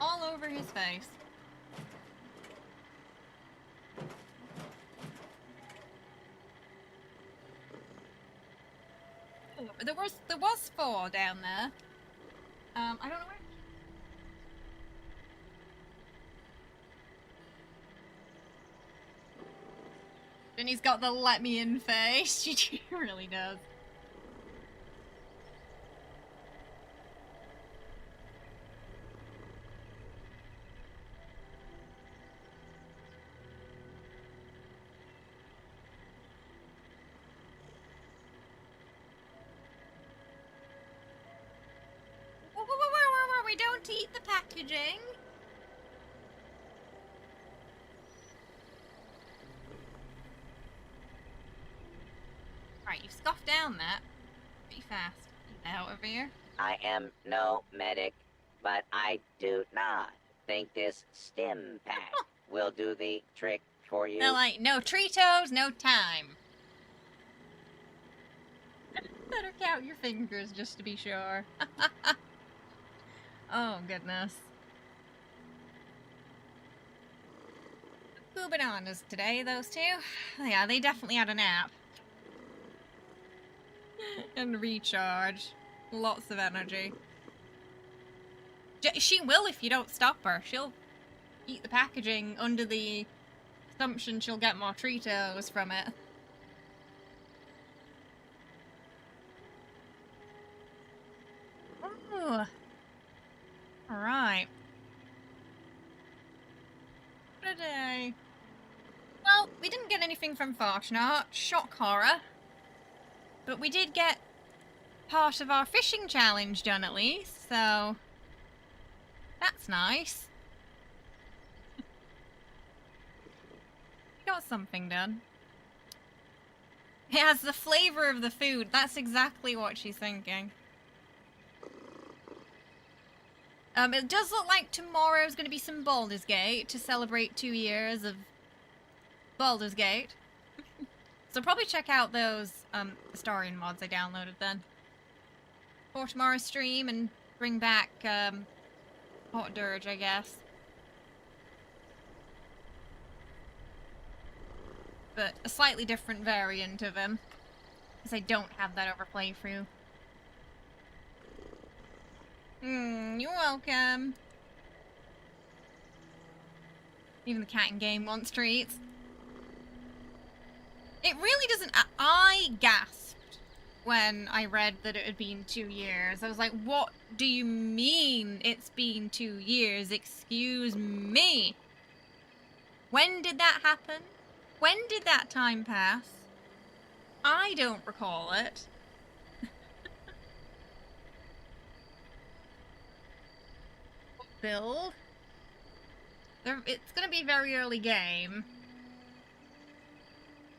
All over his face. Ooh, there was 4 down there. I don't know where. And he's got the let me in face. She really does. Whoa, we don't eat the packaging. Right, you've scoffed down that. Pretty fast. Get the hell over here. I am no medic, but I do not think this stim pack will do the trick for you. They're like, no Tritos, no time. Better count your fingers just to be sure. Oh, goodness. 2 bananas today, those 2. Yeah, they definitely had a nap. And recharge. Lots of energy. She will if you don't stop her. She'll eat the packaging under the assumption she'll get more Tritos from it. Ooh. Alright. Today. Well, we didn't get anything from Fortunate. Shock horror. But we did get part of our fishing challenge done at least, so that's nice. We got something done. It has the flavor of the food. That's exactly what she's thinking. It does look like tomorrow's going to be some Baldur's Gate to celebrate 2 years of Baldur's Gate. So probably check out those Astarian mods I downloaded then. For tomorrow's stream and bring back Hot Dirge, I guess. but a slightly different variant of him. Because I don't have that over playthrough. You're welcome. Even the cat in game wants treats. It really doesn't... I gasped when I read that it had been 2 years. I was like, what do you mean it's been 2 years? Excuse me. When did that happen? When did that time pass? I don't recall it. Build. It's gonna be a very early game.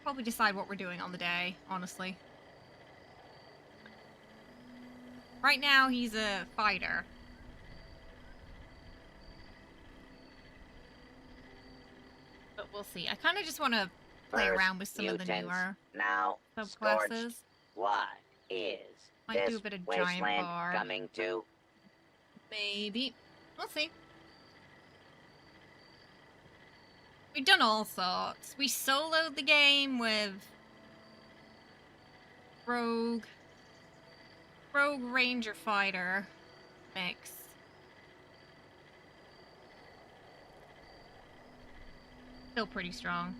Probably decide what we're doing on the day, honestly. Right now, he's a fighter. But we'll see. I kind of just want to play around with some of the newer now subclasses. What is Might do this a bit of giant wasteland bar. coming to? Maybe. We'll see. We've done all sorts. We soloed the game with Rogue Ranger Fighter mix. Still pretty strong.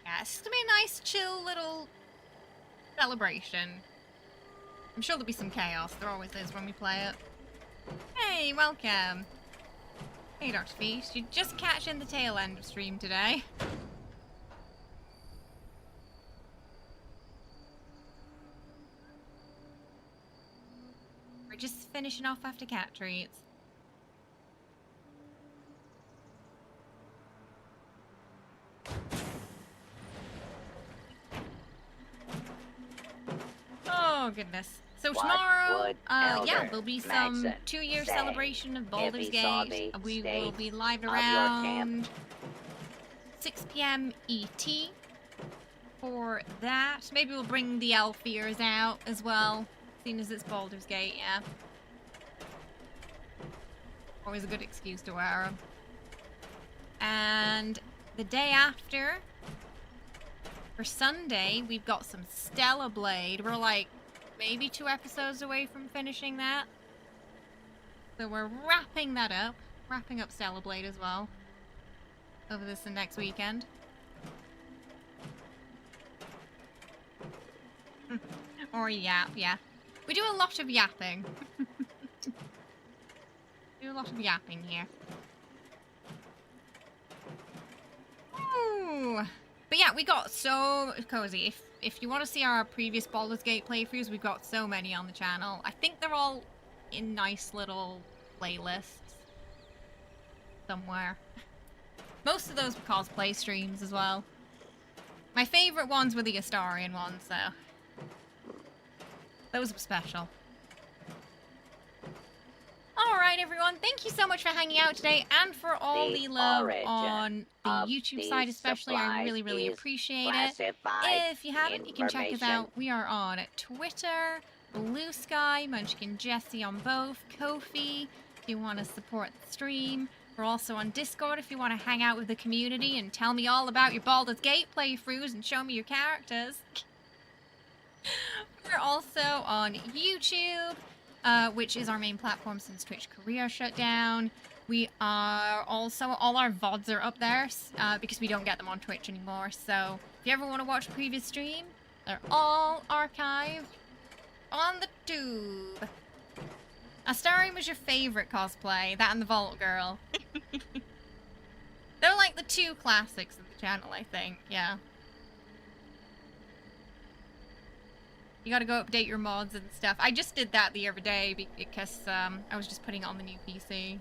Yeah, it's gonna be a nice, chill little celebration. I'm sure there'll be some chaos. There always is when we play it. Hey, welcome. Hey, Dr. Feast. You're just catching the tail end of stream today. We're just finishing off after cat treats. Oh, goodness. So tomorrow, yeah, there'll be some 2-year celebration of Baldur's Gate. We will be live around 6 p.m. ET for that. Maybe we'll bring the elf ears out as well, seeing as it's Baldur's Gate, yeah. Always a good excuse to wear them. And the day after, for Sunday, we've got some Stellar Blade. We're like maybe 2 episodes away from finishing that. So we're wrapping that up. Wrapping up Stellar Blade as well. Over this and next weekend. Or yap, yeah. We do a lot of yapping. Do a lot of yapping here. Ooh. But yeah, we got so cozy. If you want to see our previous Baldur's Gate playthroughs, we've got so many on the channel. I think they're all in nice little playlists somewhere. Most of those were cosplay streams as well. My favourite ones were the Astarian ones, though. Those were special. Alright everyone, thank you so much for hanging out today and for all the love on the YouTube side especially. I really, really appreciate it. If you haven't, you can check us out. We are on Twitter, Blue Sky, Munchkin Jesse on both, Ko-fi if you want to support the stream. We're also on Discord if you want to hang out with the community and tell me all about your Baldur's Gate playthroughs and show me your characters. We're also on YouTube. Which is our main platform since Twitch Korea shut down. We are also, all our VODs are up there because we don't get them on Twitch anymore. So if you ever want to watch a previous stream, they're all archived on the tube. Astarian was your favorite cosplay, that and the Vault Girl. They're like the 2 classics of the channel, I think, yeah. You gotta go update your mods and stuff. I just did that the other day because I was just putting it on the new PC.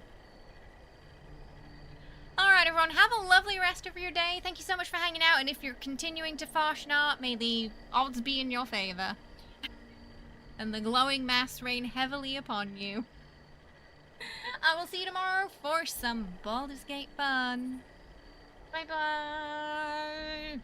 Alright everyone, have a lovely rest of your day. Thank you so much for hanging out, and if you're continuing to Fasnacht, may the odds be in your favour. And the glowing mass rain heavily upon you. I will see you tomorrow for some Baldur's Gate fun. Bye bye!